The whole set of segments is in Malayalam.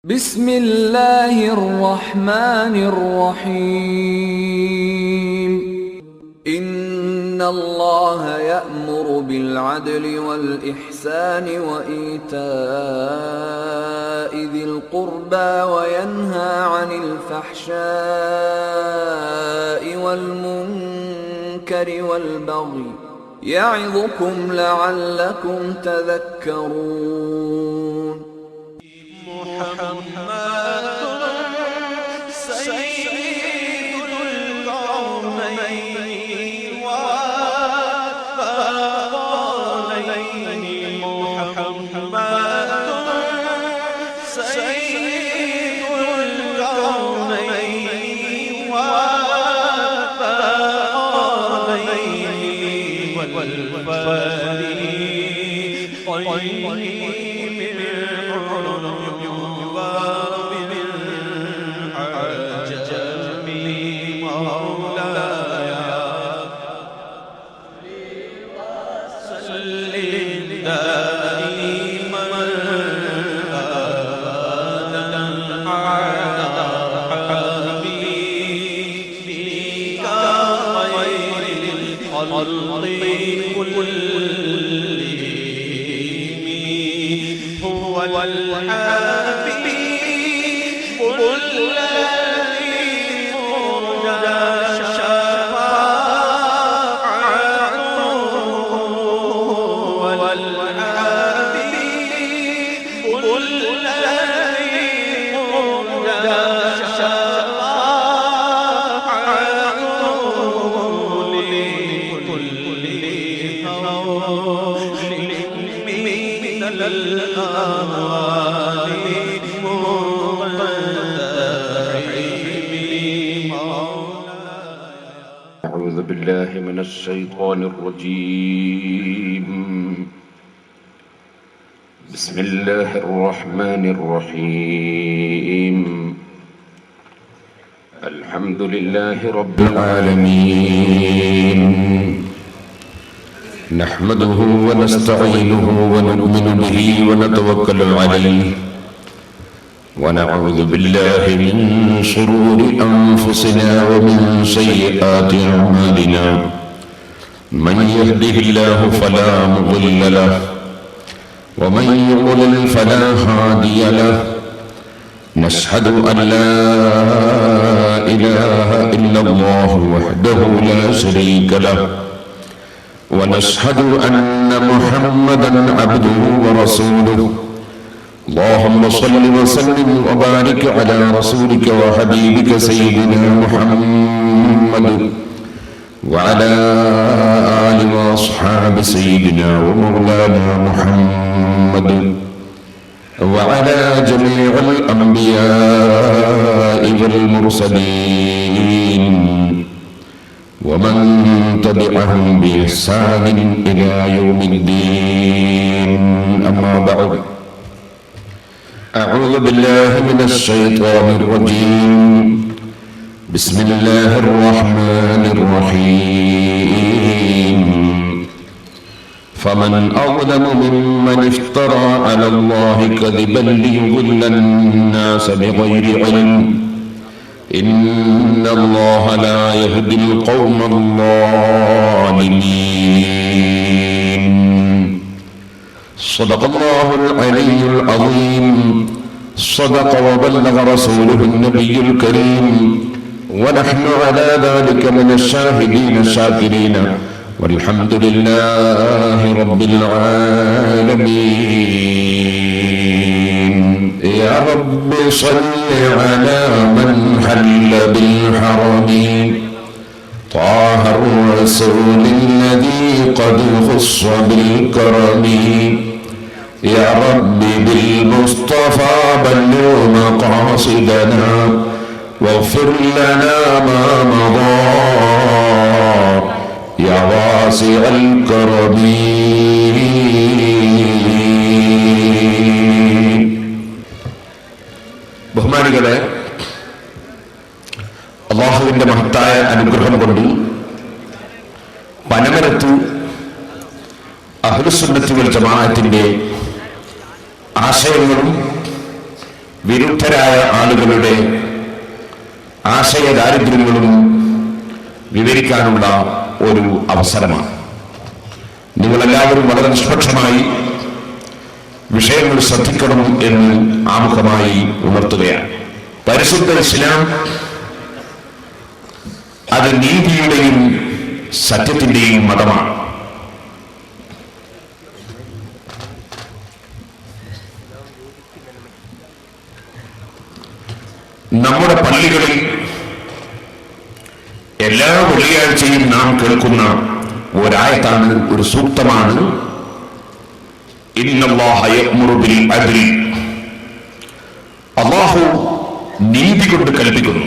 بسم الله الرحمن الرحيم إن الله يأمر بالعدل والإحسان وإيتاء ذي القربى وينهى عن الفحشاء والمنكر والبغي يعظكم لعلكم تذكرون محمد سيد الكونين والثقلين محمد سيد الكونين والثقلين والفريقين هو الحبيب الذي مرجى شفاعته والحبيب الذي مرجى شفاعته لكل هول من الأهوال أعوذ بالله من الشيطان الرجيم بسم الله الرحمن الرحيم الحمد لله رب العالمين نحمده ونستعينه ونؤمن به ونتوكل عليه ونعوذ بالله من شرور أنفسنا ومن سيئات أعمالنا من يهده الله فلا مضل له ومن يضلل فلا هادي له نشهد أن لا إله إلا الله وحده لا شريك له ونشهد أن محمدا عبده ورسوله اللهم صل وسلم وبارك على رسولك وحبيبك سيدنا محمد وعلى آل وأصحاب سيدنا ومولانا محمد وعلى جميع الأنبياء والمرسلين ومن تبعهم بإحسان إلى يوم الدين أما بعد أعوذ بالله من الشيطان الرجيم بسم الله الرحمن الرحيم فمن أظلم ممن افترى على الله كذبا ليضل الناس بغير علم إن الله لا يهدي القوم الظالمين صدق الله العلي العظيم صدق وبلغ رسوله النبي الكريم ونحن على ذلك من الشاهدين الشاكرين والحمد لله رب العالمين يا رب صل على من حل بالحرم طه الرسول الذي قد خص بالكرم يا رب بالمصطفى بلغ مقاصدنا واغفر لنا ما مضى يا واسع الكرم ബഹുമാനികളെ അല്ലാഹുവിന്റെ മഹത്തായ അനുഗ്രഹം കൊണ്ട് പനമരത്ത് അഹ്ലുസുന്നത്തി വൽ ജമാഅത്തിന്റെ ആശയങ്ങളും വിരുദ്ധരായ ആളുകളുടെ ആശയ ദാരിദ്ര്യങ്ങളും വിവരിക്കാനുള്ള ഒരു അവസരമാണ്. നിങ്ങളെല്ലാവരും വളരെ നിഷ്പക്ഷമായി വിഷയങ്ങൾ ശ്രദ്ധിക്കണം എന്ന് ആമുഖമായി ഉണർത്തുകയാണ്. പരിശുദ്ധ ഇസ്ലാം അത് നീതിയുടെയും സത്യത്തിന്റെയും മതമാണ്. നമ്മുടെ പള്ളികളിൽ എല്ലാ വെള്ളിയാഴ്ചയും നാം കേൾക്കുന്ന ഒരായത്താണ്, ഒരു സൂക്തമാണ്. ഇന്നല്ലാഹ യഅ്മുറു ബിൽ അദ്ലി, അല്ലാഹു നീതി കൊണ്ട് കൽപ്പിക്കുന്നു.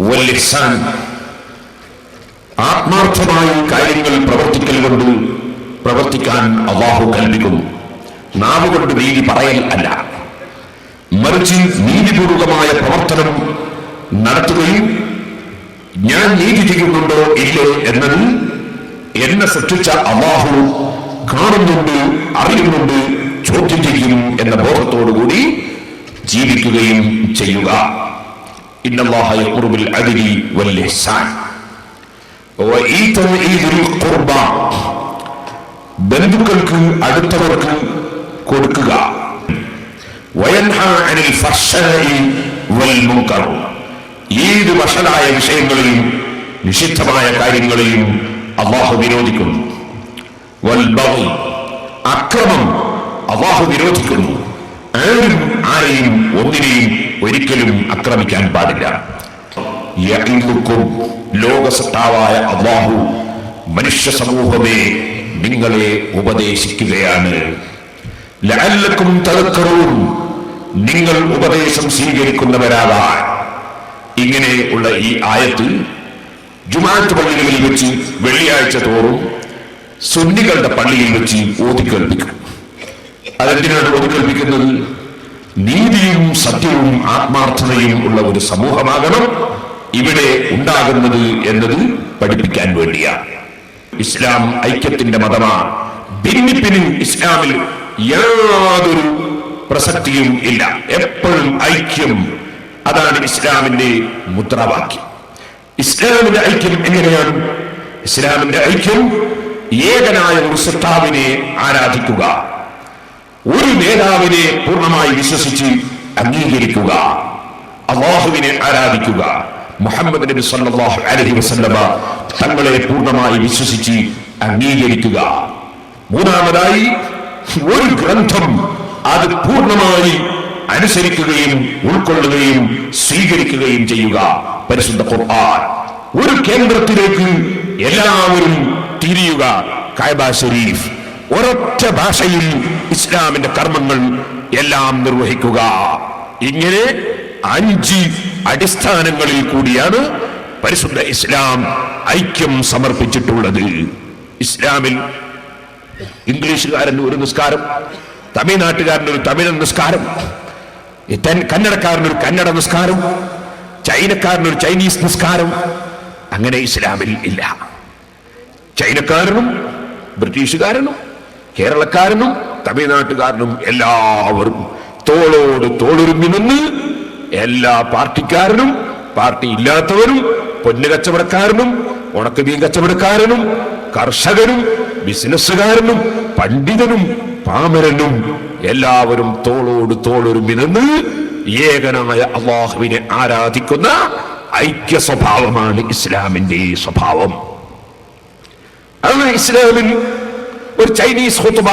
വൽ ഇഹ്സാൻ, ആത്മാർത്ഥമായി കാര്യങ്ങൾ പ്രവർത്തിക്കാൻ അല്ലാഹു കൽപ്പിക്കുന്നു. നാവ് കൊണ്ട് നീതി പറയൽ അല്ല, മറിച്ച് നീതിപൂർവകമായ പ്രവർത്തനം നടത്തുകയും ഞാൻ നീതി ചെയ്യുന്നുണ്ടോ ഇല്ലേ എന്നത് എന്നെ സൃഷ്ടിച്ച അല്ലാഹു കാണുന്നുണ്ട്, അറിയുന്നുണ്ട്, ചോദ്യം ചെയ്യും എന്ന ബോധത്തോടുകൂടി ജീവിക്കുകയും ചെയ്യുക. ഇന്നല്ലാഹ യഅ്മുറു ബിൽ അദ്ലി വൽ ഇഹ്സാൻ വഇതാഇ ദിൽ ഖുർബ, ബന്ധുക്കൾക്ക് അടുത്തവർക്ക് കൊടുക്കുക. വയൻഹാ അനിൽ ഫഹ്ശാഇ വൽ മുൻകർ, ഏത് വഷളായ വിഷയങ്ങളെയും നിഷിദ്ധമായ കാര്യങ്ങളെയും അല്ലാഹു വിരോധിക്കുന്നു. വൽ ബഗ്യ്, അക്രമം അല്ലാഹു വിരോധിക്കുന്നു. ആരെയും ഒന്നിനെയും ഒരിക്കലും ആക്രമിക്കാൻ പാടില്ല. യഅ്മുറുക്കും, ലോകസത്താവായ അല്ലാഹു മനുഷ്യ സമൂഹമേ നിങ്ങളെ ഉപദേശിക്കുകയാണ്. ലഅല്ലക്കും തദക്കറൂൻ, നിങ്ങൾ ഉപദേശം സ്വീകരിക്കുന്നവരാകാൻ. ഇങ്ങനെയുള്ള ഈ ആയത്ത് ജുമാഅത്ത് പള്ളികളിൽ വെച്ച് വെള്ളിയാഴ്ച തോറും സുന്നികളുടെ പള്ളിയിൽ വെച്ച് ഓതിക്കേൾപ്പിക്കും. അതെന്തിനാണ് ഓതിക്കേൾപ്പിക്കുന്നത്? നീതിയും സത്യവും ആത്മാർത്ഥതയും ഉള്ള ഒരു സമൂഹമാകണം ഇവിടെ ഉണ്ടാകുന്നത് എന്നത് പഠിപ്പിക്കാൻ വേണ്ടിയാണ്. ഇസ്ലാം ഐക്യത്തിന്റെ മതമാണ്. ഭിന്നിപ്പിന് ഇസ്ലാമിൽ യാതൊരു പ്രസക്തിയും ഇല്ല. എപ്പോഴും ഐക്യം, അതാണ് ഇസ്ലാമിന്റെ മുദ്രാവാക്യം. ഇസ്ലാമിന്റെ ഐക്യം എങ്ങനെയാണ്? ഇസ്ലാമിന്റെ ഐക്യം ഏകനായ ഒരു സൃഷ്ടാവിനെ ആരാധിക്കുക, ഒരു നേതാവിനെ പൂർണ്ണമായി വിശ്വസിച്ച് അംഗീകരിക്കുക, അല്ലാഹുവിനെ ആരാധിക്കുക, മുഹമ്മദ് നബി സല്ലല്ലാഹു അലൈഹി വസല്ലമ തങ്ങളെ പൂർണ്ണമായി വിശ്വസിച്ച് അംഗീകരിക്കുക. മൂന്നാമതായി ഒരു ഗ്രന്ഥം അത് പൂർണ്ണമായി അനുസരിക്കുകയും ഉൾക്കൊള്ളുകയും സ്വീകരിക്കുകയും ചെയ്യുക, പരിശുദ്ധ ഖുർആൻ. ഒരു കേന്ദ്രത്തിലേക്ക് എല്ലാവരും തിരിയുക, കഅബ ശരീഫ്. ഒരൊറ്റ ഭാഷയിൽ ഇസ്ലാമിന്റെ കർമ്മങ്ങൾ എല്ലാം നിർവഹിക്കുക. ഇങ്ങനെ 5 അടിസ്ഥാനങ്ങളിൽ കൂടിയാണ് പരിശുദ്ധ ഇസ്ലാം ഐക്യം സമർപ്പിച്ചിട്ടുള്ളത്. ഇസ്ലാമിൽ ഇംഗ്ലീഷുകാരന് ഒരു നിസ്കാരം, തമിഴ്നാട്ടുകാരനൊരു തമിഴ് നിസ്കാരം, കന്നഡക്കാരനൊരു കന്നഡ നിസ്കാരം, ചൈനക്കാരനൊരു ചൈനീസ് നിസ്കാരം, അങ്ങനെ ഇസ്ലാമിൽ ഇല്ല. ചൈനക്കാരനും ബ്രിട്ടീഷുകാരനും കേരളക്കാരനും തമിഴ്നാട്ടുകാരനും എല്ലാവരും തോളോട് തോളുരുമ്മി നിന്ന് എല്ലാ പാർട്ടിക്കാരനും പാർട്ടി ഇല്ലാത്തവരും പൊന്നു കച്ചവടക്കാരനും ഉണക്കമീൻ കച്ചവടക്കാരനും കർഷകനും ബിസിനസ്സുകാരനും പണ്ഡിതനും പാമരനും എല്ലാവരും തോളോട് തോളുരുമ്മി നിന്ന് ഏകനായ അല്ലാഹുവിനെ ആരാധിക്കുന്ന ഐക്യ സ്വഭാവമാണ് ഇസ്ലാമിന്റെ സ്വഭാവം. അത് ഇസ്ലാമിൽ ഒരു ചൈനീസ് ഖുത്ബ,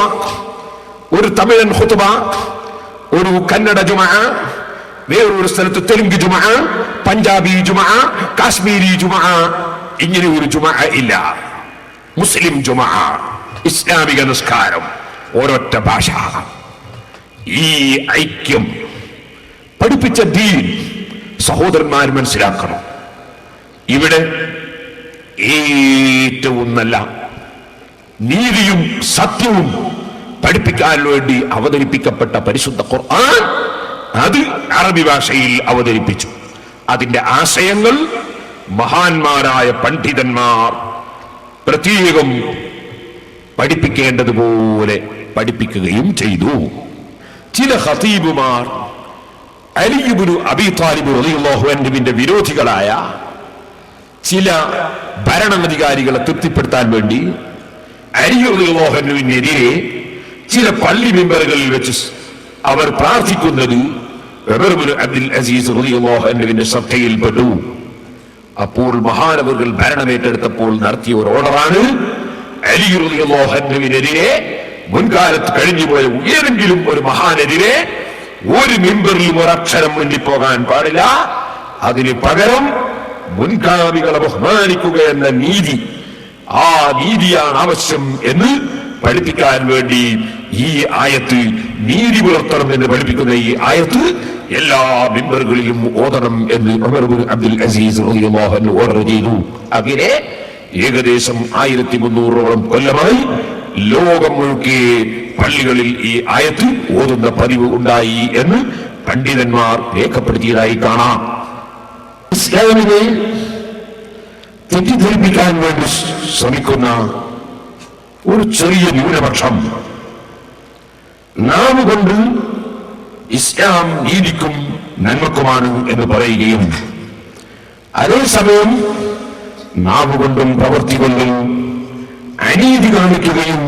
ഒരു തമിഴൻ ഖുത്ബ, ഒരു കന്നഡ ജുമഅ, വേറൊരു സ്ഥലത്ത് തെലുങ്ക് ജുമഅ, പഞ്ചാബി ജുമഅ, കാശ്മീരി ജുമഅ, ഇങ്ങനെ ഒരു ജുമഅ ഇല്ല. മുസ്ലിം ജുമഅ, ഇസ്ലാമിക നിസ്കാരം, ഒരൊറ്റ ഭാഷ. ഈ ഐക്യം പഠിപ്പിച്ച ദീൻ സഹോദരന്മാർ മനസ്സിലാക്കണം. ഇവിടെ ഏറ്റവും നല്ല നീതിയും സത്യവും പഠിപ്പിക്കാൻ വേണ്ടി അവതരിപ്പിക്കപ്പെട്ട പരിശുദ്ധ ഖുർആൻ അത് അറബി ഭാഷയിൽ അവതരിപ്പിച്ചു. അതിന്റെ ആശയങ്ങൾ മഹാന്മാരായ പണ്ഡിതന്മാർ പ്രത്യേകം പഠിപ്പിക്കേണ്ടതുപോലെ പഠിപ്പിക്കുകയും ചെയ്തു. ചില ഖതീബുമാർ അലി ഇബ്നു അബീ ത്വാലിബ് റളിയല്ലാഹു അൻഹുവിന്റെ വിരോധികളായ ചില ഭരണാധികാരികളെ തൃപ്തിപ്പെടുത്താൻ വേണ്ടി അലി റളിയല്ലാഹു അൻഹുവിനെതിരെ ചില പള്ളി മെമ്പറുകളിൽ വെച്ച് അവർ പ്രാർത്ഥിക്കുന്നത് ഉമർ ഇബ്നു അബ്ദുൽ അസീസ് റളിയല്ലാഹു അൻഹുവിന്റെ ശ്രദ്ധയിൽപ്പെട്ടു. അപ്പോൾ മഹാനവറുകൾ ഭരണമേറ്റെടുത്തപ്പോൾ നടത്തിയ ഒരു ഓർഡറാണ് അലി റളിയല്ലാഹു അൻഹുവിനെതിരെ മുൻകാലത്ത് കഴിഞ്ഞുപോയ ഏതെങ്കിലും ഒരു മഹാനെതിരെ ഒരു മെമ്പറിലും ഒരക്ഷരം മുന്നിപ്പോകാൻ പാടില്ല. അതിന് പകരം മുൻഗാമികളെ ബഹുമാനിക്കുക എന്ന നീതി, ആ നീതിയാണ് ആവശ്യം എന്ന് പഠിപ്പിക്കാൻ വേണ്ടി ഈ ആയത്ത്, നീതി പുലർത്തണം എന്ന് പഠിപ്പിക്കുന്ന ഈ ആയത്ത് എല്ലാ മെമ്പറുകളിലും ഓതണം എന്ന് ഉമർ ഇബ്നു അബ്ദുൽ അസീസ് റളിയല്ലാഹു അൻഹു ഓർഡർ ചെയ്തു. അങ്ങനെ ഏകദേശം 1300ഓളം കൊല്ലമായി ലോകം മുഴുക്കെ പള്ളികളിൽ ഈ ആയത്ത് ഓതുന്ന പതിവ് ഉണ്ടായി എന്ന് പണ്ഡിതന്മാർ രേഖപ്പെടുത്തിയതായി കാണാം. ഇസ്ലാമിനെ തെറ്റിദ്ധരിപ്പിക്കാൻ വേണ്ടി ശ്രമിക്കുന്ന ഒരു ചെറിയ ന്യൂനപക്ഷം നാം കൊണ്ട് ഇസ്ലാം നീതിക്കും നന്മക്കുമാണ് എന്ന് പറയുകയും അതേസമയം നാവ് കൊണ്ടും പ്രവൃത്തി കൊണ്ടും അനീതി കാണിക്കുകയും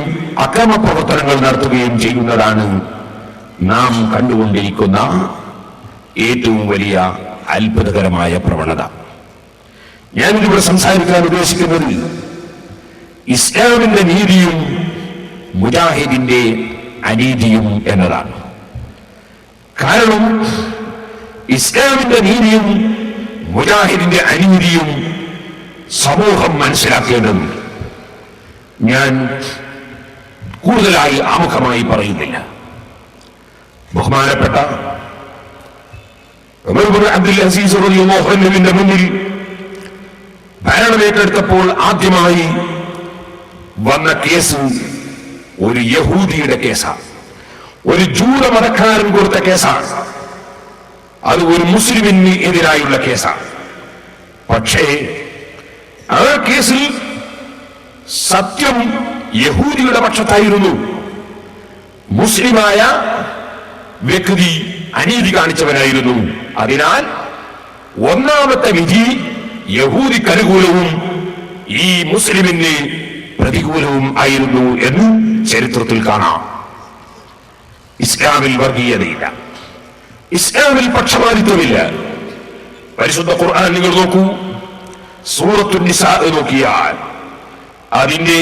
അക്രമ പ്രവർത്തനങ്ങൾ നടത്തുകയും ചെയ്യുന്നതാണ് നാം കണ്ടുകൊണ്ടിരിക്കുന്ന ഏറ്റവും വലിയ അത്ഭുതകരമായ പ്രവണത. ഞാനിവിടെ സംസാരിക്കാൻ ഉദ്ദേശിക്കുന്നത് ഇസ്ലാമിന്റെ നീതിയും മുജാഹിദിന്റെ അനീതിയും എന്നതാണ്. കാരണം ഇസ്ലാമിന്റെ നീതിയും മുജാഹിദിന്റെ അനീതിയും സമൂഹം മനസ്സിലാക്കേണ്ടതുണ്ട്. ഞാൻ കൂടുതലായി ആമുഖമായി പറയുന്നില്ല. ബഹുമാനപ്പെട്ട ഉമർ ഇബ്നു അബ്ദുൽ അസീസ് റളിയല്ലാഹു അൻഹുവിന്റെ മുന്നിൽ ഭരണമേറ്റെടുത്തപ്പോൾ ആദ്യമായി വന്ന കേസ് ഒരു യഹൂദിയുടെ കേസാണ്, ഒരു ജൂത മതക്കാരൻ കൊടുത്ത കേസാണ്. അത് ഒരു മുസ്ലിമിന് എതിരായുള്ള കേസാണ്. പക്ഷേ ആ കേസിൽ സത്യം യഹൂദിയുടെ പക്ഷത്തായിരുന്നു. മുസ്ലിമായ വ്യക്തി അനീതി കാണിച്ചവനായിരുന്നു. അതിനാൽ ഒന്നാമത്തെ വിധി യഹൂദിക്ക് അനുകൂലവും ഈ മുസ്ലിമിന് പ്രതികൂലവും ആയിരുന്നു എന്ന് ചരിത്രത്തിൽ കാണാം. ഇസ്ലാമിൽ വർഗീയതയില്ല, ഇസ്ലാമിൽ പക്ഷപാതിത്വമില്ല. പരിശുദ്ധ ഖുർആൻ നിങ്ങൾ നോക്കൂ, സൂറത്തുൻ നിസാ നോക്കിയാൽ അതിന്റെ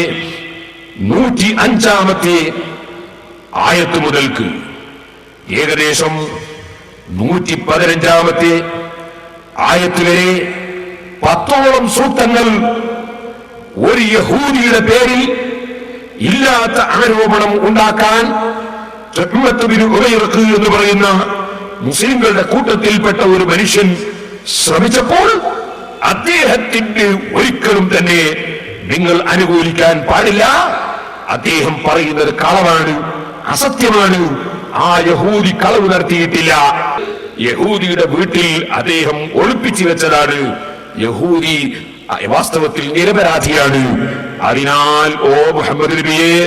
105-ാമത്തെ ആയത്ത് മുതൽക്ക് ഏകദേശം 115-ാമത്തെ ആയത്ത് വരെ 10ഓളം സൂക്തങ്ങൾ ഒരു യഹൂദിയുടെ പേരിൽ ഇല്ലാത്ത ആരോപണം ഉണ്ടാക്കാൻ എന്ന് പറയുന്ന മുസ്ലിങ്ങളുടെ കൂട്ടത്തിൽപ്പെട്ട ഒരു മനുഷ്യൻ ശ്രമിച്ചപ്പോൾ അദ്ദേഹത്തിന് ഒരിക്കലും തന്നെ നിങ്ങൾ അനുകൂലിക്കാൻ പാടില്ല. അദ്ദേഹം പറയുന്നത് കളവാണ്, അസത്യമാണ്. ആ യഹൂദി കളവ് നടത്തിയിട്ടില്ല. യഹൂദിയുടെ വീട്ടിൽ അദ്ദേഹം ഒളിപ്പിച്ചു വെച്ചതാണ്. യഹൂദി വാസ്തവത്തിൽ നിരപരാധിയാണ്. അതിനാൽ ഓ മുഹമ്മദ് നബിയെ,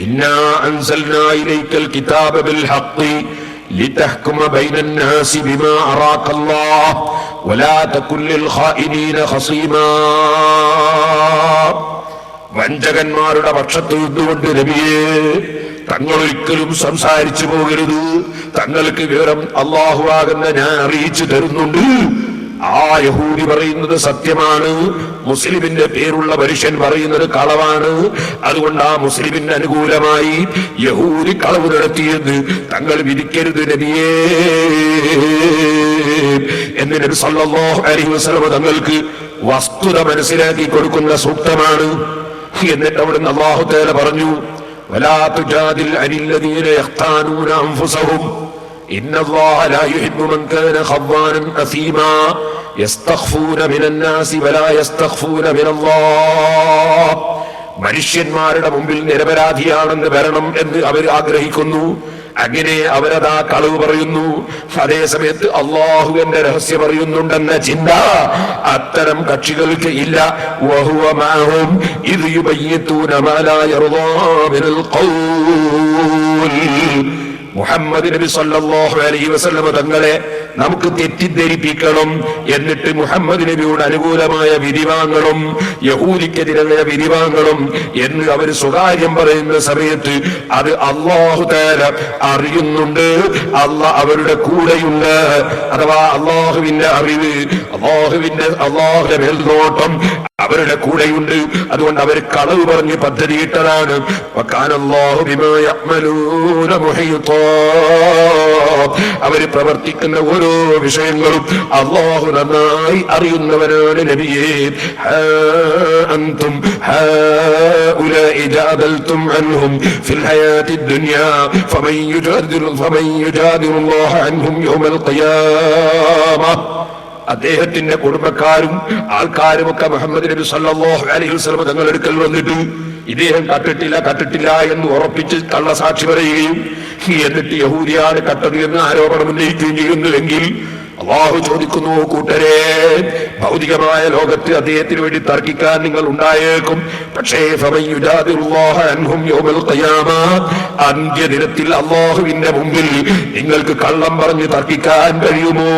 ഇന്നാ അൻസൽനാ ഇലൈക്കൽ കിതാബ ബിൽ ഹഖ് ലിതഹ്കുമ ബൈനൻ നാസി ബിമാ അറാകല്ലാഹ് വലാ തകുൽ ലിൽ ഖായിനീന ഖസീമാ. വഞ്ചകന്മാരുടെ പക്ഷത്ത് നിന്നുകൊണ്ട് നബിയെ തങ്ങൾ ഒരിക്കലും സംസാരിച്ചു പോകരുത്. തങ്ങൾക്ക് വിവരം അല്ലാഹു ആകുന്ന ഞാൻ അറിയിച്ചു തരുന്നുണ്ട്. ആ യഹൂദി പറയുന്നത് സത്യമാണ്, മുസ്ലിമിന്റെ പേരുള്ള മനുഷ്യൻ പറയുന്നത് കളവാണ്. അതുകൊണ്ട് ആ മുസ്ലിമിന് അനുകൂലമായി യഹൂദി കളവ് നടത്തിയെന്ന് തങ്ങൾ വിധിക്കരുത് നബിയേ എന്ന് നബി സല്ലല്ലാഹു അലൈഹി വസല്ലം തങ്ങൾക്ക് വസ്തുത മനസ്സിലാക്കി കൊടുക്കുന്ന സൂക്തമാണ്. എന്നിട്ട് അവിടുന്ന് അല്ലാഹു തആല പറഞ്ഞു, വലാ തുജാദിൽ അനില്ലദീന യഖ്താനൂന അൻഫുസഹും ഇന്നല്ലാഹ ലാ യുഹിബ്ബു മൻ കാന ഖവ്വാനൻ അസീമാ യസ്തഖ്ഫൂന മിനൻ നാസി വലാ യസ്തഖ്ഫൂന മിനല്ലാഹ്. മനുഷ്യന്മാരുടെ മുമ്പിൽ നിരപരാധിയാണെന്ന് വരണം എന്ന് അവർ ആഗ്രഹിക്കുന്നു. അങ്ങനെ അവരതാ കളവ് പറയുന്നു. അതേ സമയത്ത് അള്ളാഹുവിന്റെ രഹസ്യം അറിയുന്നുണ്ടെന്ന ചിന്ത അത്തരം കക്ഷികൾക്ക് ഇല്ല. വഹുവ മഅഹും ഇദ് യുബയ്യിതൂന മാ ലാ യർദാ മിനൽ ഖൗൽ. മുഹമ്മദ് നബി സല്ലല്ലാഹു അലൈഹി വസല്ലം തങ്ങളെ നമുക്ക് തെറ്റിദ്ധരിപ്പിക്കണം, എന്നിട്ട് മുഹമ്മദ് നബിയോട് അനുകൂലമായ വിധിവാങ്ങളും യഹൂദിക്കെതിരായ വിധിവാങ്ങളും എന്ന് അവർ സ്വകാര്യം പറയുന്ന സമയത്ത് അത് അല്ലാഹു തആല അറിയുന്നുണ്ട്. അവരുടെ കൂടെയുണ്ട്. അഥവാ അള്ളാഹുവിന്റെ അറിവ്, അള്ളാഹുവിന്റെ മേൽനോട്ടം അവരുടെ കൂടെയുണ്ട്. അതുകൊണ്ട് അവർ കളവ് പറഞ്ഞ് പദ്ധതിയിട്ടതാണ്. അവര് പ്രവർത്തിക്കുന്ന ഓരോ വിഷയങ്ങളും അല്ലാഹു നന്നായി അറിയുന്നവരാണ്. നബിയേ, അൻതും ഹൗലാഇ ജാദൽതും അൻഹും ഫിൽ ഹയാത്തിദ് ദുനിയാ ഫമൻ യുജാദിലുല്ലാഹ അൻഹും യൗമൽ ഖിയാമ. അദ്ദേഹത്തിന്റെ കുടുംബക്കാരും ആൾക്കാരും ഒക്കെ മുഹമ്മദ് നബി സല്ലല്ലാഹു അലൈഹി വസല്ലം തങ്ങളുടെ അടുക്കൽ വന്നിട്ട് ഇദ്ദേഹം കട്ടിട്ടില്ല എന്ന് ഉറപ്പിച്ച് കള്ളസാക്ഷി പറയുകയും എന്നിട്ട് യഹൂദിയാണ് കട്ടത് എന്ന് ആരോപണം ഉന്നയിക്കുകയും ചെയ്യുന്നുവെങ്കിൽ അല്ലാഹു ചോദിക്കുന്നു, കൂട്ടരെ, ഭൗതികമായ ലോകത്ത് അദ്ദേഹത്തിന് വേണ്ടി തർക്കിക്കാൻ നിങ്ങൾ ഉണ്ടായേക്കും. പക്ഷേ അന്ത്യദിനത്തിൽ അല്ലാഹുവിന്റെ മുമ്പിൽ നിങ്ങൾക്ക് കള്ളം പറഞ്ഞ് തർക്കിക്കാൻ കഴിയുമോ?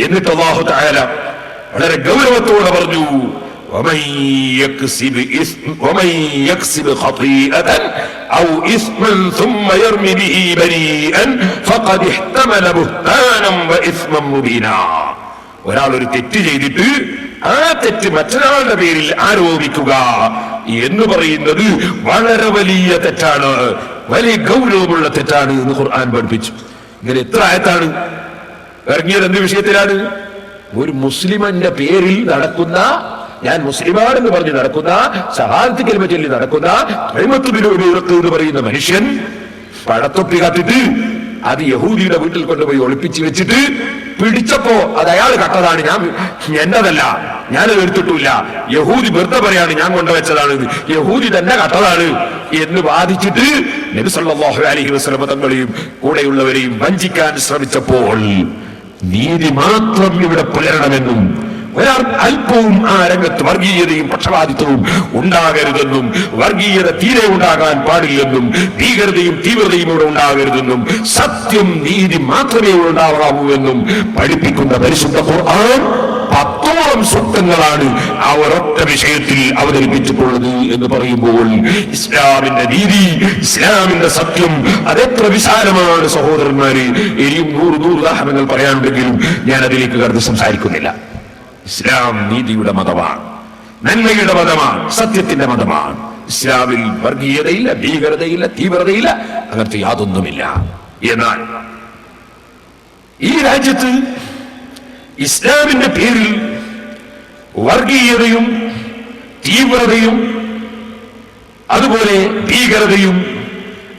എന്നിട്ട് അല്ലാഹു തആല വളരെ ഗൗരവത്തോടെ പറഞ്ഞു, ومن يكسب خطيئة أو إثما ثم يرمي به بريئا فقد احتمل بهتانا وإثما مبينا. ഒരാൾ ഒരു തെറ്റ് ചെയ്തിട്ട് ആ തെറ്റ് മറ്റൊരാളുടെ പേരിൽ ആരോപിക്കുക എന്ന് പറയുന്നത് വളരെ വലിയ തെറ്റാണ്, വലിയ ഗൗരവമുള്ള തെറ്റാണ് എന്ന് ഖുർആൻ പഠിപ്പിച്ചു. ഇങ്ങനെ എത്ര ആയത്താണ് ഇറങ്ങിയത്? എന്ത് വിഷയത്തിലാണ്? ഒരു മുസ്ലിമിന്റെ പേരിൽ നടക്കുന്ന, ഞാൻ മുസ്ലിമാണെന്ന് പറഞ്ഞ് നടക്കുന്ന, ശഹാദത്ത് കലിമ ചൊല്ലി നടക്കുന്ന എന്ന് പറയുന്ന മനുഷ്യൻ പഴത്തൊപ്പി കാത്തിട്ട് അത് യഹൂദിയുടെ വീട്ടിൽ കൊണ്ടുപോയി ഒളിപ്പിച്ച് വെച്ചിട്ട് പിടിച്ചപ്പോ അത് അയാൾ കട്ടതാണ്, എന്നതല്ല, ഞാനത് എടുത്തിട്ടില്ല, യഹൂദി വെറുതെ പറയാണ് ഞാൻ കൊണ്ടുവച്ചതാണ്, യഹൂദി തന്നെ കട്ടതാണ് എന്ന് വാദിച്ചിട്ട് നബി സല്ലല്ലാഹു അലൈഹി വസല്ലം തങ്ങളെയും കൂടെയുള്ളവരെയും വഞ്ചിക്കാൻ ശ്രമിച്ചപ്പോൾ നീതി മാത്രം ഇവിടെ പുലരണമെന്നും ഒരാൾ അല്പവും ആ രംഗത്ത് വർഗീയതയും പക്ഷപാതിത്വവും ഉണ്ടാകരുതെന്നും വർഗീയത തീരെ ഉണ്ടാകാൻ പാടില്ലെന്നും ഭീകരതയും തീവ്രതയും ഇവിടെ ഉണ്ടാകരുതെന്നും സത്യം നീതി മാത്രമേ ഉണ്ടാകാവൂ എന്നും പഠിപ്പിക്കുന്ന പരിശുദ്ധ ഖുർആൻ 10ഓളം സൂക്തങ്ങളാണ് ആ ഒരൊറ്റ വിഷയത്തിൽ അവതരിപ്പിച്ചിട്ടുള്ളത് എന്ന് പറയുമ്പോൾ ഇസ്ലാമിന്റെ നീതി, ഇസ്ലാമിന്റെ സത്യം അതെത്ര വിശാലമാണ് സഹോദരന്മാരെ. ഇനിയും 100 ഉദാഹരണങ്ങൾ പറയാനുണ്ടെങ്കിലും ഞാൻ അതിലേക്ക് കടന്ന് സംസാരിക്കുന്നില്ല. ഇസ്ലാം നീതിയുടെ മതമാണ്, നന്മയുടെ മതമാണ്, സത്യത്തിന്റെ മതമാണ്. ഇസ്ലാമിൽ വർഗീയതയില്ല, ഭീകരതയില്ല, തീവ്രതയില്ല, അങ്ങനത്തെ യാതൊന്നുമില്ല. എന്നാൽ ഈ രാജ്യത്ത് ഇസ്ലാമിന്റെ പേരിൽ വർഗീയതയും തീവ്രതയും അതുപോലെ ഭീകരതയും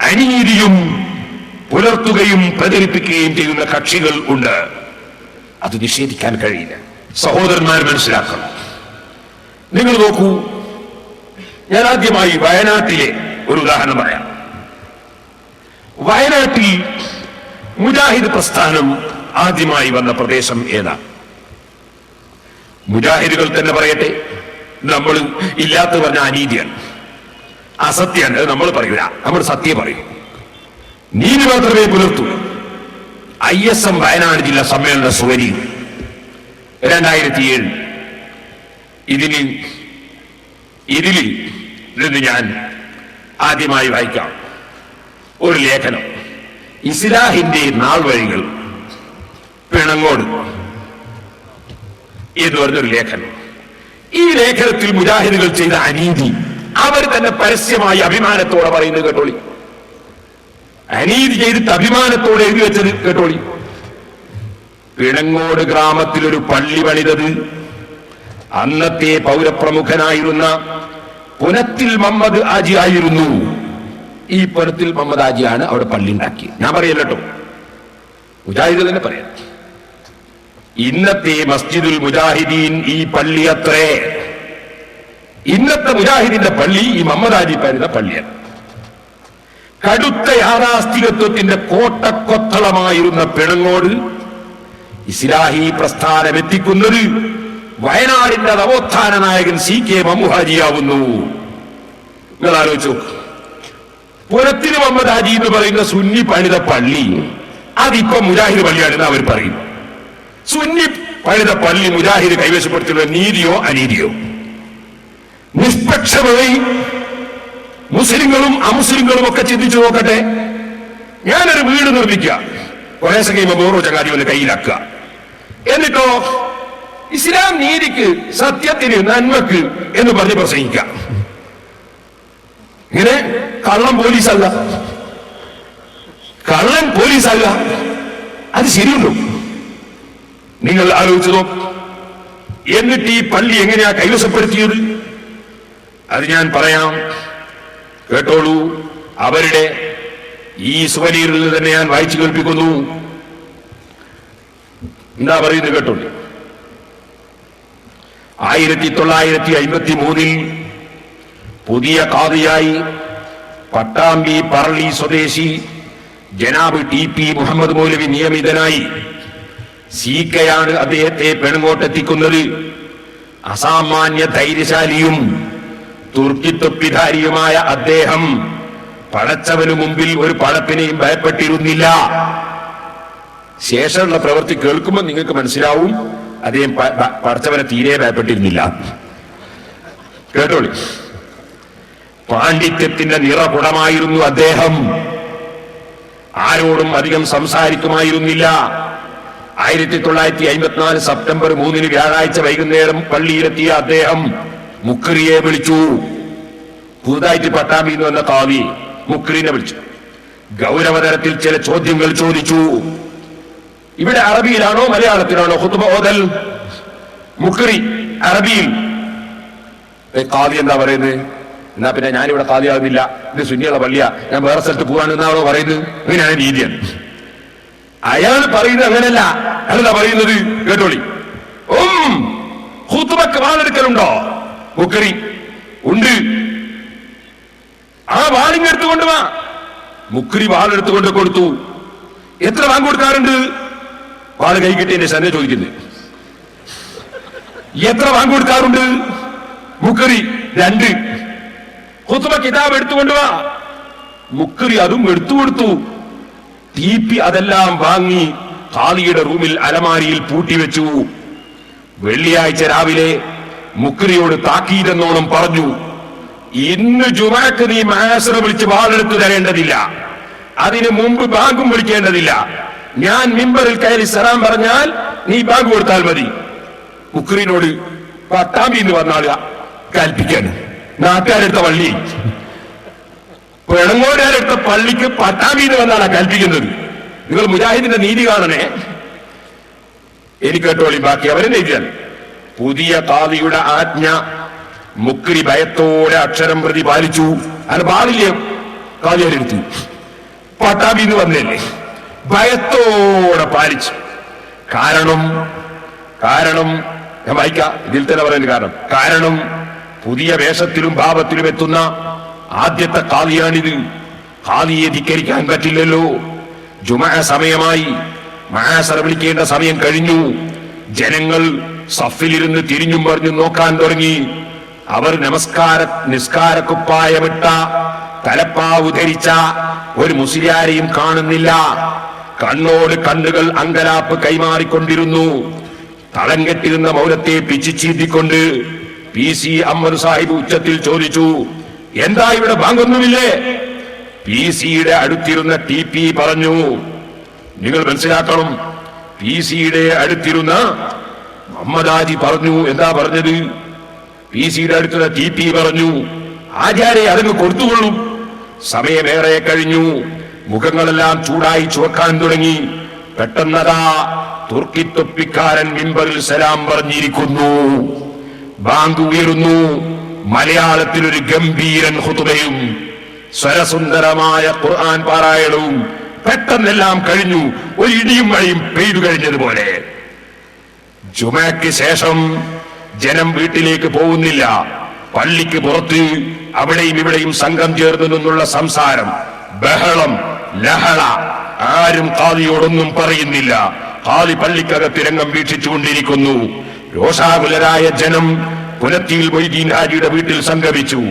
അനീതിയും പുലർത്തുകയും പ്രചരിപ്പിക്കുകയും ചെയ്യുന്ന കക്ഷികൾ ഉണ്ട്. അത് നിഷേധിക്കാൻ കഴിയില്ല. സഹോദരന്മാർ മനസ്സിലാക്കണം. നിങ്ങൾ നോക്കൂ, ഞാൻ ആദ്യമായി വയനാട്ടിലെ ഒരു ഉദാഹരണം പറയാം. വയനാട്ടിൽ മുജാഹിദ് പ്രസ്ഥാനം ആദ്യമായി വന്ന പ്രദേശം ഏതാ? മുജാഹിദുകൾ തന്നെ പറയട്ടെ, നമ്മൾ ഇല്ലാത്ത പറഞ്ഞ അനീതിയാണ്, അസത്യമാണ്, നമ്മൾ പറയൂല, നമ്മൾ സത്യം പറയും, നീതി മാത്രമേ പുലർത്തൂ. ISM വയനാട് ജില്ലാ സമ്മേളന സുവരി 2007 ഇതിൽ നിന്ന് ഞാൻ ആദ്യമായി വായിക്കാം ഒരു ലേഖനം. ഇസ്ലാഹിന്റെ നാൾ വഴികൾ പിണങ്ങോട് എന്ന് പറഞ്ഞൊരു ലേഖനം. ഈ ലേഖനത്തിൽ മുജാഹിദുകൾ ചെയ്ത അനീതി അവർ തന്നെ പരസ്യമായി അഭിമാനത്തോടെ പറയുന്നത് കേട്ടോളി. അനീതി ചെയ്തിട്ട് അഭിമാനത്തോടെ എഴുതി വെച്ചത് കേട്ടോളി. പിണങ്ങോട് ഗ്രാമത്തിൽ ഒരു പള്ളി പണിതത് അന്നത്തെ പൗരപ്രമുഖനായിരുന്ന പുനത്തിൽ മുഹമ്മദ് ആജി ആയിരുന്നു. ഈ പുനത്തിൽ മുഹമ്മദ് ആജിയാണ് അവിടെ പള്ളി ഉണ്ടാക്കിയത്. ഞാൻ പറയല്ലോ, മുജാഹിദ് തന്നെ പറയാം. ഇന്നത്തെ മസ്ജിദുൽ മുജാഹിദീൻ ഈ പള്ളി അത്രേ. ഇന്നത്തെ മുജാഹിദിന്റെ പള്ളി ഈ മുഹമ്മദ് ആജി പണിത പള്ളിയാണ്. കടുത്ത യാഥാസ്ഥികത്വത്തിന്റെ കോട്ടക്കൊത്തളമായിരുന്ന പിണങ്ങോട് ഇസ്ലാഹി പ്രസ്ഥാനം എത്തിക്കുന്നത് വയനാടിന്റെ നവോത്ഥാന നായകൻ CK മമ്മുഹാജിയാവുന്നു. നിങ്ങൾ ആലോചിച്ചു, പുരത്തിന് മുഹമ്മദ് ഹാജി എന്ന് പറയുന്ന സുന്നി പണിത പള്ളി അതിപ്പോ മുജാഹിദ് പള്ളിയാണെന്ന് അവർ പറയും. സുന്നി പണിത പള്ളി മുജാഹിദ് കൈവശപ്പെടുത്തുന്ന നീതിയോ അനീതിയോ? നിഷ്പക്ഷമായി മുസ്ലിങ്ങളും അമുസ്ലിങ്ങളും ഒക്കെ ചിന്തിച്ചു നോക്കട്ടെ. ഞാനൊരു വീട് നിർമ്മിക്കുക, കുറേ സമയം വേറൊരു ചങ്ങാതി വന്ന് കയ്യിലാക്കുക, എന്നിട്ടോ ഇസ്ലാം നീതിക്ക്, സത്യത്തിന്, നന്മക്ക് എന്ന് പറഞ്ഞ് പ്രസംഗിക്കുക. ഇങ്ങനെ കള്ളൻ പോലീസല്ല, കള്ളൻ പോലീസല്ല. അത് ശരിയുണ്ടോ? നിങ്ങൾ ആലോചിച്ചതോ? എന്നിട്ട് ഈ പള്ളി എങ്ങനെയാ കൈവശപ്പെടുത്തിയത്? അത് ഞാൻ പറയാം, കേട്ടോളൂ. അവരുടെ ഈ സുവനീറിൽ തന്നെ ഞാൻ വായിച്ചു കേൾപ്പിക്കുന്നു. എന്താ പറയുന്നത് കേട്ടോളൂ. 1953 പുതിയ ഖാദിയായി പട്ടാമ്പി പറളി സ്വദേശി ജനാബ് ടി.പി. മുഹമ്മദ് മൗലവി നിയമിതനായി. സീക്കയാണ് അദ്ദേഹത്തെ പെണുങ്ങോട്ടെത്തിക്കുന്നത്. അസാമാന്യ ധൈര്യശാലിയും തുർക്കിത്തൊപ്പിധാരിയുമായ അദ്ദേഹം പടച്ചവനു മുമ്പിൽ ഒരു പടപ്പിനെയും ഭയപ്പെട്ടിരുന്നില്ല. ശേഷമുള്ള പ്രവൃത്തി കേൾക്കുമ്പോൾ നിങ്ങൾക്ക് മനസ്സിലാവും അദ്ദേഹം പടച്ചവനെ തീരെ ഭയപ്പെട്ടിരുന്നില്ല. കേട്ടോളി. പാണ്ഡിത്യത്തിന്റെ നിറകുടമായിരുന്നു അദ്ദേഹം. ആരോടും അധികം സംസാരിക്കുമായിരുന്നില്ല. 1954 സെപ്റ്റംബർ 3 വ്യാഴാഴ്ച വൈകുന്നേരം പള്ളിയിലെത്തിയ അദ്ദേഹം മുക്രിയെ വിളിച്ചു. പുതുതായിട്ട് പട്ടാമ്പി എന്ന് വന്ന ഖാദി മുക്രിനെ വിളിച്ചു. ഗൗരവതരത്തിൽ ചില ചോദ്യങ്ങൾ ചോദിച്ചു. ഇവിടെ അറബിയിലാണോ മലയാളത്തിലാണോ ഖുത്ബ ഓതൽ? മുക്രി അറബിയിൽ. ഖാദി എന്താ പറയുന്നത്? എന്നാ പിന്നെ ഞാനിവിടെ ഖാദിയാകുന്നില്ല, ഇത് സുന്നിയുള്ള പള്ളിയാ, ഞാൻ വേറെ സ്ഥലത്ത് പോകാനെന്നാണോ പറയുന്നത്? ഇങ്ങനെയാണ് രീതിയാണ്. അയാൾ പറയുന്നത് അങ്ങനല്ല. അയാളെന്താ പറയുന്നത്? കേട്ടോളി. ഖുത്ബക്ക് വാളെടുക്കലുണ്ടോ? മുക്രി ഉണ്ട്. ആ വാളിങ്ങെടുത്തുകൊണ്ട് വാ. മുക്രി വാളെടുത്തുകൊണ്ട് കൊടുത്തു. എത്ര വാങ്ങ് കൊടുക്കാറുണ്ട്? വാള് കൈ കിട്ടിയതിന്റെ ശനെ ചോദിക്കുന്നത്. എത്ര വാങ്ങ് കൊടുക്കാറുണ്ട്? മുക്രി 2. ഖുത്ബ കിതാബ് എടുത്തുകൊണ്ട് വാ. മുക്രി അതും എടുത്തു കൊടുത്തു. ടി.പി. അതെല്ലാം വാങ്ങി ഖാദിയുടെ റൂമിൽ അലമാരിയിൽ പൂട്ടിവെച്ചു. വെള്ളിയാഴ്ച രാവിലെ മുക്രിയോട് താക്കീതെന്നോണം പറഞ്ഞു, ഇന്ന് ജുമാക്ക് നീ മാസറ വിളിച്ച് വാളെടുത്തു തരേണ്ടതില്ല, അതിനു മുമ്പ് ബാങ്കും വിളിക്കേണ്ടതില്ല. ഞാൻ മിമ്പറിൽ കയറി സലാം പറഞ്ഞാൽ നീ ബാങ്ക് കൊടുത്താൽ മതി. മുക്രിനോട് പട്ടാമ്പിന്ന് വന്നാൾ കൽപ്പിക്കാൻ. നാട്ടുകാരെടുത്ത പള്ളി, പെണങ്ങോടുകാരെടുത്ത പള്ളിക്ക് പട്ടാമ്പിന്ന് വന്നാണ് കൽപ്പിക്കുന്നത്. നിങ്ങൾ മുജാഹിദിന്റെ നീതി കാണണേ. എനിക്ക് കേട്ടോളി, ബാക്കി അവരെ നീതിയാണ്. പുതിയ ഖാദിയുടെ ആജ്ഞ മുക്രി ഭയത്തോടെ അക്ഷരം പ്രതി പാലിച്ചു. അത് പാടില്ല. ഖാദിയാരെടുത്തു. പട്ടാമ്പിന്ന് വന്നല്ലേ, ഭയത്തോടെ പാലിച്ചു. കാരണം ഞാൻ വായിക്കാം, ഇതിൽ തന്നെ പറയുന്ന കാരണം പുതിയ വേഷത്തിലും ഭാവത്തിലും എത്തുന്ന ആദ്യത്തെ ഖാദിയാണിത്. ഖാദിയെ ധിക്കരിക്കാൻ പറ്റില്ലല്ലോ. ജുമഅ സമയമായി, മഅസറ വിളിക്കേണ്ട സമയം കഴിഞ്ഞു. ജനങ്ങൾ സഫിലിരുന്ന് തിരിഞ്ഞും പറഞ്ഞു നോക്കാൻ തുടങ്ങി. അവർ നിസ്കാരക്കുപ്പായമിട്ട തലപ്പാവ് ധരിച്ച ഒരു മുസ്ലിയാരെയും കാണുന്നില്ല. കണ്ണോട് കണ്ണുകൾ അങ്കലാപ്പ് കൈമാറിക്കൊണ്ടിരുന്നു. തളം കെട്ടിരുന്ന മൗലത്തെ പിച്ചിച്ചീന്തിക്കൊണ്ട് PC അഹ്മദ് സാഹിബ് ഉച്ചത്തിൽ ചോദിച്ചു, എന്താ ഇവിടെ ബാങ്കൊന്നുമില്ലേ? PC-യുടെ അടുത്തിരുന്ന ടി.പി. പറഞ്ഞു, നിങ്ങൾ മനസ്സിലാക്കണം, PC-യുടെ അടുത്തിരുന്ന മുഹമ്മദ് ഹാജി പറഞ്ഞു. എന്താ പറഞ്ഞത്? PC-യുടെ അടുത്തുള്ള ടി.പി. പറഞ്ഞു, ആചാര്യ അതങ്ങ് കൊടുത്തുകൊള്ളും. സമയമേറെ കഴിഞ്ഞു. മുഖങ്ങളെല്ലാം ചൂടായി ചുവക്കാൻ തുടങ്ങി. പെട്ടെന്നതാ തുർക്കിത്തൊപ്പിക്കാരൻ മിമ്പറിൽ സലാം പറഞ്ഞിരിക്കുന്നു. ബാങ്ക് ഉയരുന്നു. മലയാളത്തിൽ ഒരു ഗംഭീരൻ ഖുതുബയും സ്വരസുന്ദരമായ ഖുർആൻ പാരായണവും. പെട്ടെന്നെല്ലാം കഴിഞ്ഞു. ഒരു ഇടിയും മഴയും പെയ്തു കഴിഞ്ഞതുപോലെ. ജുമയ്ക്ക് ശേഷം ജനം വീട്ടിലേക്ക് പോകുന്നില്ല. പള്ളിക്ക് പുറത്ത് അവിടെയും ഇവിടെയും സംഘം ചേർന്ന് നിന്നുള്ള സംസാരം, ബഹളം, ലഹള. ആരും ഖാദിയോടൊന്നും പറയുന്നില്ല. ഖാദി പള്ളിക്കകത്ത് രംഗം വീക്ഷിച്ചുകൊണ്ടിരിക്കുന്നു. രോഷാകുലരായ ജനം പുലത്തിയിൽ മൊയ്തീൻ ഹാജിയുടെ വീട്ടിൽ സംഗമിച്ചു.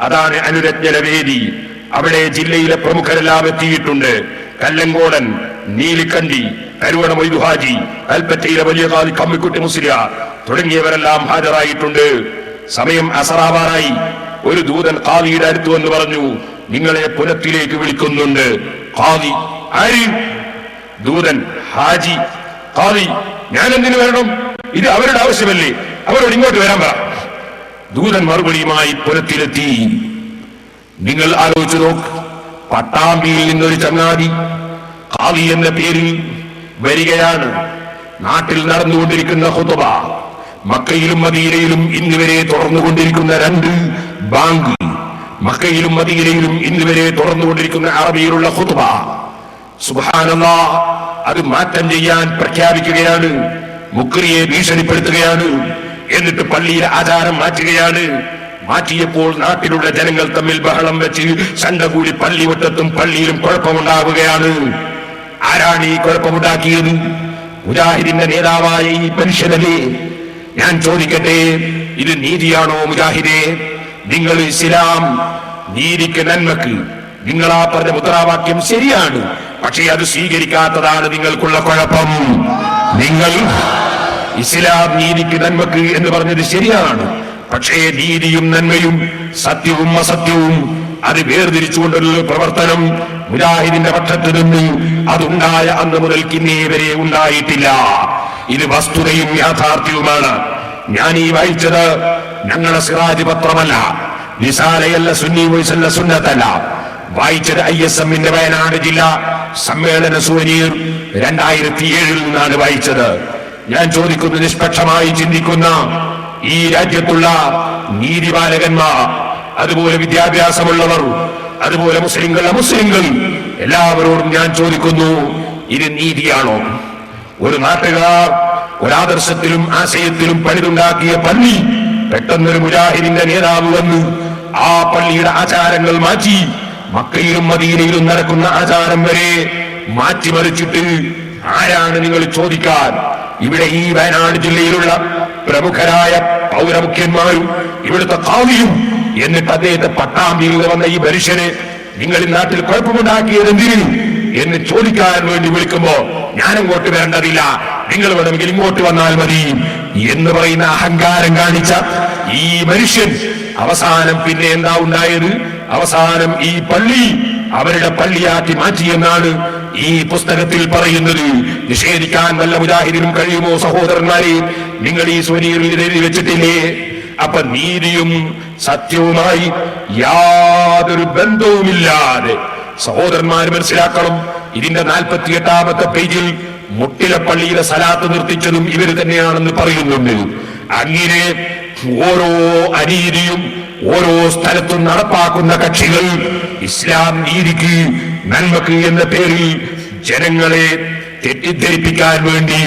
അതാണ് അനുരജ്ഞന വേദി. അവിടെ ജില്ലയിലെ പ്രമുഖരെല്ലാം എത്തിയിട്ടുണ്ട്. കല്ലങ്കോടൻ, നീലിക്കണ്ടി, കരുവണ മൊയ്തു ഹാജി, കൽപ്പറ്റയിലെ വലിയ ഖാദി കമ്മിക്കുട്ടി മുസ്ലിയാർ തുടങ്ങിയവരെല്ലാം ഹാജരായിട്ടുണ്ട്. സമയം അസറാവാറായി. ഒരു ദൂതൻ ഖാദിയുടെ അടുത്ത് വന്ന് പറഞ്ഞു, നിങ്ങളെ പുനത്തിലേക്ക് വിളിക്കുന്നുണ്ട്. ഖാദി, ആര്? ദൂതൻ, ഹാജി. ഖാദി, ഞാൻ എന്തിനു വരണം? ഇത് അവരുടെ ആവശ്യമല്ലേ, അവരോട് ഇങ്ങോട്ട് വരാൻ പറ. ദൂതൻ മറുപടിയുമായി പുനത്തിലെത്തി. നിങ്ങൾ ആലോചിച്ചു നോക്ക്, പട്ടാമ്പിയിൽ നിന്നൊരു ചങ്ങാതി ഖാദി എന്ന പേരിൽ വരികയാണ്. നാട്ടിൽ നടന്നുകൊണ്ടിരിക്കുന്ന ഖുതുബ, മക്കയിലും മദീനയിലും ഇന്നുവരെ തുറന്നുകൊണ്ടിരിക്കുന്ന 2 ബാങ്ക്, മക്കയിലും മദീനയിലും ഇന്നുവരെ തുറന്നുകൊണ്ടിരിക്കുന്ന അറബിയിലുള്ള ഖുതുബ, സുബ്ഹാനല്ലാഹ്, അത് മാറ്റം ചെയ്യാൻ പ്രഖ്യാപിക്കുകയാണ്. മുക്രിയെ ഭീഷണിപ്പെടുത്തുകയാണ്. എന്നിട്ട് പള്ളിയിലെ ആചാരം മാറ്റുകയാണ്. മാറ്റിയപ്പോൾ നാട്ടിലുള്ള ജനങ്ങൾ തമ്മിൽ ബഹളം വെച്ച് ശണ്ട കൂടി പള്ളിവട്ടത്തും പള്ളിയിലും കുഴപ്പമുണ്ടാവുകയാണ്. ആരാണ് ഈ കുഴപ്പമുണ്ടാക്കിയത്? മുജാഹിദിന്റെ നേതാവായ ഈ മനുഷ്യനല്ലേ? ഞാൻ ചോദിക്കട്ടെ, ഇത് നീതിയാണോ മുജാഹിദേ? നിങ്ങൾ ഇസ്ലാം നീതിക്ക് നന്മക്ക്, നിങ്ങളാ പറഞ്ഞ മുദ്രാവാക്യം ശരിയാണ്, പക്ഷേ അത് സ്വീകരിക്കാത്തതാണ് നിങ്ങൾക്കുള്ള കുഴപ്പം. നിങ്ങൾ ഇസ്ലാം നീതിക്ക് നന്മക്ക് എന്ന് പറഞ്ഞത് ശരിയാണ്, പക്ഷേ നീതിയും നന്മയും സത്യവും അസത്യവും അത് വേർതിരിച്ചുകൊണ്ടുള്ള പ്രവർത്തനം മുജാഹിദിന്റെ പക്ഷത്ത് നിന്ന് അതുണ്ടായ അന്ന് മുതൽക്ക് ഇന്നേ വരെ ഉണ്ടായിട്ടില്ല. ഇത് വസ്തുതയും യാഥാർത്ഥ്യവുമാണ്. ഞാൻ ഈ വായിച്ചത് ഞങ്ങളുടെ സിറാജ് പത്രമല്ല, നിസാലയല്ല, സുന്നി വോയിസല്ല, സുന്നത്തല്ല. വായിച്ചത് ISMന്റെ വയനാട് ജില്ലാ സമ്മേളന സൂനീർ 2007 നിന്നാണ് വായിച്ചത്. ഞാൻ ചോദിക്കുന്നു, നിഷ്പക്ഷമായി ചിന്തിക്കുന്ന ഈ രാജ്യത്തുള്ള നീതിപാലകന്മാർ, അതുപോലെ വിദ്യാഭ്യാസമുള്ളവർ, അതുപോലെ മുസ്ലിങ്ങൾ, അമുസ്ലിങ്ങൾ, എല്ലാവരോടും ഞാൻ ചോദിക്കുന്നു, ഇത് നീതിയാണോ? ഒരു നാട്ടുകാർ ഒരാദർശത്തിലും ആശയത്തിലും പണിതുണ്ടാക്കിയ പള്ളി പെട്ടെന്നൊരു മുജാഹിദിന്റെ നേതാവ് വന്ന് ആ പള്ളിയുടെ ആചാരങ്ങൾ മാറ്റി മക്കയിലും മദീനയിലും നടക്കുന്ന ആചാരം വരെ മാറ്റിമറിച്ചിട്ട് ആരാണ് നിങ്ങൾ ചോദിക്കാൻ? ഇവിടെ ഈ വയനാട് ജില്ലയിലുള്ള പ്രമുഖരായ പൗരമുഖ്യന്മാരും ഇവിടുത്തെ ഖാദിയും, എന്നിട്ട് അദ്ദേഹത്തെ പട്ടാമ്പിയിൽ വന്ന ഈ മനുഷ്യന് നിങ്ങൾ ഈ നാട്ടിൽ കുഴപ്പമുണ്ടാക്കിയത് എന്തിന് എന്ന് ചോദിക്കാൻ വേണ്ടി വിളിക്കുമ്പോ ഞാനങ്ങോട്ട് വരേണ്ടതില്ല, നിങ്ങൾ വേണമെങ്കിൽ ഇങ്ങോട്ട് വന്നാൽ മതി എന്ന് പറയുന്ന അഹങ്കാരം കാണിച്ച ഈ മനുഷ്യൻ അവസാനം പിന്നെ എന്താ ഉണ്ടായത്? അവസാനം ഈ പള്ളി അവരുടെ പള്ളിയാക്കി മാറ്റിയെന്നാണ് ഈ പുസ്തകത്തിൽ പറയുന്നത്. നിഷേധിക്കാൻ വല്ല മുജാഹിദിനും കഴിയുമോ സഹോദരന്മാരെ? നിങ്ങൾ ഈ സ്വനീറിൽ എഴുതി വെച്ചിട്ടില്ലേ? അപ്പൊ നീതിയും സത്യവുമായി യാതൊരു ബന്ധവുമില്ലാതെ സഹോദരന്മാർ മനസ്സിലാക്കണം. ഇതിന്റെ 48ാമത്തെ പേജിൽ മുട്ടിലപ്പള്ളിയിലെ സലാത്ത് നിർത്തിച്ചതും ഇവർ തന്നെയാണെന്ന് പറയുന്നുണ്ട്. അങ്ങനെ ഓരോ അനീതിയും ഓരോ സ്ഥലത്തും നടപ്പാക്കുന്ന കക്ഷികൾ ഇസ്ലാം നീതിക്ക് നന്മക്ക് എന്ന പേരിൽ ജനങ്ങളെ തെറ്റിദ്ധരിപ്പിക്കാൻ വേണ്ടി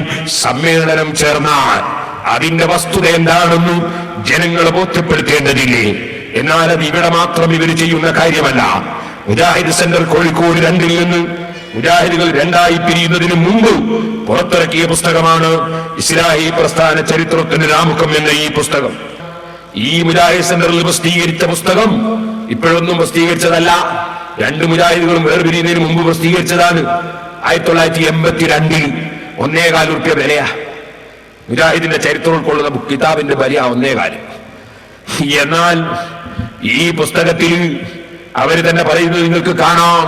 സമ്മേളനം ചേർന്നാൽ അതിന്റെ വസ്തുത എന്താണെന്ന് ജനങ്ങളെ ബോധ്യപ്പെടുത്തേണ്ടതില്ലേ? എന്നാൽ അത് ഇവിടെ മാത്രം ഇവർ ചെയ്യുന്ന കാര്യമല്ല. മുജാഹിദ് സെന്റർ കോഴിക്കോട് 2ൽ നിന്ന് മുജാഹിദുകൾ 2ആയി പിരിയുന്നതിന് മുമ്പ് പുറത്തിറക്കിയ പുസ്തകമാണ് ഇസ്ലാഹി പ്രസ്ഥാന ചരിത്രത്തിന് രാമുഖം എന്ന ഈ പുസ്തകം. ഈ മുജാഹിദ് സെന്ററിൽ പ്രസിദ്ധീകരിച്ച പുസ്തകം ഇപ്പോഴൊന്നും പ്രസിദ്ധീകരിച്ചതല്ല. 2 മുജാഹിദുകളും വേർപിരിയുന്നതിന് മുമ്പ് പ്രസിദ്ധീകരിച്ചതാണ്. 1982 1.25 രൂപ വിലയാ. മുജാഹിദിന്റെ ചരിത്രം ഉൾക്കൊള്ളുന്ന കിതാബിന്റെ വില 1.25. എന്നാൽ ഈ പുസ്തകത്തിൽ അവര് തന്നെ പറയുന്നത് നിങ്ങൾക്ക് കാണാം,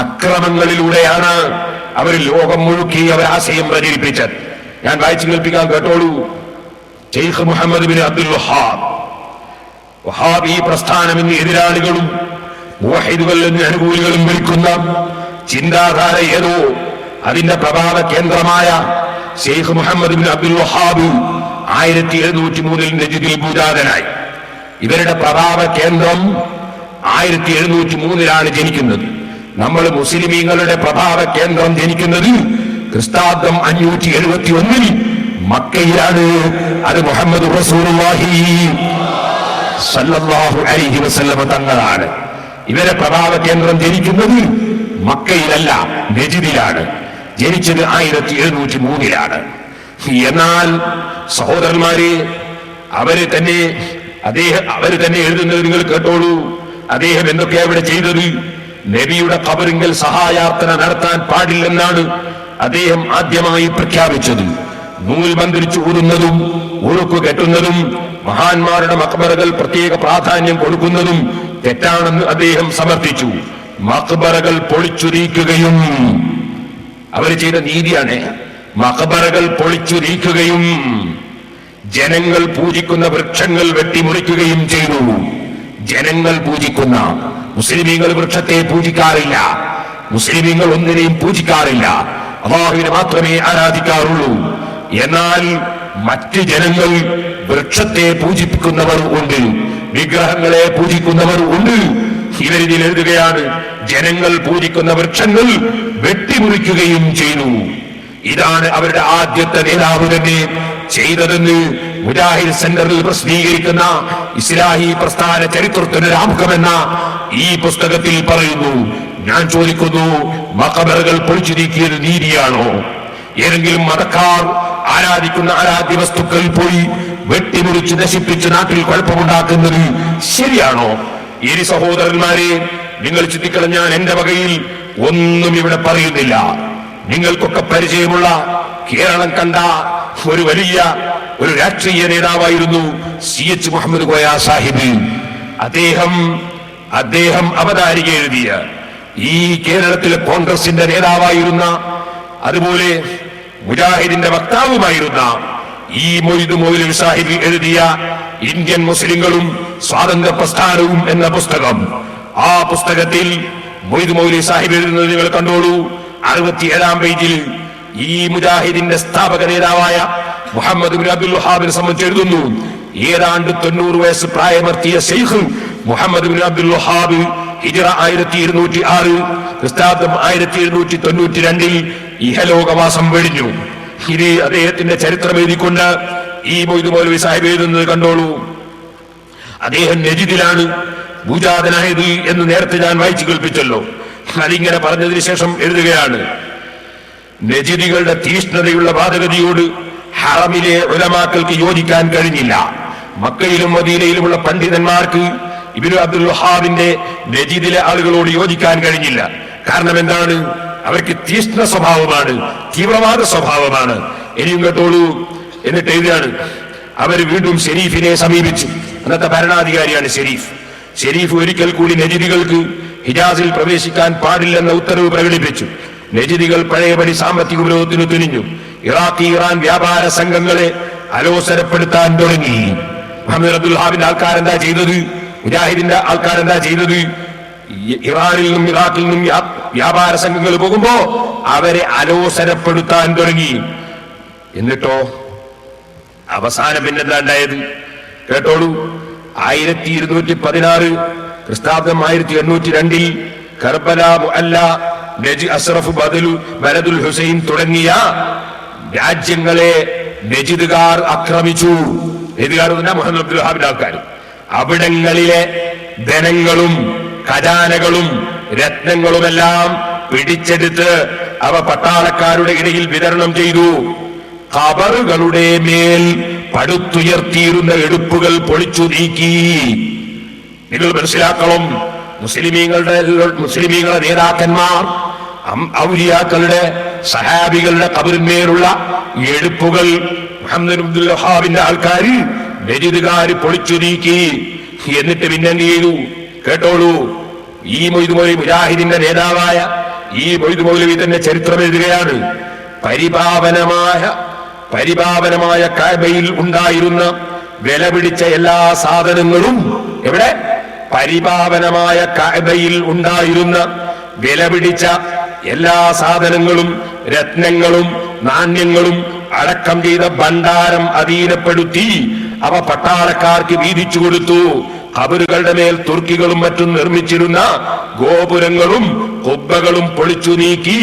അക്രമങ്ങളിലൂടെയാണ് അവർ ലോകം മുഴുക്കി അവർ ആശയം പ്രചരിപ്പിച്ചത്. ഞാൻ വായിച്ചു കേൾപ്പിക്കാൻ കേട്ടോളൂ. ഷെയ്ഖ് മുഹമ്മദ് ബിൻ അബ്ദുൽ വഹാബ് ഈ പ്രസ്ഥാനം എന്ന് എതിരാളികളും മുവഹിദുകൾ എന്ന് അനുകൂലികളും വിളിക്കുന്ന ചിന്താധാര ഏതോ അതിന്റെ പ്രഭാവ കേന്ദ്രമായ ഷെയ്ഖ് മുഹമ്മദ് ബിൻ അബ്ദുൽ വഹാബ് 1703 നജിദിൽ ഭൂജാതനായി. ഇവരുടെ പ്രഭാവ കേന്ദ്രം 1703 ജനിക്കുന്നത്. നമ്മൾ മുസ്ലിമീങ്ങളുടെ പ്രഭാവ കേന്ദ്രം ജനിക്കുന്നത് ക്രിസ്താബ്ദം 571 മക്കയിലാണ്. അത് മുഹമ്മദ് റസൂലുള്ളാഹി സല്ലല്ലാഹു അലൈഹി വസല്ലം തങ്ങളാണ്. ഇവരെ പ്രഭാവ കേന്ദ്രം ജനിക്കുന്നത് മക്കയിലല്ല, നജിദിലാണ്. ജനിച്ചത് 1703. എന്നാൽ സഹോദരന്മാരെ, അവര് തന്നെ എഴുതുന്നത് നിങ്ങൾ കേട്ടോളൂ. അദ്ദേഹം എന്തൊക്കെയാ ഇവിടെ ചെയ്തത്? നബിയുടെ ഖബറിങ്കൽ സഹായാർത്ഥന നടത്താൻ പാടില്ലെന്നാണ് അദ്ദേഹം ആദ്യമായി പ്രഖ്യാപിച്ചത്. നൂൽ മന്ത്രിച്ചു ഊതുന്നതും ഉറുക്കു കെട്ടുന്നതും മഹാന്മാരുടെ മക്ബറകൾ പ്രത്യേക പ്രാധാന്യം കൊടുക്കുന്നതും തെറ്റാണെന്ന് അദ്ദേഹം സമർത്ഥിച്ചു. മക്ബറകൾ പൊളിച്ചു നീക്കുകയും, അവർ ചെയ്ത നീതിയാണ്. മക്ബറകൾ പൊളിച്ചു നീക്കുകയും ജനങ്ങൾ പൂജിക്കുന്ന വൃക്ഷങ്ങൾ വെട്ടിമുറിക്കുകയും ചെയ്തു. ജനങ്ങൾ പൂജിക്കുന്ന, മുസ്ലിമീങ്ങൾ വൃക്ഷത്തെ പൂജിക്കാറില്ല, മുസ്ലിമീങ്ങൾ ഒന്നിനെയും പൂജിക്കാറില്ല, അല്ലാഹുവിനെ മാത്രമേ ആരാധിക്കാറുള്ളൂ. എന്നാൽ മറ്റ് ജനങ്ങൾ വൃക്ഷത്തെ പൂജിപ്പിക്കുന്നവർ ഉണ്ട്, വിഗ്രഹങ്ങളെ പൂജിക്കുന്നവർ ഉണ്ട്. ഇവരിതിൽ എഴുതുകയാണ്, ജനങ്ങൾ പൂജിക്കുന്ന വൃക്ഷങ്ങൾ വെട്ടിമുറിക്കുകയും ചെയ്തു. ഇതാണ് അവരുടെ ആദ്യത്തെ നേതാവ് തന്നെ ചെയ്തതെന്ന് മുജാഹിദ് സെന്ററിൽ പ്രസിദ്ധീകരിക്കുന്ന ഇസ്ലാഹി പ്രസ്ഥാന ചരിത്രത്തിന്റെ ആമുഖമെന്ന ഈ പുസ്തകത്തിൽ പറയുന്നു. ഞാൻ ചോദിക്കുന്നു, മഖബറുകൾ പൊളിച്ചു നീക്കിയത് നീതിയാണോ? ഏതെങ്കിലും മതക്കാർ ആരാധിക്കുന്ന ആരാധ്യ വസ്തുക്കൾ പോയി വെട്ടിമുറിച്ച് നശിപ്പിച്ച് നാട്ടിൽ കുഴപ്പമുണ്ടാക്കുന്നത് ശരിയാണോ? ഇനി സഹോദരന്മാരെ, നിങ്ങൾ ചിന്തിക്കണം. ഞാൻ എന്റെ വകയിൽ ഒന്നും ഇവിടെ പറയുന്നില്ല. നിങ്ങൾക്കൊക്കെ പരിചയമുള്ള, കേരളം കണ്ട ഒരു വലിയ ഒരു രാഷ്ട്രീയ നേതാവായിരുന്നു CH മുഹമ്മദ് കോയ സാഹിബ്. അദ്ദേഹം അവതാരിക എഴുതിയ, ഈ കേരളത്തിലെ കോൺഗ്രസിന്റെ നേതാവായിരുന്ന, അതുപോലെ മുജാഹിദിന്റെ വക്താവുമായിരുന്ന ഈ മൊയ്ദ് മൗലവി സാഹിബ് എഴുതിയ ഇന്ത്യൻ മുസ്ലിങ്ങളും സ്വാതന്ത്ര്യ പ്രസ്ഥാനവും എന്ന പുസ്തകം, ആ പുസ്തകത്തിൽ മൊയ്ദ് മൗലവി സാഹിബ് എഴുതുന്നത് നിങ്ങൾ കണ്ടോളൂ. 67-ാം പേജിൽ ഈ മുജാഹിദിന്റെ സ്ഥാപക നേതാവായ മുഹമ്മദ് ബിൻ അബ്ദുൽ വഹാബിനെ സംബന്ധിച്ച് എഴുതുന്നു. ഏതാണ്ട് 90 വയസ്സ് പ്രായമെത്തിയ Sheikh Muhammad bin Abdul Wahab ഹിജ്റ 1206, ക്രിസ്താബ്ദം 1792 ഇഹലോകവാസം വെടിഞ്ഞു. ഇത് അദ്ദേഹത്തിന്റെ ചരിത്രം എഴുതിക്കൊണ്ട് ഈ മൊയ്ദ് മൗലവി സാഹിബ് എഴുതുന്നത് കണ്ടോളൂ. അദ്ദേഹം നജിദിലാണ് ഭൂജാതനായത് എന്ന് നേരത്തെ ഞാൻ വായിച്ചു കേൾപ്പിച്ചല്ലോ. അതിങ്ങനെ പറഞ്ഞതിന് ശേഷം എഴുതുകയാണ്, നജിദികളുടെ തീഷ്ണതയുള്ള വാദഗതിയോട് ഹറമിലെ ഉലമാക്കൾക്ക് യോജിക്കാൻ കഴിഞ്ഞില്ല. മക്കയിലും മദീനയിലുമുള്ള പണ്ഡിതന്മാർക്ക് ഇബ്നു അബ്ദുൽ വഹാബിന്റെ നജിദിലെ ആളുകളോട് യോജിക്കാൻ കഴിഞ്ഞില്ല. കാരണം എന്താണ്? അവർക്ക് തീഷ്ണ സ്വഭാവമാണ്, തീവ്രവാദ സ്വഭാവമാണ്. ഇനിയും കേട്ടോളൂ. എന്നിട്ട് എഴുതിയാണ്, അവർ വീണ്ടും ഷെരീഫിനെ സമീപിച്ചു. അന്നത്തെ ഭരണാധികാരിയാണ് ഷെരീഫ് ഒരിക്കൽ കൂടി നജിദികൾക്ക് ഹിജാസിൽ പ്രവേശിക്കാൻ പാടില്ലെന്ന ഉത്തരവ് പ്രകടിപ്പിച്ചു. നജിദികൾ പഴയപടി സാമ്പത്തിക ഉപരോധത്തിന് തുനിഞ്ഞു. ഇറാൻ വ്യാപാര സംഘങ്ങളെ അലോസരപ്പെടുത്താൻ തുടങ്ങി. മുഹമ്മദ് അബ്ദുൽ വഹാബിന്റെ ആൾക്കാരെന്താ ചെയ്തത്? മുജാഹിദിന്റെ ആൾക്കാരെന്താ ചെയ്തത്? ഇറാനിൽ നിന്നും ഇറാഖിൽ നിന്നും വ്യാപാര സംഘങ്ങൾ പോകുമ്പോ അവരെ അലോസരപ്പെടുത്താൻ തുടങ്ങി. എന്നിട്ടോ അവസാനം പിന്നെന്താ ഉണ്ടായത്? കേട്ടോളൂ. 1216 ക്രിസ്താബ്ദം 1802 കർബല, മുഅല്ല, നജ്, അസ്റഫ്, ബലദുൽ ഹുസൈൻ തുടങ്ങിയ രാജ്യങ്ങളെ നജിദുകാർ ആക്രമിച്ചു. നജിദുകാർ മുഹമ്മദ് അബ്ദുൽ വഹാബിന്റെ ആൾക്കാർ. അവിടങ്ങളിലെ ധനങ്ങളും ഖജാനകളും രത്നങ്ങളുമെല്ലാം പിടിച്ചെടുത്ത് അവ പട്ടാളക്കാരുടെ ഇടയിൽ വിതരണം ചെയ്തു. ഖബറുകളുടെ മേൽ പടുത്തുയർത്തിയിരുന്ന എടുപ്പുകൾ പൊളിച്ചു നീക്കി. നിങ്ങൾ മനസ്സിലാക്കണം, മുസ്ലിമീങ്ങളുടെ നേതാക്കന്മാർ, ഔലിയാക്കളുടെ, സഹാബികളുടെ ഖബറിന്മേലുള്ള എടുപ്പുകൾ മുഹമ്മദ് അബ്ദുൽ വഹാബിന്റെ ആൾക്കാർ, നജിദുകാര് പൊളിച്ചു നീക്കി. എന്നിട്ട് പിന്നെ എന്ത് ചെയ്തു? കേട്ടോളൂ. ഈ മൊയ്ദ് മൗലവി, മുജാഹിദിന്റെ നേതാവായ ഈ മൊയ്ദ് മൗലവി തന്നെ ചരിത്രം എഴുതുകയാണ്. പരിപാവനമായ കഅബയിൽ ഉണ്ടായിരുന്ന വില പിടിച്ച എല്ലാ സാധനങ്ങളും, എവിടെ? പരിപാവനമായ കഅബയിൽ ഉണ്ടായിരുന്ന വില പിടിച്ച എല്ലാ സാധനങ്ങളും, രത്നങ്ങളും നാണ്യങ്ങളും അടക്കം ചെയ്ത ഭണ്ഡാരം അധീനപ്പെടുത്തി അവ പട്ടാളക്കാർക്ക് വീതിച്ചു കൊടുത്തു. ഖബറുകളുടെ മേൽ തുർക്കികളും മറ്റും നിർമ്മിച്ചിരുന്ന ഗോപുരങ്ങളും കുബ്ബകളും പൊളിച്ചു നീക്കി.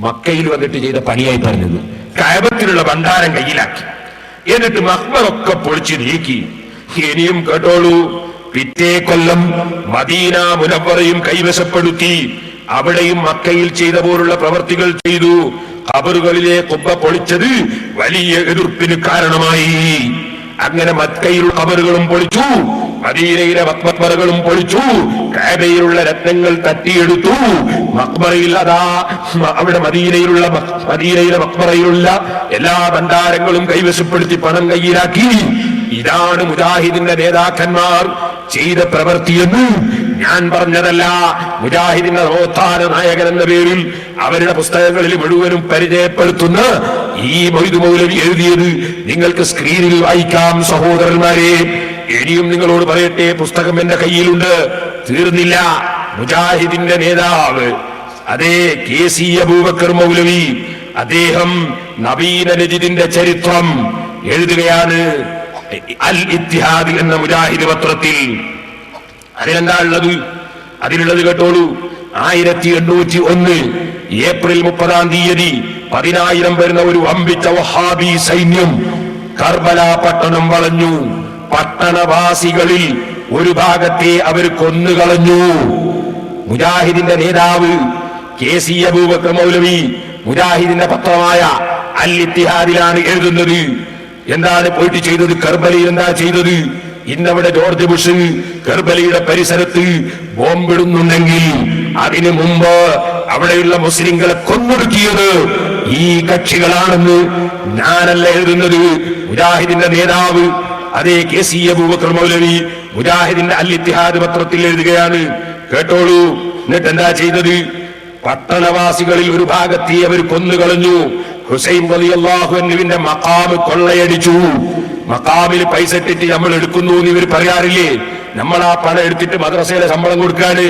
മക്കയിൽ വന്നിട്ട് ചെയ്ത പണിയായി പറഞ്ഞത്. കഅബത്തിലുള്ള ഭണ്ഡാരം കയ്യിലാക്കി. എന്നിട്ട് മഖ്ബറൊക്കെ പൊളിച്ചു നീക്കി. ഇനിയും കേട്ടോളൂ. പിറ്റേ കൊല്ലം മദീന മുനവ്വറയും കൈവശപ്പെടുത്തി. അവിടെയും മക്കയിൽ ചെയ്ത പോലുള്ള പ്രവർത്തികൾ ചെയ്തു. ഖബറുകളിലെ കുബ്ബ പൊളിച്ചത് വലിയ എതിർപ്പിന് കാരണമായി. അങ്ങനെ മക്കയിലുള്ള ഖബറുകളും പൊളിച്ചു, മദീനയിലെ മക്ബറകളും പൊളിച്ചു, കഅബയിലുള്ള രത്നങ്ങൾ തട്ടിയെടുത്തു. മക്ബറയിൽ അതാ അവിടെ മദീനയിലെ മക്ബറയിലുള്ള എല്ലാ ഭണ്ഡാരങ്ങളും കൈവശപ്പെടുത്തി പണം കയ്യിലാക്കി. ഇതാണ് മുജാഹിദിന്റെ നേതാക്കന്മാർ ചെയ്ത പ്രവൃത്തിയെന്ന് ഞാൻ പറഞ്ഞതല്ല. മുജാഹിദിന്റെ നവോത്ഥാന നായകൻ എന്ന പേരിൽ അവരുടെ പുസ്തകങ്ങളിൽ മുഴുവനും പരിചയപ്പെടുത്തുന്ന ഈ മൊയ്ദ് മൗലവി എഴുതിയത് നിങ്ങൾക്ക് സ്ക്രീനിൽ വായിക്കാം സഹോദരന്മാരെ. ഇനിയും നിങ്ങളോട് പറയട്ടെ, പുസ്തകം എന്റെ കയ്യിലുണ്ട്, തീർന്നില്ല. മുജാഹിദിന്റെ നേതാവ് അതേ KC അബൂബക്കർ മൗലവി, അദ്ദേഹം നബീന നജിദിന്റെ ചരിത്രം എഴുതുകയാണ് അൽ ഇത്തിഹാദ് എന്ന മുജാഹിദ് പത്രത്തിൽ. അതിലെന്താ ഉള്ളത്? അതിലുള്ളത് കേട്ടോളൂ. 1801 ഏപ്രിൽ 30 10,000 വരുന്ന ഒരു വമ്പിച്ച വഹാബി സൈന്യം കർബല പട്ടണം വളഞ്ഞു. പട്ടണവാസികളിൽ ഒരു ഭാഗത്തെ അവർ കൊന്നുകളഞ്ഞു. മുജാഹിദിന്റെ നേതാവ് KC അബൂബക്കർ മൗലവി മുജാഹിദിന്റെ പത്രമായ അൽ ഇത്തിഹാദിലാണ് എഴുതുന്നത്. എന്താണ് പോയിട്ട് ചെയ്തത്? കർബലയിൽ എന്താ ചെയ്തത്? ഇന്നവിടെ ജോർജ് ബുഷ് കർബലയുടെ പരിസരത്ത് ബോംബിടുന്നുണ്ടെങ്കിൽ അതിനു മുമ്പ് അവിടെയുള്ള മുസ്ലിങ്ങളെ കൊന്നൊടുക്കിയത് ഈ കക്ഷികളാണെന്ന് ഞാനല്ല എഴുതുന്നത്. മുജാഹിദിന്റെ നേതാവ് അതേ KC അബൂബക്കർ മൗലവി മുജാഹിദിന്റെ അൽ ഇത്തിഹാദ് പത്രത്തിൽ എഴുതുകയാണ്. കേട്ടോളൂ. എന്നിട്ട് എന്താ ചെയ്തത്? പട്ടണവാസികളിൽ ഒരു ഭാഗത്തെ അവർ കൊന്നുകളഞ്ഞു. ഹുസൈൻ റളിയല്ലാഹു അൻഹുവിന്റെ മഖാം കൊള്ളയടിച്ചു. മഖാമിൽ പൈസ ഇട്ടിട്ട് നമ്മൾ എടുക്കുന്നു എന്ന് ഇവർ പറയാറില്ലേ? നമ്മൾ ആ പണം എടുത്തിട്ട് മദ്രസയിലെ ശമ്പളം കൊടുക്കാണ്,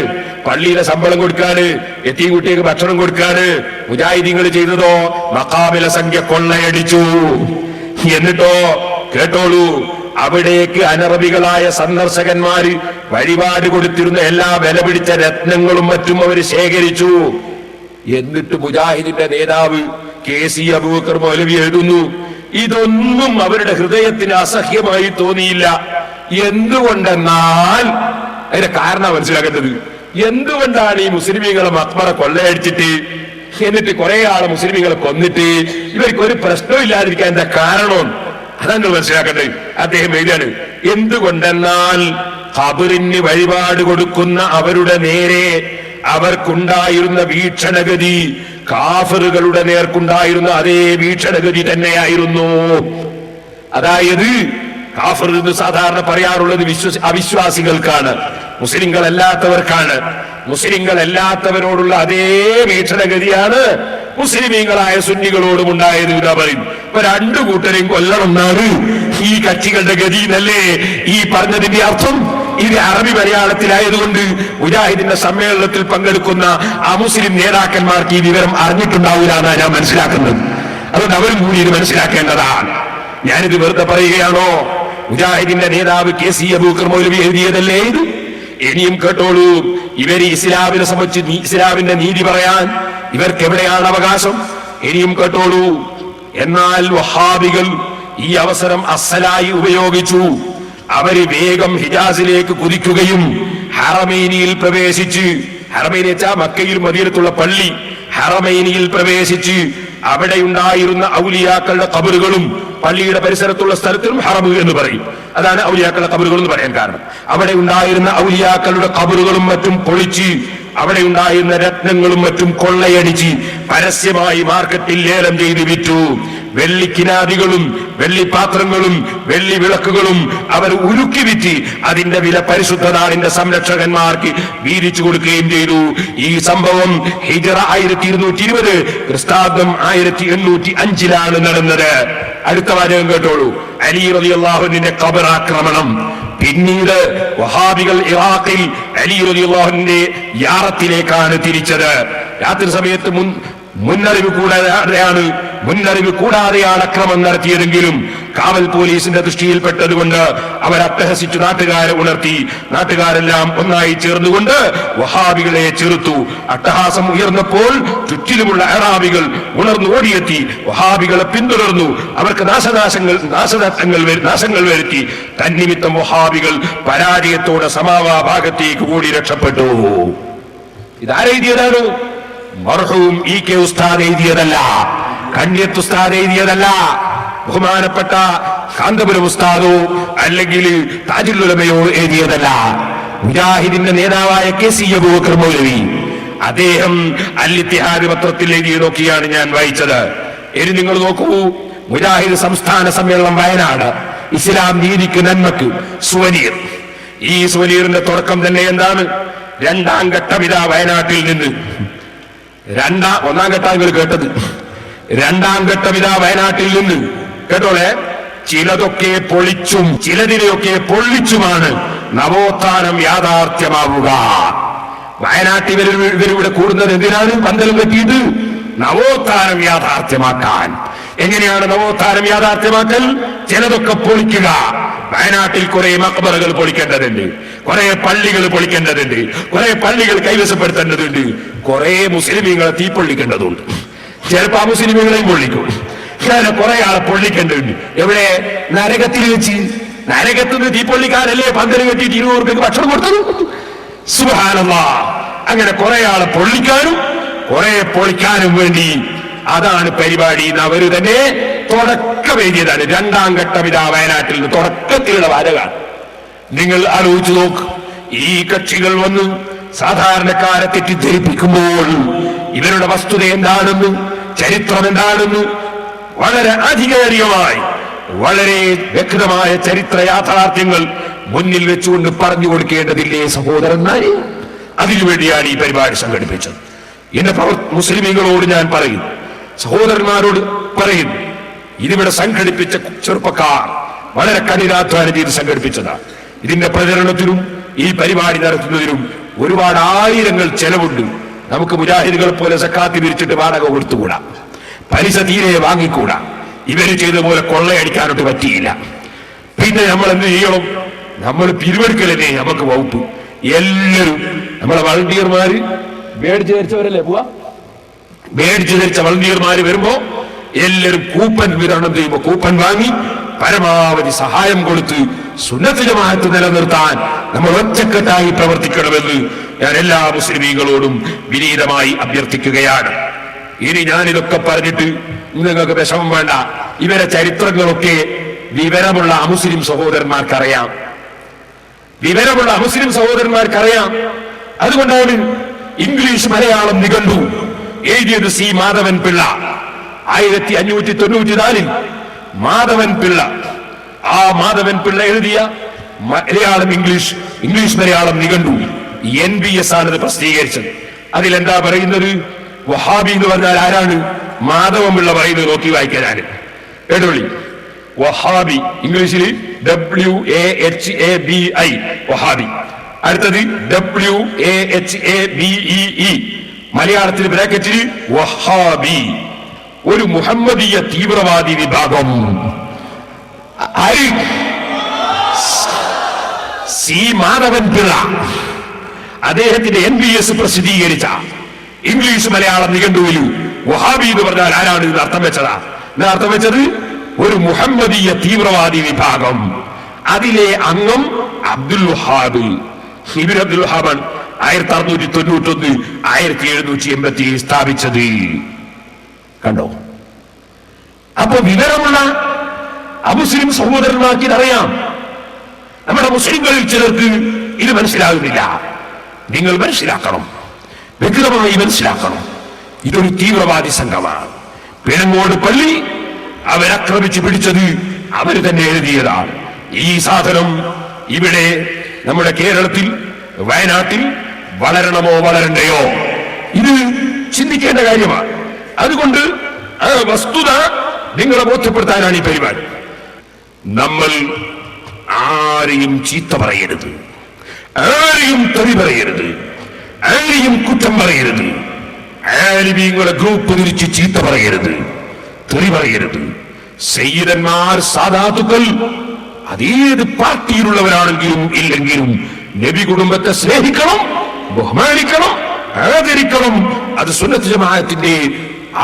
പള്ളിയിലെ ശമ്പളം കൊടുക്കാണ്, എത്തീം കുട്ടികൾക്ക് ഭക്ഷണം കൊടുക്കാണ്. മുജാഹിദീങ്ങൾ ചെയ്തതോ മഖാമിലെ സംഖ്യ കൊള്ളയടിച്ചു. എന്നിട്ടോ കേട്ടോളൂ, അവിടേക്ക് അനറബികളായ സന്ദർശകന്മാര് വഴിപാട് കൊടുത്തിരുന്ന എല്ലാ വില പിടിച്ച രത്നങ്ങളും മറ്റും അവർ ശേഖരിച്ചു. എന്നിട്ട് മുജാഹിദിന്റെ നേതാവ് KC അബൂബക്കർ മൗലവി എഴുതുന്നു, ഇതൊന്നും അവരുടെ ഹൃദയത്തിന് അസഹ്യമായി തോന്നിയില്ല. എന്തുകൊണ്ടെന്നാൽ അതിന്റെ കാരണം മനസ്സിലാക്കേണ്ടത്. എന്തുകൊണ്ടാണ് ഈ മുസ്ലിമീങ്ങളെ മക്ബറ കൊള്ളയടിച്ചിട്ട് എന്നിട്ട് കുറെ ആളെ മുസ്ലിമീങ്ങളെ കൊന്നിട്ട് ഇവർക്ക് ഒരു പ്രശ്നവും ഇല്ലാതിരിക്കാൻ എന്താ കാരണം? അതാണ് മനസ്സിലാക്കേണ്ടത്. അദ്ദേഹം എഴുതിയാണ്, എന്തുകൊണ്ടെന്നാൽ ഖബറിന് വഴിപാട് കൊടുക്കുന്ന അവരുടെ നേരെ അവർക്കുണ്ടായിരുന്ന വീക്ഷണഗതി കാഫിറുകളുടെ നേർക്കുണ്ടായിരുന്ന അതേ വീക്ഷണഗതി തന്നെയായിരുന്നു. അതായത് കാഫിർ എന്ന് സാധാരണ പറയാറുള്ളത് അവിശ്വാസികൾക്കാണ്, മുസ്ലിങ്ങൾ അല്ലാത്തവർക്കാണ്. മുസ്ലിങ്ങൾ അല്ലാത്തവരോടുള്ള അതേ വീക്ഷണഗതിയാണ് മുസ്ലിമീങ്ങളായ സുന്നികളോടും ഉണ്ടായത് എന്ന് പറയും. ഇപ്പൊ രണ്ടു കൂട്ടരെയും കൊല്ലണമെന്നാണ് ഈ കക്ഷികളുടെ ഗതി എന്നല്ലേ ഈ പറഞ്ഞതിന്റെ അർത്ഥം? ഇത് അറബി മലയാളത്തിലായതുകൊണ്ട് മുജാഹിദിന്റെ സമ്മേളനത്തിൽ പങ്കെടുക്കുന്ന അമുസ്ലിം നേതാക്കന്മാർക്ക് ഈ വിവരം അറിഞ്ഞിട്ടുണ്ടാവില്ല എന്നാണ് ഞാൻ മനസ്സിലാക്കുന്നത്. അതുകൊണ്ട് അവരും കൂടി ഇത് മനസ്സിലാക്കേണ്ടതാണ്. ഞാനിത് വെറുതെ പറയുകയാണോ? മുജാഹിദിന്റെ നേതാവ് KC അബൂബക്കർ മൗലവി എഴുതിയതല്ലേ ഇത്? ഇനിയും കേട്ടോളൂ, ഇവര് ഇസ്ലാമിനെ സംബന്ധിച്ച് ഇസ്ലാമിന്റെ നീതി പറയാൻ ഇവർക്ക് എവിടെയാണ് അവകാശം? ഇനിയും കേട്ടോളൂ. എന്നാൽ വഹാബികൾ ഈ അവസരം അസ്സലായി ഉപയോഗിച്ചു. അവര് വേഗം ഹിജാസിലേക്ക് കുതിക്കുകയും ഹറമൈനിയിൽ പ്രവേശിച്ച്, ഹറമൈനി വെച്ചാൽ മക്കയിൽ മദീനത്തുള്ള പള്ളി, ഹറമൈനിയിൽ പ്രവേശിച്ച് അവിടെ ഉണ്ടായിരുന്ന ഔലിയാക്കളുടെ ഖബറുകളും പള്ളിയുടെ പരിസരത്തുള്ള സ്ഥലത്തിലും ഹറമ് എന്ന് പറയും. അതാണ് ഔലിയാക്കളുടെ ഖബറുകൾ എന്ന് പറയാൻ കാരണം. അവിടെ ഉണ്ടായിരുന്ന ഔലിയാക്കളുടെ ഖബറുകളും മറ്റും പൊളിച്ച് അവിടെ ഉണ്ടായിരുന്ന രത്നങ്ങളും മറ്റും കൊള്ളയടിച്ച് പരസ്യമായി മാർക്കറ്റിൽ ലേലം ചെയ്ത് വിറ്റു. വെള്ളിക്കിനാദികളും വെള്ളിപ്പാത്രങ്ങളും വെള്ളി വിളക്കുകളും അവർ ഉരുക്കി വിറ്റ് അതിന്റെ വില പരിശുദ്ധ നാടിന്റെ സംരക്ഷകന്മാർക്ക് വീതിച്ചു കൊടുക്കുകയും ചെയ്തു. ഈ സംഭവം ഹിജ്റ 1220 ക്രിസ്താബ്ദം 1805 നടന്നത്. അടുത്ത വാചകം കേട്ടോളൂ. അലി റളിയല്ലാഹു അൻഹുവിന്റെ ഖബർ ആക്രമണം. പിന്നീട് വഹാബികൾ ഇറാഖിൽ അലി റളിയല്ലാഹു അൻഹുവിന്റെ യാറത്തിലേക്കാണ് തിരിച്ചത്. രാത്രി സമയത്ത് മുന്നറിവ് കൂടാതെയാണ് അക്രമം നടത്തിയതെങ്കിലും കാവൽ പോലീസിന്റെ ദൃഷ്ടിയിൽപ്പെട്ടതുകൊണ്ട് അവർ അട്ടഹസിച്ചു നാട്ടുകാരെ ഉണർത്തി. നാട്ടുകാരെല്ലാം ഒന്നായി ചേർന്നുകൊണ്ട് വഹാബികളെ ചെറുത്തു. അട്ടഹാസം ഉയർന്നപ്പോൾ ചുറ്റിലുമുള്ള അറാബികൾ ഉണർന്നു ഓടിയെത്തി വഹാബികളെ പിന്തുടർന്നു. അവർക്ക് നാശങ്ങൾ വരുത്തി. തന്നിമിത്തം വഹാബികൾ പരാജയത്തോടെ സമാവാ ഭാഗത്തേക്ക് കൂടി രക്ഷപ്പെട്ടു. ഇതാരെഴുതിയതാണ്? മർഹൂം EK ഉസ്താദ് എഴുതിയതല്ല, കണ്യത്ത് ഉസ്താദ് എഴുതിയതല്ല, ബഹുമാനപ്പെട്ട കാന്തപുരം ഉസ്താദോ അല്ലെങ്കിൽ താജുൽ ഉലമയോ എഴുതിയതല്ല. മുജാഹിദിന്റെ നേതാവായ KC അബൂബക്കർ മൗലവി അദ്ദേഹം അൽ ഇത്തിഹാദ് പത്രത്തിൽ എഴുതി നോക്കിയാണ് ഞാൻ വായിച്ചത്. ഇനി നിങ്ങൾ നോക്കൂ, മുജാഹിദ് സംസ്ഥാന സമ്മേളനം വയനാട്, ഇസ്ലാം നീതിക്ക് നന്മക്ക് സുവനീർ. ഈ സുവനീറിന്റെ തുടക്കം തന്നെ എന്താണ്? രണ്ടാം ഘട്ടം ഇതാ വയനാട്ടിൽ നിന്ന്. ഒന്നാം ഘട്ടം നിങ്ങൾ കേട്ടത്. രണ്ടാം ഘട്ടം ഇതാ വയനാട്ടിൽ നിന്ന്. കേട്ടോളെ, ചിലതൊക്കെ പൊളിച്ചും ചിലതിനെയൊക്കെ പൊള്ളിച്ചുമാണ് നവോത്ഥാനം യാഥാർത്ഥ്യമാവുക. വയനാട്ടിൽ ഇവരിവിടെ കൂടുന്നത് എന്തിനാണ്? പന്തലും കെട്ടിയിട്ട് നവോത്ഥാനം യാഥാർത്ഥ്യമാക്കാൻ. എങ്ങനെയാണ് നവോത്ഥാനം യാഥാർത്ഥ്യമാക്കൽ? ചിലതൊക്കെ പൊളിക്കുക. വയനാട്ടിൽ കുറെ മക്ബറകൾ പൊളിക്കേണ്ടതുണ്ട്, കുറെ പള്ളികൾ പൊളിക്കേണ്ടതുണ്ട്, കുറെ പള്ളികൾ കൈവശപ്പെടുത്തേണ്ടതുണ്ട്, കുറെ മുസ്ലിമീങ്ങളെ തീപ്പൊള്ളിക്കേണ്ടതുണ്ട്. ചിലപ്പോ മുസ്ലിമീങ്ങളെയും പൊള്ളിക്കും. അങ്ങനെ കുറെ ആളെ പൊള്ളിക്കേണ്ടതുണ്ട്. എവിടെ? നരകത്തിൽ വെച്ച്. നരകത്തുനിന്ന് തീപ്പൊള്ളിക്കാരല്ലേ പന്തല് കെട്ടിയിട്ട് 20 പേർക്ക് ഭക്ഷണം കൊടുത്തത്? സുബ്ഹാനല്ലാഹ്. അങ്ങനെ കുറെ ആളെ പൊള്ളിക്കാനും കുറെ പൊളിക്കാനും വേണ്ടി അതാണ് പരിപാടി. അവര് തന്നെ തുടക്കം എഴുതിയതാണ്. രണ്ടാം ഘട്ടം ഇതാ വയനാട്ടിൽ നിന്ന് തുടക്കത്തിലുള്ള വാചകമാണ്. നിങ്ങൾ ആലോചിച്ചു നോക്ക്. ഈ കക്ഷികൾ വന്ന് സാധാരണക്കാരെ തെറ്റിദ്ധരിപ്പിക്കുമ്പോൾ ഇവരുടെ വസ്തുത എന്താണെന്ന്, ചരിത്രം എന്താണെന്ന് വളരെ ആധികാരികമായി വളരെ വ്യക്തമായ ചരിത്ര യാഥാർത്ഥ്യങ്ങൾ മുന്നിൽ വെച്ചുകൊണ്ട് പറഞ്ഞു കൊടുക്കേണ്ടതില്ലേ സഹോദരന്മാരെ? അതിനുവേണ്ടിയാണ് ഈ പരിപാടി സംഘടിപ്പിച്ചത്. എന്റെ മുസ്ലിമീങ്ങളോട് ഞാൻ പറയും, സഹോദരന്മാരോട് പറയും, ഇതിവിടെ സംഘടിപ്പിച്ച ചെറുപ്പക്കാർ വളരെ കഠിനാധ്വാനം ചെയ്ത് സംഘടിപ്പിച്ചതാണ്. ഇതിന്റെ പ്രചരണത്തിനും ഈ പരിപാടി നടത്തുന്നതിനും ഒരുപാട് ആയിരങ്ങൾ ചെലവുണ്ട്. നമുക്ക് മുജാഹിദുകളെ പോലെ സക്കാത്ത് പിരിച്ചിട്ട് വാടക കൊടുത്തുകൂടാ, പലിശ തീരെ വാങ്ങിക്കൂടാ. ഇവര് ചെയ്ത പോലെ കൊള്ളയടിക്കാനോട്ട് പറ്റിയില്ല. പിന്നെ നമ്മൾ എന്ത് ചെയ്യണം? നമ്മൾ പിരിവെടുക്കലല്ലേ നമുക്ക് വകുപ്പ്. എല്ലാവരും നമ്മളെ വളണ്ടിയർമാര് മേടിച്ചു ധരിച്ചവരല്ലേ പോവാ. മേടിച്ചു ധരിച്ച വളണ്ടിയർമാര് വരുമ്പോ എല്ലാവരും കൂപ്പൻ വിതരണം ചെയ്യുമ്പോ കൂപ്പൻ വാങ്ങി പരമാവധി സഹായം കൊടുത്ത് സുന്നത്ത് ജമാഅത്ത് നിലനിർത്താൻ നമ്മൾ ഒറ്റക്കെട്ടായി പ്രവർത്തിക്കണമെന്ന് ഞാൻ എല്ലാ മുസ്ലിമീങ്ങളോടും വിനീതമായി അഭ്യർത്ഥിക്കുകയാണ്. ഇനി ഞാനിതൊക്കെ പറഞ്ഞിട്ട് നിങ്ങൾക്ക് വിഷമം വേണ്ട. ഇവരെ ചരിത്രങ്ങളൊക്കെ വിവരമുള്ള അമുസ്ലിം സഹോദരന്മാർക്കറിയാം. വിവരമുള്ള അമുസ്ലിം സഹോദരന്മാർക്കറിയാം. അതുകൊണ്ടാണ് ഇംഗ്ലീഷ് മലയാളം നിഘണ്ടു എഴുതിയത് C. മാധവൻ പിള്ള 1594 മാധവൻ പിള്ള. ആ മാധവൻ പിള്ള എഴുതിയ മലയാളം ഇംഗ്ലീഷ് മലയാളം നിഘണ്ടു NBS ആണത് പ്രസിദ്ധീകരിച്ചത്. അതിലെന്താ പറയുന്നത്? വഹാബി എന്ന് പറഞ്ഞാൽ ആരാണ്? മാധവൻ പിള്ള പറയുന്നത് നോക്കി വായിക്കാനാണ്. കേട്ടോളി, വഹാബി ഇംഗ്ലീഷിൽ WAHABI വഹാബി. അടുത്തത് WAHABEE മലയാളത്തിൽ ബ്രാക്കറ്റിൽ വഹാബി. ഒരു മുഹമ്മദീയ തീവ്രവാദി വിഭാഗം. C. മാധവൻ പിള്ള അദ്ദേഹത്തിന്റെ NBS പ്രസിദ്ധീകരിച്ച ഇംഗ്ലീഷ് മലയാളം നിഘണ്ടുവിൽ വഹാബി എന്ന് പറഞ്ഞാൽ ആരാണ് ഇത് അർത്ഥം വെച്ചതാ? അർത്ഥം വെച്ചത് ഒരു മുഹമ്മദീയ തീവ്രവാദി വിഭാഗം. അതിലെ അംഗം അബ്ദുൽ വഹാബ്. ഇബ്നു അബ്ദുൽ വഹാബ് 1691 1787 സ്ഥാപിച്ചത്. കണ്ടോ? അപ്പൊ വിവരമുള്ള അമുസ്ലിം സഹോദരന്മാർക്ക് ഇതറിയാം. നമ്മുടെ മുസ്ലിങ്ങളിൽ ചിലർക്ക് ഇത് മനസ്സിലാകുന്നില്ല. നിങ്ങൾ മനസ്സിലാക്കണം, വ്യക്തമായി മനസ്സിലാക്കണം. ഇതൊരു തീവ്രവാദി സംഘമാണ്. പിഴങ്ങോട് പള്ളി അവരാക്രമിച്ച് പിടിച്ചത് അവര് തന്നെ എഴുതിയതാണ്. ഈ സാധനം ഇവിടെ നമ്മുടെ കേരളത്തിൽ വയനാട്ടിൽ വളരണമോ വളരണ്ടയോ? ഇത് ചിന്തിക്കേണ്ട കാര്യമാണ്. അതുകൊണ്ട് ആ വസ്തുത നിങ്ങളെ ബോധ്യപ്പെടുത്താനാണ് ഈ പരിപാടി. നമ്മൾ ആരെയും ചീത്ത പറയരുത്, ആരെയും തെറി പറയരുത്, ആരെയും കുറ്റം പറയരുത്, ആലിമീങ്ങളെ ഗ്രൂപ്പ് തിരിച്ച് ചീത്ത പറയരുത്, തെറി പറയരുത്. സയ്യിദന്മാർ സാദാത്തുക്കൾ അതേത് പാർട്ടിയിലുള്ളവരാണെങ്കിലും ഇല്ലെങ്കിലും നബി കുടുംബത്തെ സ്നേഹിക്കണം, ബഹുമാനിക്കണം, ആദരിക്കണം. അത് സുന്നത്ത് ജമാഅത്തിന്റെ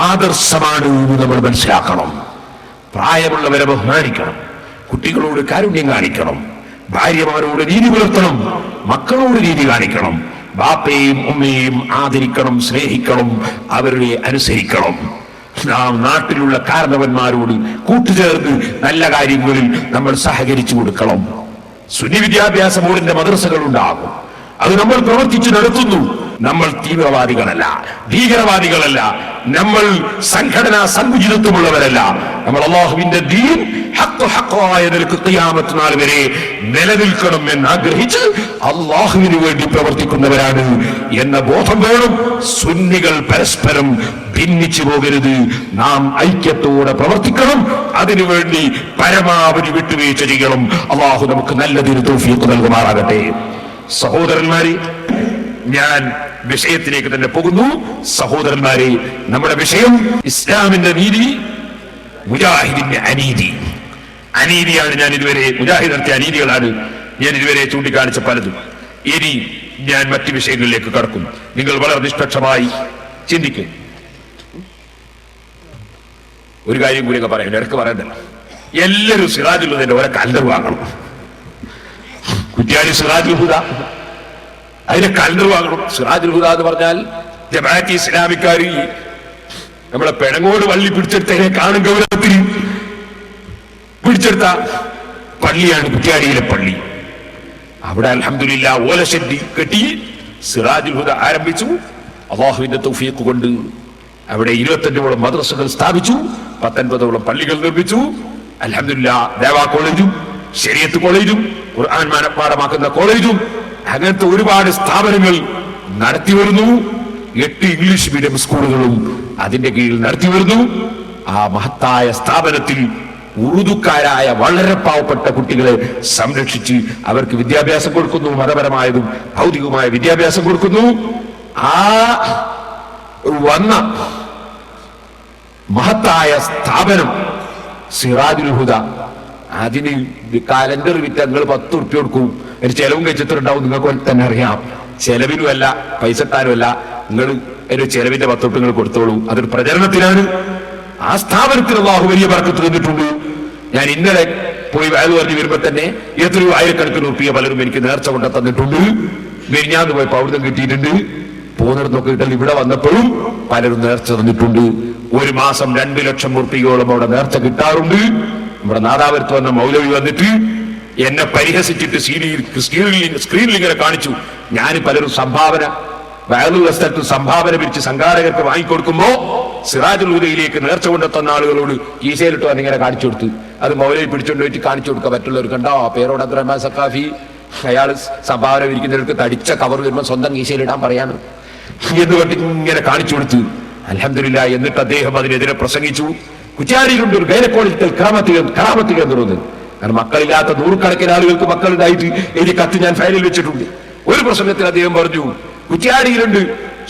ആദർശമാണ് എന്ന് നമ്മൾ മനസ്സിലാക്കണം. പ്രായമുള്ളവരെ ബഹുമാനിക്കണം, കുട്ടികളോട് കാരുണ്യം കാണിക്കണം, ഭാര്യമാരോട് നീതി പുലർത്തണം, മക്കളോട് നീതി കാണിക്കണം, ബാപ്പയും ഉമ്മയും ആദരിക്കണം, സ്നേഹിക്കണം, അവരുടെ അനുസരിക്കണം. നാം നാട്ടിലുള്ള കാരണവന്മാരോട് കൂട്ടുചേർന്ന് നല്ല കാര്യങ്ങളിൽ നമ്മൾ സഹകരിച്ചു കൊടുക്കണം. സുന്നി വിദ്യാഭ്യാസ ബോർഡിന്റെ മദ്രസകൾ ഉണ്ടാകും. അത് നമ്മൾ പ്രവർത്തിച്ചു നടത്തുന്നു. നമ്മൾ തീവ്രവാദികളല്ല, ഭീകരവാദികളല്ല, നമ്മൾ സംഘടനാ സങ്കുചിതത്വമുള്ളവരല്ല. നമ്മൾ അല്ലാഹുവിന്റെ ദീൻ ഹഖായ നിലക്ക് ഖിയാമത്ത് നാൾ വരെ നിലനിൽക്കണം എന്ന് ആഗ്രഹിച്ച് അല്ലാഹുവിന് വേണ്ടി പ്രവർത്തിക്കുന്നവരാണ് എന്ന ബോധം വേണം. സുന്നികൾ പരസ്പരം ഭിന്നിച്ചു പോകരുത്. നാം ഐക്യത്തോടെ പ്രവർത്തിക്കണം. അതിനുവേണ്ടി പരമാവധി വിട്ടുവീഴ്ച ചെയ്യണം. അല്ലാഹു നമുക്ക് നല്ലതിന് തൗഫീഖ് നൽകുമാറാകട്ടെ. സഹോദരന്മാരെ, ഞാൻ വിഷയത്തിലേക്ക് തന്നെ പോകുന്നു. സഹോദരന്മാരെ, നമ്മുടെ വിഷയം ഇസ്ലാമിന്റെ നീതി, മുജാഹിദിന്റെ അനീതി. അനീതിയാണ് ഞാൻ ഇതുവരെ, മുജാഹിദ് നടത്തിയ അനീതികളാണ് ഞാൻ ഇതുവരെ ചൂണ്ടിക്കാണിച്ച പലതും. ഇനി ഞാൻ മറ്റു വിഷയങ്ങളിലേക്ക് കടക്കും. നിങ്ങൾ വളരെ നിഷ്പക്ഷമായി ചിന്തിക്കും. ഒരു കാര്യം കൂടി പറയാം, ഇടയ്ക്ക് പറയണ്ടല്ലോ. എല്ലാവരും സിറാജുള്ളതിന്റെ ഓരോ കലണ്ടർ വാങ്ങണം. കുറ്റ്യാടി സിറാജുൽ ഹുദ, അതിന്റെ കലണ്ടർ വാങ്ങണം. സിറാജുൽ ഹുദ എന്ന് പറഞ്ഞാൽ ജമാഅത്തെ ഇസ്ലാമിക്കാര് നമ്മളെ പെടങ്ങോട് വള്ളി പിടിച്ചെടുത്തതിനെ കാണും ഗൗരവത്തിൽ പിടിച്ചെടുത്ത പള്ളിയാണ് കുറ്റ്യാടിയിലെ പള്ളി. അവിടെ അൽഹംദുലില്ലാ ഓലശെട്ടി കെട്ടി സിറാജുൽ ഹുദ ആരംഭിച്ചു. അല്ലാഹുവിന്റെ തൗഫീഖ് കൊണ്ട് അവിടെ 25ഓളം മദ്രസകൾ സ്ഥാപിച്ചു, 19ഓളം പള്ളികൾ നിർമ്മിച്ചു. അൽഹംദുലില്ലാ ദേവാ കോളേജും ശരീഅത്ത് കോളേജും ഖുർആൻ മനഃപ്പാഠമാക്കുന്ന കോളേജും അങ്ങനത്തെ ഒരുപാട് സ്ഥാപനങ്ങൾ നടത്തി വരുന്നു. 8 ഇംഗ്ലീഷ് മീഡിയം സ്കൂളുകളും അതിന്റെ കീഴിൽ നടത്തി വരുന്നു. ആ മഹത്തായ സ്ഥാപനത്തിൽ ഉറുദുക്കാരായ വളരെ പാവപ്പെട്ട കുട്ടികളെ സംരക്ഷിച്ച് അവർക്ക് വിദ്യാഭ്യാസം കൊടുക്കുന്നു. മതപരമായതും ഭൗതികമായ വിദ്യാഭ്യാസം കൊടുക്കുന്നു. ആ വന്ന മഹത്തായ സ്ഥാപനം സിറാജുൽ ഹുദ, അതിന് കാലണ്ടർ വിറ്റ് നിങ്ങൾ 10 ഉറുപ്പ്യ കൊടുക്കും. ഒരു ചെലവും കഴിച്ചിട്ടുണ്ടാവും. നിങ്ങൾക്ക് തന്നെ അറിയാം. ചെലവിനുമല്ല, പൈസ ഇട്ടാനുമല്ല, നിങ്ങൾ ഒരു ചെലവിന്റെ 10 ഉറുപ്പ്യ നിങ്ങൾ കൊടുത്തോളൂ. അതൊരു പ്രചരണത്തിനാണ്. ആ സ്ഥാപനത്തിൽ അല്ലാഹു വലിയ ബർക്കത്ത് തന്നിട്ടുണ്ട്. ഞാൻ ഇന്നലെ പോയി വയത് പറഞ്ഞു വരുമ്പോ തന്നെ എത്രയോ ആയിരക്കണക്കിന് ഉറുപ്പ്യ പലരും എനിക്ക് നേർച്ച കൊണ്ട് തന്നിട്ടുണ്ട്. മെരിഞ്ഞാന്ന് പോയി പൗർണം കിട്ടിയിട്ടുണ്ട്. പോകുന്നിടത്തൊക്കെ കിട്ടാൻ ഇവിടെ വന്നപ്പോഴും പലരും നേർച്ച തന്നിട്ടുണ്ട്. ഒരു മാസം 2 ലക്ഷം ഉറുപ്പ്യയോളം അവിടെ നേർച്ച കിട്ടാറുണ്ട്. നമ്മുടെ നാദാപുരത്ത് വന്ന മൗലവി വന്നിട്ട് എന്നെ പരിഹസിച്ചിട്ട് സ്ക്രീനിൽ ഇങ്ങനെ കാണിച്ചു. ഞാൻ പലരും സംഭാവന വേറൊരു സ്ഥലത്ത് സംഭാവന പിരിച്ച് സംഘാടകർക്ക് വാങ്ങിക്കൊടുക്കുമ്പോ സിറാജുൽ ഹുദയിലേക്ക് നേർച്ച കൊണ്ട് തന്ന ആളുകളോട് കീശയിലിട്ട് വന്നിങ്ങനെ കാണിച്ചു കൊടുത്ത് അത് മൗലവി പിടിച്ചോണ്ട് പോയിട്ട് കാണിച്ചു കൊടുക്കുക. മറ്റുള്ളവർ കണ്ടോ പേരോട് അബ്ദുറഹ്മാൻ സഖാഫി അയാൾ സംഭാവന പിരിക്കുന്നവർക്ക് തടിച്ച കവർ വരുമ്പോൾ സ്വന്തം കീശയിലിടാൻ പറയാണ് എന്ന് പറഞ്ഞിട്ട് ഇങ്ങനെ കാണിച്ചു കൊടുത്ത് അൽഹംദുലില്ലാ. എന്നിട്ട് അദ്ദേഹം അതിനെതിരെ പ്രസംഗിച്ചു. കുറ്റ്യാടിയിലുണ്ട് ഒരു ഗൈനക്കോളജിക്കൽ കറാമത്ത് കേന്ദ്രം. കാരണം മക്കളില്ലാത്ത 100 ആളുകൾക്ക് മക്കളുണ്ടായിട്ട് എനിക്ക് കത്ത് ഞാൻ ഫയലിൽ വെച്ചിട്ടുണ്ട്. ഒരു പ്രസംഗത്തിൽ അദ്ദേഹം പറഞ്ഞു, കുറ്റ്യാടിയിലുണ്ട്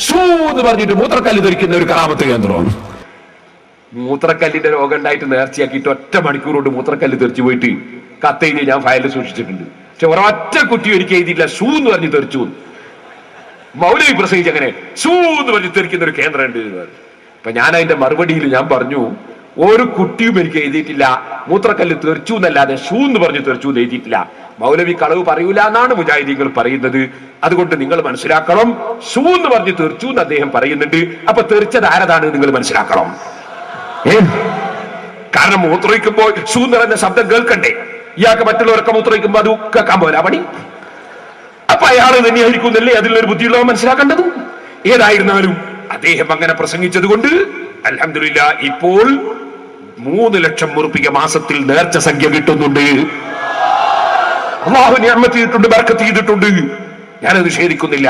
ഷൂ എന്ന് പറഞ്ഞിട്ട് മൂത്രക്കല്ല് ധരിക്കുന്ന ഒരു കറാമത്ത് കേന്ദ്രമാണ്. മൂത്രക്കല്ലിന്റെ രോഗം ഉണ്ടായിട്ട് നേർച്ചയാക്കിയിട്ട് 1 മണിക്കൂർ കൊണ്ട് മൂത്രക്കല്ല് തെറിച്ചു പോയിട്ട് കത്തെഴുതി ഞാൻ ഫയലിൽ സൂക്ഷിച്ചിട്ടുണ്ട്. പക്ഷെ ഒരൊറ്റ കുട്ടി ഒരിക്കൽ എഴുതിയില്ല, ഷൂ എന്ന് പറഞ്ഞ് തെറിച്ചു. മൗലവി പ്രസംഗിച്ച് അങ്ങനെ ഷൂ എന്ന് പറഞ്ഞ് തെറിക്കുന്ന ഒരു കേന്ദ്രം ഉണ്ട്. അപ്പൊ ഞാൻ അതിന്റെ മറുപടിയിൽ ഞാൻ പറഞ്ഞു, ഒരു കുട്ടിയും എനിക്ക് എഴുതിയിട്ടില്ല മൂത്രക്കല്ല് തെറിച്ചു എന്നല്ലാതെ ഷൂ എന്ന് പറഞ്ഞ് തെറിച്ചു എന്ന് എഴുതിയിട്ടില്ല. മൗലവി കളവ് പറയൂല എന്നാണ് മുജാഹിദീങ്ങൾ പറയുന്നത്. അതുകൊണ്ട് നിങ്ങൾ മനസ്സിലാക്കണം, ഷൂ എന്ന് പറഞ്ഞ് തെറിച്ചു എന്ന് അദ്ദേഹം പറയുന്നുണ്ട്. അപ്പൊ തെറിച്ചത് ആരതാണ് നിങ്ങൾ മനസ്സിലാക്കണം. കാരണം മൂത്രയിക്കുമ്പോൾ ഷൂ നിറഞ്ഞ ശബ്ദം കേൾക്കണ്ടേ? ഇയാൾക്ക് മറ്റുള്ളവരൊക്കെ മൂത്രയിക്കുമ്പോ അത് കേൾക്കാൻ പോരാ പണി. അപ്പൊ അയാൾ തന്നെയായിരിക്കുന്നല്ലേ അതിലൊരു ബുദ്ധിയുള്ളവൻ മനസ്സിലാക്കേണ്ടത്. ഏതായിരുന്നാലും അദ്ദേഹം അങ്ങനെ പ്രസംഗിച്ചത് കൊണ്ട് അൽഹംദുലില്ലാ ഇപ്പോൾ 3 ലക്ഷം ഉറുപ്പിക മാസത്തിൽ നേർച്ച സംഖ്യ കിട്ടുന്നുണ്ട്. അല്ലാഹു നിഅമത്ത് ചെയ്തിട്ടുണ്ട്, ബർക്കത്ത് ചെയ്തിട്ടുണ്ട്. ഞാനത് നിഷേധിക്കുന്നില്ല.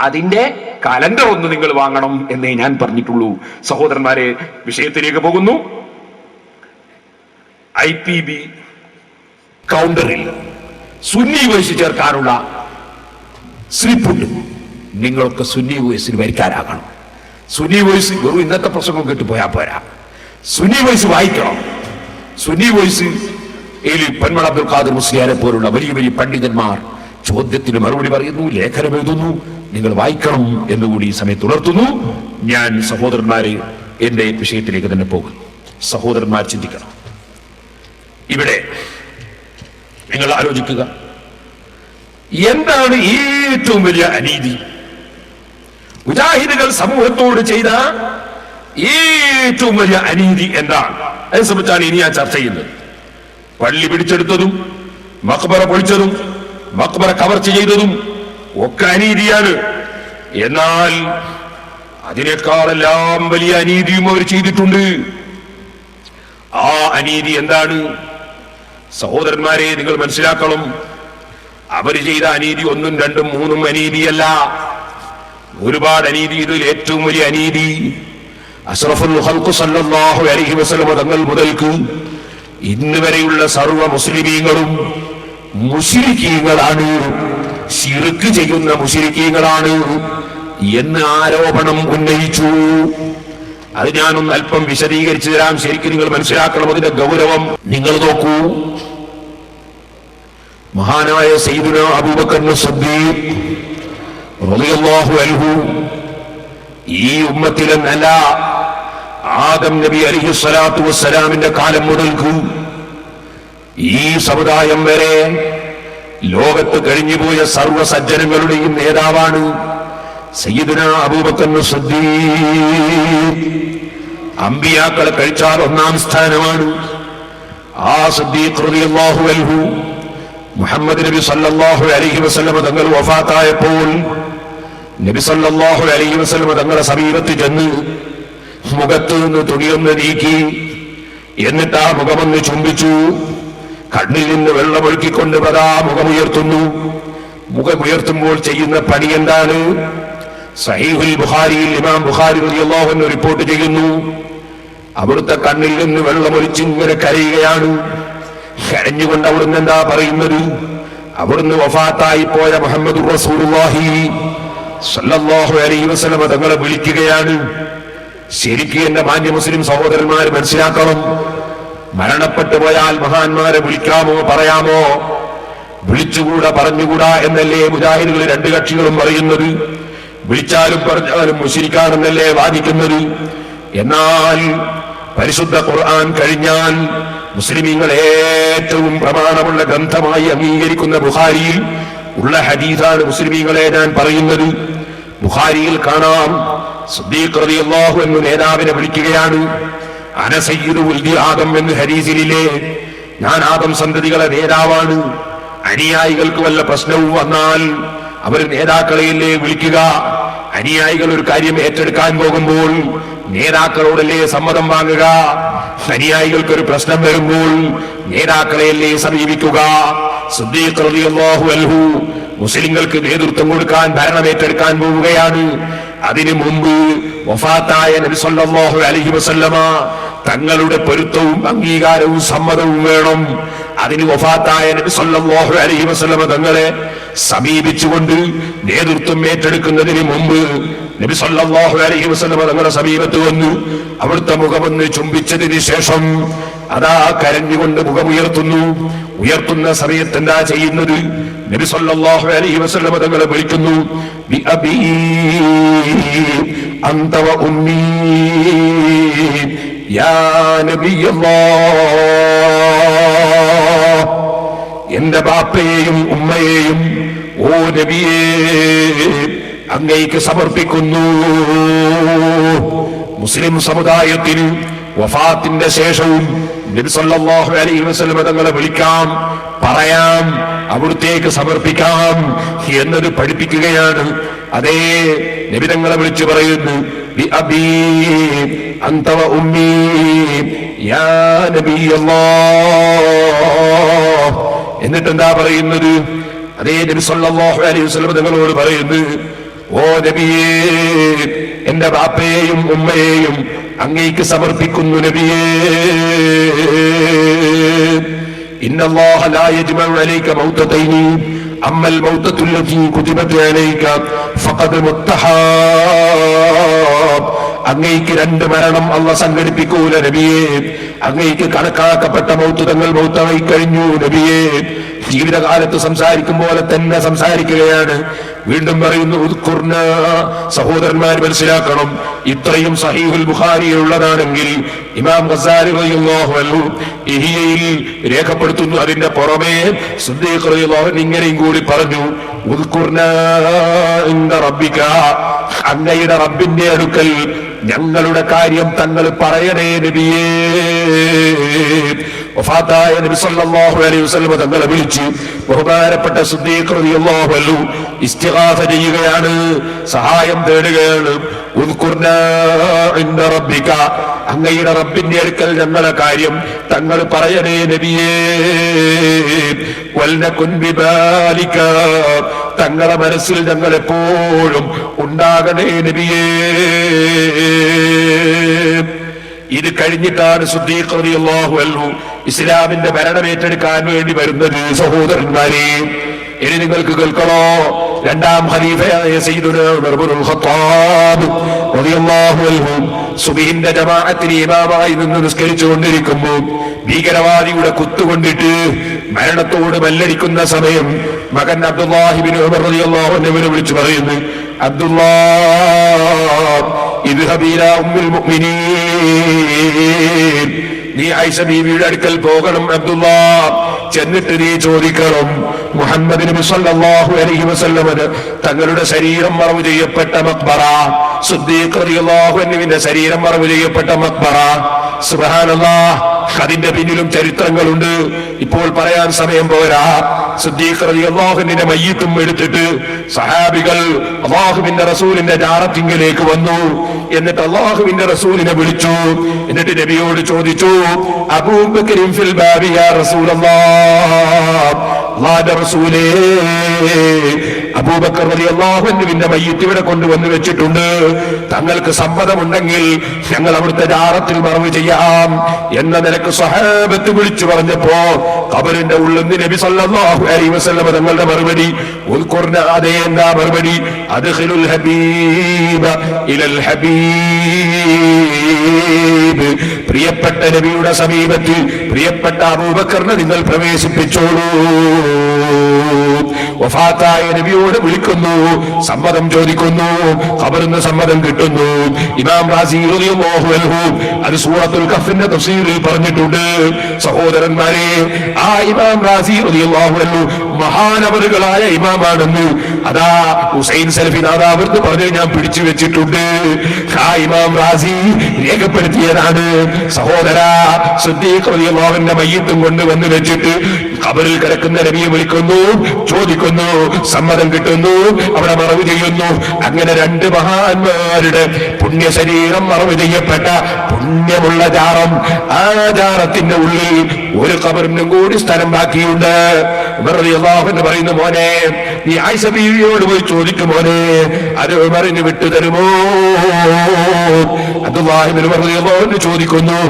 അതിന്റെ കലണ്ടർ ഒന്ന് നിങ്ങൾ വാങ്ങണം എന്നേ ഞാൻ പറഞ്ഞിട്ടുള്ളൂ. സഹോദരന്മാരെ, വിഷയത്തിലേക്ക് പോകുന്നു. IPB കൗണ്ടറിൽ സുന്നി വോയിസ് ചേർക്കാനുള്ള സ്ലിപ്പുണ്ട്. നിങ്ങളൊക്കെ സുന്നി വോയിസിന് വരിക്കാരാകണം. സുന്നി വോയിസ് വെറും ഇന്നത്തെ പ്രസംഗം കേട്ട് പോയാൽ പോരാ, സുന്നി വോയിസ് വായിക്കണം. സുന്നി വോയിസ് പന്മള അബ്ദുൽ ഖാദിർ മുസ്ലിയാരെ പോലുള്ള വലിയ വലിയ പണ്ഡിതന്മാർ ചോദ്യത്തിന് മറുപടി പറയുന്നു, ലേഖനം എഴുതുന്നു. നിങ്ങൾ വായിക്കണം എന്നുകൂടി ഈ സമയത്ത് ഉണർത്തുന്നു. ഞാൻ സഹോദരന്മാരെ എന്റെ വിഷയത്തിലേക്ക് തന്നെ പോകുന്നു. സഹോദരന്മാർ ചിന്തിക്കണം. ഇവിടെ നിങ്ങൾ ആലോചിക്കുക, എന്താണ് ഏറ്റവും വലിയ അനീതി? മുജാഹിദുകൾ സമൂഹത്തോട് ചെയ്ത ഏറ്റവും വലിയ അനീതി എന്താണ്? അതിനെ സംബന്ധിച്ചാണ് ഇനി ഞാൻ ചർച്ച ചെയ്യുന്നത്. പള്ളി പിടിച്ചെടുത്തതും മഖ്ബറ പൊളിച്ചതും മഖ്ബറ കവർച്ച ചെയ്തതും ഒക്കെ അനീതിയാണ്. എന്നാൽ അതിനേക്കാളെല്ലാം വലിയ അനീതിയും അവർ ചെയ്തിട്ടുണ്ട്. ആ അനീതി എന്താണ്? സഹോദരന്മാരെ, നിങ്ങൾ മനസ്സിലാക്കണം. അവര് ചെയ്ത അനീതി ഒന്നും രണ്ടും മൂന്നും അനീതിയല്ല, ഒരുപാട് അനീതി. ഇതിൽ ഏറ്റവും വലിയ അനീതി അഷ്റഫുൽ ഖൽഖ് സല്ലല്ലാഹു അലൈഹി വസല്ലം തങ്ങൾ മുതൽക്ക് ഇന്ന് വരെയുള്ള സർവ്വ മുസ്ലിമീങ്ങളും മുശ്രിക്കീങ്ങളാണ്, ശിർക്ക് ചെയ്യുന്ന മുശ്രിക്കീങ്ങളാണ് എന്ന് ആരോപണം ഉന്നയിച്ചു. അത് ഞാനൊന്ന് അല്പം വിശദീകരിച്ചു തരാം. ശരിക്കും നിങ്ങൾ മനസ്സിലാക്കണം അതിന്റെ ഗൗരവം. നിങ്ങൾ നോക്കൂ, മഹാനായ സയ്യിദുനാ അബൂബക്കർ സിദ്ദീഖ് റളിയല്ലാഹു അൻഹു ഈ ഉമ്മത്തിലെന്നല്ല, ആദം നബി അലൈഹിസ്സലാത്തു വസ്സലാമിന്റെ കാലം മുതൽക്ക് ഈ സമുദായം വരെ ലോകത്ത് കഴിഞ്ഞുപോയ സർവ്വ സജ്ജനങ്ങളുടെയും നേതാവാണ് സയ്യിദുനാ അബൂബക്കർ സിദ്ദീഖ്. അമ്പിയാക്കളെ കഴിച്ചാൽ ഒന്നാം സ്ഥാനമാണ്. ആ സിദ്ദീഖ് റളിയല്ലാഹു അൻഹു മുഹമ്മദ് നബി സല്ലല്ലാഹു അലൈഹി വസല്ലം തങ്ങൾ വഫാത്തായപ്പോൾ നബി സല്ലല്ലാഹു അലൈഹി വസല്ലം തങ്ങളുടെ സമീപത്ത് ചെന്ന് മുഖത്ത് നിന്ന് തുണിയൊന്ന് നീക്കി, എന്നിട്ട് ആ മുഖമൊന്ന് ചുംബിച്ചു. കണ്ണിൽ നിന്ന് വെള്ളമൊഴുക്കിക്കൊണ്ട് പതാ മുഖമുയർത്തുന്നു. മുഖമുയർത്തുമ്പോൾ ചെയ്യുന്ന പണി എന്താണ്? സഹീഹുൽ ബുഖാരിയിൽ ഇമാം ബുഖാരി റളിയല്ലാഹു അൻഹു റിപ്പോർട്ട് ചെയ്യുന്നു, അവിടുത്തെ കണ്ണിൽ നിന്ന് വെള്ളമൊലിച്ച് ഇങ്ങനെ കരയുകയാണ്. കരഞ്ഞുകൊണ്ട് അവിടുന്ന് എന്താ പറയുന്നത്? അവിടുന്ന് വഫാത്തായി പോയ മുഹമ്മദ് റസൂലുള്ളാഹി സല്ലല്ലാഹു അലൈഹി വസല്ലം തങ്ങളെ വിളിക്കുകയാണ്. ശരിക്കും എന്റെ മാന്യ മുസ്ലിം സഹോദരന്മാർ മനസ്സിലാക്കണം, മരണപ്പെട്ടു പോയാൽ മഹാന്മാരെ വിളിക്കാമോ, പറയാമോ? വിളിച്ചുകൂടാ, പറഞ്ഞുകൂടാ എന്നല്ലേ മുജാഹിദുകൾ രണ്ട് കക്ഷികളും പറയുന്നത്. വിളിച്ചാലും പറഞ്ഞാലും മുശ്രിക്കാണെന്നല്ലേ വാദിക്കുന്നത്. എന്നാൽ പരിശുദ്ധ ഖുർആൻ കഴിഞ്ഞാൽ മുസ്ലിമീങ്ങൾ ഏറ്റവും പ്രമാണമുള്ള ഗ്രന്ഥമായി അംഗീകരിക്കുന്ന ബുഖാരിയിൽ ഉള്ള ഹദീസാണ് മുസ്ലിമീങ്ങളെ ഞാൻ പറയുന്നത്. ബുഖാരിയിൽ കാണാം, സിദ്ദീഖ് റളിയല്ലാഹു അൻഹു നേതാവിനെ വിളിക്കുകയാണ്. അന സയ്യിദു വൽദി ആദം എന്ന് ഹദീസിലെ, ഞാൻ ആദം സന്തതികളെ നേതാവാണ്. അനുയായികൾക്ക് വല്ല പ്രശ്നവും വന്നാൽ അവർ നേതാക്കളെയല്ലേ വിളിക്കുക? അനുയായികൾ ഒരു കാര്യം ഏറ്റെടുക്കാൻ പോകുമ്പോൾ നേതാക്കളോടല്ലേ സമ്മതം വാങ്ങുക? അനുയായികൾക്ക് ഒരു പ്രശ്നം വരുമ്പോൾ നേതാക്കളെയല്ലേ സമീപിക്കുക? സിദ്ദീഖ് റളിയല്ലാഹു അൻഹു മുസ്ലിങ്ങൾക്ക് നേതൃത്വം കൊടുക്കാൻ, ഭരണം ഏറ്റെടുക്കാൻ പോവുകയാണ്. അതിനു മുമ്പ് വഫാത്തായ നബി സല്ലല്ലാഹു അലൈഹി വസല്ലമ തങ്ങളുടെ പൊരുത്തവും അംഗീകാരവും സമ്മതവും വേണം. അതിന് വഫാത്തായ നബി സല്ലല്ലാഹു അലൈഹി വസല്ലമ തങ്ങളെ സമീപിച്ചുകൊണ്ട് നേതൃത്വം ഏറ്റെടുക്കുന്നതിന് മുമ്പ് നബി സല്ലല്ലാഹു അലൈഹി വസല്ലമ തങ്ങളുടെ സമീപത്ത് വന്നു അവിടുത്തെ മുഖമൊന്ന് ചുംബിച്ചതിന് ശേഷം അതാ കരഞ്ഞുകൊണ്ട് മുഖമുയർത്തുന്നു. ഉയർത്തുന്ന സമയത്ത് എന്താ ചെയ്യുന്നത്? നബി സല്ലല്ലാഹു അലൈഹി വസല്ലമ തങ്ങളെ വിളിക്കുന്നു, ബി അബീ അൻത വ ഉമ്മീ യാ നബിയല്ലാഹ്, എന്റെ ബാപ്പയെയും ഉമ്മയെയും ഓ നബിയേ അങ്ങേക്ക് സമർപ്പിക്കുന്നു. മുസ്ലിം സമുദായത്തിന് വഫാത്തിന്റെ ശേഷവും നബി സല്ലല്ലാഹു അലൈഹി വസല്ലം തങ്ങളെ വിളിക്കാം, പറയാം, അവിടുത്തേക്ക് സമർപ്പിക്കാം എന്നത് പഠിപ്പിക്കുകയാണ്. അതേ നബി തങ്ങളെ വിളിച്ചു പറയുന്നു, ബി അബീ അൻത വ ഉമ്മീ യാ നബിയല്ലാഹ്. എന്നിട്ട് എന്താ പറയുന്നത്? അതേ നബി സല്ലല്ലാഹു അലൈഹി വസല്ലം തങ്ങളോട് പറയുന്നു, ഓ നബിയേ എന്റെ ബാപ്പയെയും ഉമ്മയെയും അങ്ങേക്ക് സമർപ്പിക്കുന്നു നബിയേ. ഇന്നല്ലാഹ ലാ യജ്മഉ അലൈക മൗതതൈനി അമ്മൽ മൗതതു അല്ലതി കുതിബത് അലൈക ഫഖദ് മുത്തഹാബ്. അങ്ങേക്ക് രണ്ട് മരണം അല്ലാഹ് സംഘടിപ്പിക്കൂല നബിയേ. അങ്ങേക്ക് കണക്കാക്കപ്പെട്ട മൗത്ത് തങ്ങൾ മൗത്തായി കഴിഞ്ഞു നബിയേ. ജീവിതകാലത്ത് സംസാരിക്കും പോലെ തന്നെ സംസാരിക്കുകയാണ്. വീണ്ടും പറയുന്നു, ഉദ്കുർന. സഹോദരന്മാർ മനസ്സിലാക്കണം, ഇത്രയും സഹീഹുൽ ബുഖാരിയിലുള്ളതാണെങ്കിൽ ഇമാം ഗസാലി റളിയല്ലാഹു അൻഹു ഇഹിയയിൽ രേഖപ്പെടുത്തുന്നു. അതിന്റെ പുറമെ സിദ്ദീഖ് റളിയല്ലാഹു അൻഹു ഇങ്ങനെയും കൂടി പറഞ്ഞു, ഉദ്കുർന ഇൻദ റബ്ബിക, അങ്ങയുടെ റബ്ബിന്റെ അടുക്കൽ ഞങ്ങളുടെ കാര്യം തങ്ങൾ പറയണേ നബിയേ. വഫാത്തായ നബി സല്ലല്ലാഹു അലൈഹി വസല്ലം തങ്ങളെ വിളിച്ച് ബഹുമാനപ്പെട്ട സിദ്ദീഖ് റളിയല്ലാഹു അൻഹു ഇസ്തിഗാസ ചെയ്യുകയാണ്, സഹായം തേടുകയാണ്. ഉദ്കുർനാ ഇൻദ റബ്ബിക, അങ്ങയുടെ റബ്ബിന്റെ അടുക്കൽ ഞങ്ങളുടെ കാര്യം തങ്ങൾ പറയണേ നബിയേ. വൽനകുൻ ബിബാലിക, തങ്ങളുടെ മനസ്സിൽ ഞങ്ങൾ എപ്പോഴും ഉണ്ടാകണേ നബിയേ. ഇത് കഴിഞ്ഞിട്ടാണ് സിദ്ദീഖ് റളിയല്ലാഹു അൻഹു ഇസ്ലാമിന്റെ ഭരണം ഏറ്റെടുക്കാൻ വേണ്ടി വരുന്നത്. സഹോദരന്മാരെ, ഇനി നിങ്ങൾക്ക് കേൾക്കണോ, രണ്ടാം ഖലീഫയായ സയ്യിദുനാ ഉമർ ഇബ്നുൽ ഖത്താബ് റളിയല്ലാഹു അൻഹു സുബ്ഹിന്റെ ജമാഅത്തിന് ഇമാമായി നിന്ന് നിസ്കരിച്ചുകൊണ്ടിരിക്കുമ്പോൾ ഭീകരവാദിയുടെ കുത്തുകൊണ്ടിട്ട് മരണത്തോട് മല്ലടിക്കുന്ന സമയം മകൻ അബ്ദുല്ലാഹി ഇബ്നു ഉമർ റളിയല്ലാഹു അൻഹുവിനെ വിളിച്ചു പറയുന്നു, അബ്ദുല്ലാഹ് ഇദ്ഹബ് ഇലാ ഉമ്മുൽ മുഅ്മിനീൻ, നീ ആയിഷ ബീവിയുടെ അടുക്കൽ പോകണം അബ്ദുല്ലാഹ്. ചെന്നിട്ട് നീ ചോദിക്കണം, മുഹമ്മദ് നബി സല്ലല്ലാഹു അലൈഹി വസല്ലം തങ്ങളുടെ ശരീരം മറവ് ചെയ്യപ്പെട്ട മഖ്ബറ, സിദ്ദീഖ് റളിയല്ലാഹു അൻഹുവിന്റെ ശരീരം മറവ് ചെയ്യപ്പെട്ട മഖ്ബറ. സുബ്ഹാനല്ലാഹ്, അതിന്റെ പിന്നിലും ചരിത്രങ്ങളുണ്ട്, ഇപ്പോൾ പറയാൻ സമയം പോരാ. സിദ്ദീഖ് റളിയല്ലാഹു അൻഹുവിന്റെ മയ്യിത്തും എടുത്തിട്ട് സഹാബികൾ അല്ലാഹുവിന്റെ റസൂലിന്റെ ജാറത്തിങ്കിലേക്ക് വന്നു. എന്നിട്ട് അല്ലാഹുവിന്റെ റസൂലിനെ വിളിച്ചു. എന്നിട്ട് നബിയോട് ചോദിച്ചു, അബൂബക്കറിൻ ഫിൽ ബാബി യാ റസൂലല്ലാഹ്, അല്ലാഹുവിന്റെ റസൂലേ, അബൂബക്കർ റളിയല്ലാഹു അൻഹുവിന്റെ മയ്യിത്ത് ഇവിടെ കൊണ്ടുവന്ന് വെച്ചിട്ടുണ്ട്, തങ്ങൾക്ക് സമ്മതമുണ്ടെങ്കിൽ ഞങ്ങൾ അവിടുത്തെ ജാറത്തിൽ മറവ് ചെയ്യാം എന്ന നിലക്ക് സ്വഹാബത്ത് വിളിച്ചു പറഞ്ഞപ്പോ ഖബറിന്റെ ഉള്ളിൽ നിന്ന് നബി സല്ലല്ലാഹു അലൈഹി വസല്ലം തങ്ങളുടെ മറുപടി, ഉദ്കുർന, അതേ എന്താ മറുപടി, അദ്ഖിലുൽ ഹബീബ ഇലൽ ഹബീബ്, പ്രിയപ്പെട്ട നബിയുടെ സമീപത്തിൽ പ്രിയപ്പെട്ട അബൂബക്കറിനെ നിങ്ങൾ പ്രവേശിപ്പിച്ചോളൂ. വഫാത്തായ നബിയോട് വിളിക്കുന്നു, സമ്മതം ചോദിക്കുന്നു, ഖബറിന് സമ്മതം കിട്ടുന്നു. ഇമാം റാസി റളിയല്ലാഹു അൻഹു അത് സൂറത്തുൽ കഹ്ഫിന്റെ തഫ്സീറിൽ പറഞ്ഞിട്ടുണ്ട്. സഹോദരന്മാരെ, ആ ഇമാം റാസി റളിയല്ലാഹു അൻഹു മഹാനവറുകളായ ഇമാമാണെന്ന് അതാ ഹുസൈൻ സലഫി നാദാവൃത്ത് പറഞ്ഞ് ഞാൻ പിടിച്ചു വെച്ചിട്ടുണ്ട്. ആ ഇമാം റാസി രേഖപ്പെടുത്തിയതാണ്. സഹോദര, സിദ്ദീഖ് റളിയല്ലാഹു അൻഹുവിന്റെ മയ്യിത്തും കൊണ്ടുവന്ന് വെച്ചിട്ട് ഖബറിൽ കിടക്കുന്ന നബിയെ വിളിക്കുന്നു, ചോദിക്കുന്നു, സമ്മതം കിട്ടുന്നു, അവിടെ മറവ് ചെയ്യുന്നു. അങ്ങനെ രണ്ട് മഹാന്മാരുടെ പുണ്യ ശരീരം മറവ് ചെയ്യപ്പെട്ട പുണ്യമുള്ള ജാറം, ആ ജാറത്തിന്റെ ഉള്ളിൽ ഒരു ഖബറിനും കൂടി സ്ഥലം ബാക്കിയുണ്ട്. ഉമർ റളിയല്ലാഹു അൻഹു പറയുന്നു, മോനെ, നീ ആയിഷ ബീവിയോട് പോയി ചോദിക്കും മോനെ, അത് ഉമറിന് വിട്ടുതരുമോ? അബ്ദുല്ലാഹി ഇബ്നു ഉമർ റളിയല്ലാഹു അൻഹു ചോദിക്കുന്നു.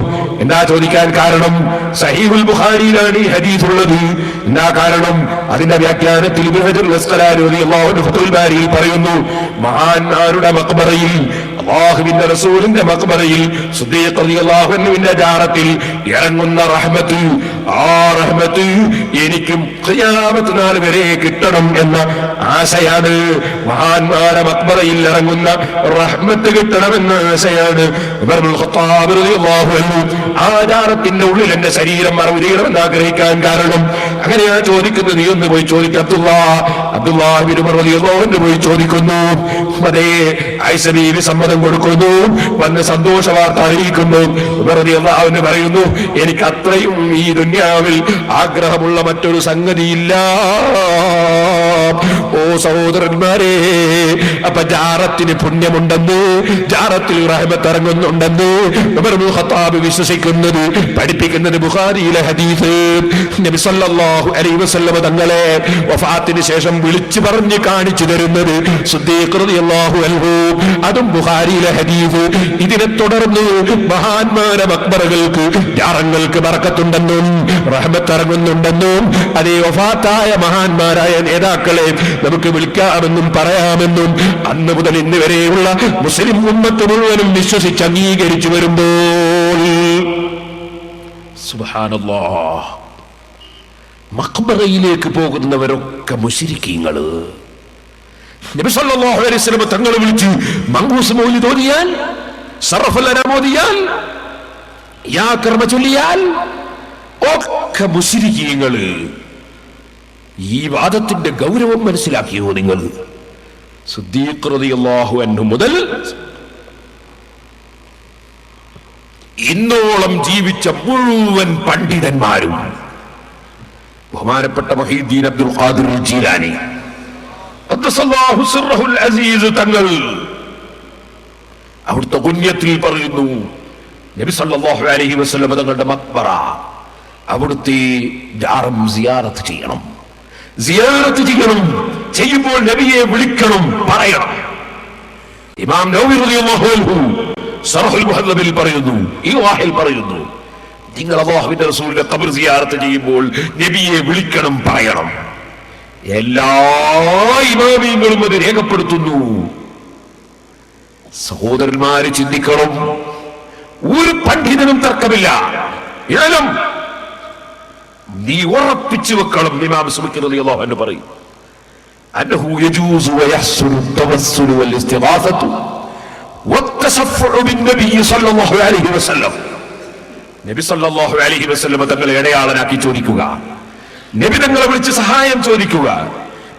എന്താ ചോദിക്കാൻ കാരണം? സഹീഹുൽ ബുഖാരിയിലാണ് ഈ ഹദീസ് ഉള്ളത്. എന്താ കാരണം? അതിന്റെ വ്യാഖ്യാനത്തിൽ ഇബ്നു ഹജർ അസ്ഖലാനി റളിയല്ലാഹു അൻഹു ഫത്ഹുൽ ബാരിയിൽ പറയുന്നു, മഹാന്മാരുടെ മഖ്ബറയിൽ, അല്ലാഹുവിന്റെ റസൂലിന്റെ മഖ്ബറയിൽ സിദ്ദീഖ് റളിയല്ലാഹു അൻഹുവിന്റെ ജാറത്തിൽ ഇറങ്ങുന്ന റഹ്മത്ത്, ആ റഹ്മത്ത് എനിക്കും ഖിയാമത്ത് നാൾ വരെ കിട്ടണം എന്ന ആശയാണ്. മഹാന്മാരുടെ മഖ്ബറയിൽ ഇറങ്ങുന്ന റഹ്മത്ത് കിട്ടണമെന്ന ആശയാണ് ഉമർ ഇബ്നുൽ ഖത്താബ് റളിയല്ലാഹു അൻഹു ആ ജാറത്തിന്റെ ഉള്ളിൽ എന്റെ ശരീരം മറവ് ചെയ്യണമെന്ന് ആഗ്രഹിക്കാൻ കാരണം. അങ്ങനെയാ ചോദിക്കുന്നത്. നീ ഒന്ന് പോയി ചോദിക്കും. അബ്ദുല്ലാഹി ഇബ്നു ഉമർ റളിയല്ലാഹു അൻഹു പോയി ചോദിക്കുന്നു. അതേ, ആയിഷ ബീവി സമ്മതം കൊടുക്കുന്നു, വന്ന് സന്തോഷ വാർത്ത അറിയിക്കുന്നു. ഉമർ റളിയല്ലാഹു അൻഹു പറയുന്നു, എനിക്ക് അത്രയും ഈ ദുനിയാവിൽ ആഗ്രഹമുള്ള മറ്റൊരു സംഗതിയില്ല. ഓ സഹോദരന്മാരെ, അപ്പൊ ജാറത്തിന് പുണ്യമുണ്ടെന്ന്, ജാറത്തിൽ റഹ്മത്ത് ഇറങ്ങുന്നുണ്ടെന്ന് ഉമർ ഇബ്നുൽ ഖത്താബ് വിശ്വസിക്കുന്നത്, പഠിപ്പിക്കുന്നത് ബുഖാരിയിലെ ഹദീസ്. നബി സല്ലല്ലാഹു അലൈഹി വസല്ലം തങ്ങളെ വഫാത്തിന് ശേഷം വിളിച്ചു പറഞ്ഞ് കാണിച്ചു തരുന്നത് സിദ്ദീഖ് റളിയല്ലാഹു അൻഹു, അതും ബുഖാരിയിലെ ഹദീസ്. ഇതിനെ തുടർന്ന് മഹാന്മാരെ മഖ്ബറകൾക്ക്, ജാറങ്ങൾക്ക് ബറക്കത്തുണ്ടെന്നും റഹ്മത്ത് ഇറങ്ങുന്നുണ്ടെന്നും അതേ വഫാത്തായ മഹാന്മാരായ നേതാക്കളെ നമുക്ക് വിളിക്കാമെന്നും പറയാമെന്നും അന്ന് മുതൽ ഇന്ന് വരെയുള്ള മുസ്ലിം ഉമ്മത്ത് മുഴുവനും വിശ്വസിച്ച് അംഗീകരിച്ചു വരുമ്പോൾ സുബ്ഹാനല്ലാഹ്, മഖ്ബറയിലേക്ക് പോകുന്നവരൊക്കെ മുശ്രിക്കീങ്ങള്. നബി സല്ലല്ലാഹു അലൈഹി വസല്ലം തങ്ങൾ വിളിച്ച് മങ്കൂസ് മൗലിദ് ഓതിയാൽ, സറഫുൽ അനാം ഓതിയാൽ, യാ കർമ്മ ചൊല്ലിയാൽ ഒക്കെ മുശ്രിക്കീങ്ങള്. ഈ വാദത്തിന്റെ ഗൗരവം മനസ്സിലാക്കിയോ നിങ്ങൾ? സിദ്ദീഖ് റളിയല്ലാഹു അൻഹു മുതൽ ഇന്നോളം ജീവിച്ച മുഴുവൻ പണ്ഡിതന്മാരും, ബഹുമാനപ്പെട്ട മുഹീദ്ദീൻ അബ്ദുൽ ഖാദിർ ജീലാനി ഖദ്ദസല്ലാഹു സിർറഹുൽ അസീസ് തങ്ങൾ അവിടുത്തെ കുഞ്ഞത്തിൽ പറയുന്നു, നബി സല്ലല്ലാഹു അലൈഹി വസല്ലം തങ്ങളുടെ മഖ്ബറ, അവിടുത്തെ ജാറം സിയാറത്ത് ചെയ്യണം, സിയാറത്ത് ചെയ്യണം, ചെയ്യുമ്പോൾ നബിയെ വിളിക്കണം, പറയണം. ഇമാം നവവി റളിയല്ലാഹു അൻഹു ശറഹുൽ മുഹദ്ദബിൽ പറയുന്നു, ഈ വാഹിൽ പറയുന്നു, നിങ്ങൾ അല്ലാഹുവിന്റെ റസൂലിന്റെ ഖബർ സിയാറത്ത് ചെയ്യുമ്പോൾ നബിയെ വിളിക്കണം, പറയണം. എല്ലാ ഇമാമിയങ്ങളും അത് രേഖപ്പെടുത്തുന്നു. സഹോദരന്മാര് ചിന്തിക്കണം, ഒരു പണ്ഡിതനും തർക്കമില്ല, ഇഴലും നീ ഉറപ്പിച്ചു വെക്കണം. ഇമാം സുബ്കി റളിയല്ലാഹു അൻഹു പറയും, അന്നഹു യജൂസു വയഹ്സുനു തവസ്സുലു വൽ ഇസ്തിഗാസതു വത്തശഫഉ ബിന്നബി സല്ലല്ലാഹു അലൈഹി വസല്ലം. നബി സല്ലല്ലാഹു അലൈഹി വസല്ലം തങ്ങളെ ഇടയാളനാക്കി ചോദിക്കുക, നബി തങ്ങളെ വിളിച്ച് സഹായം ചോദിക്കുക,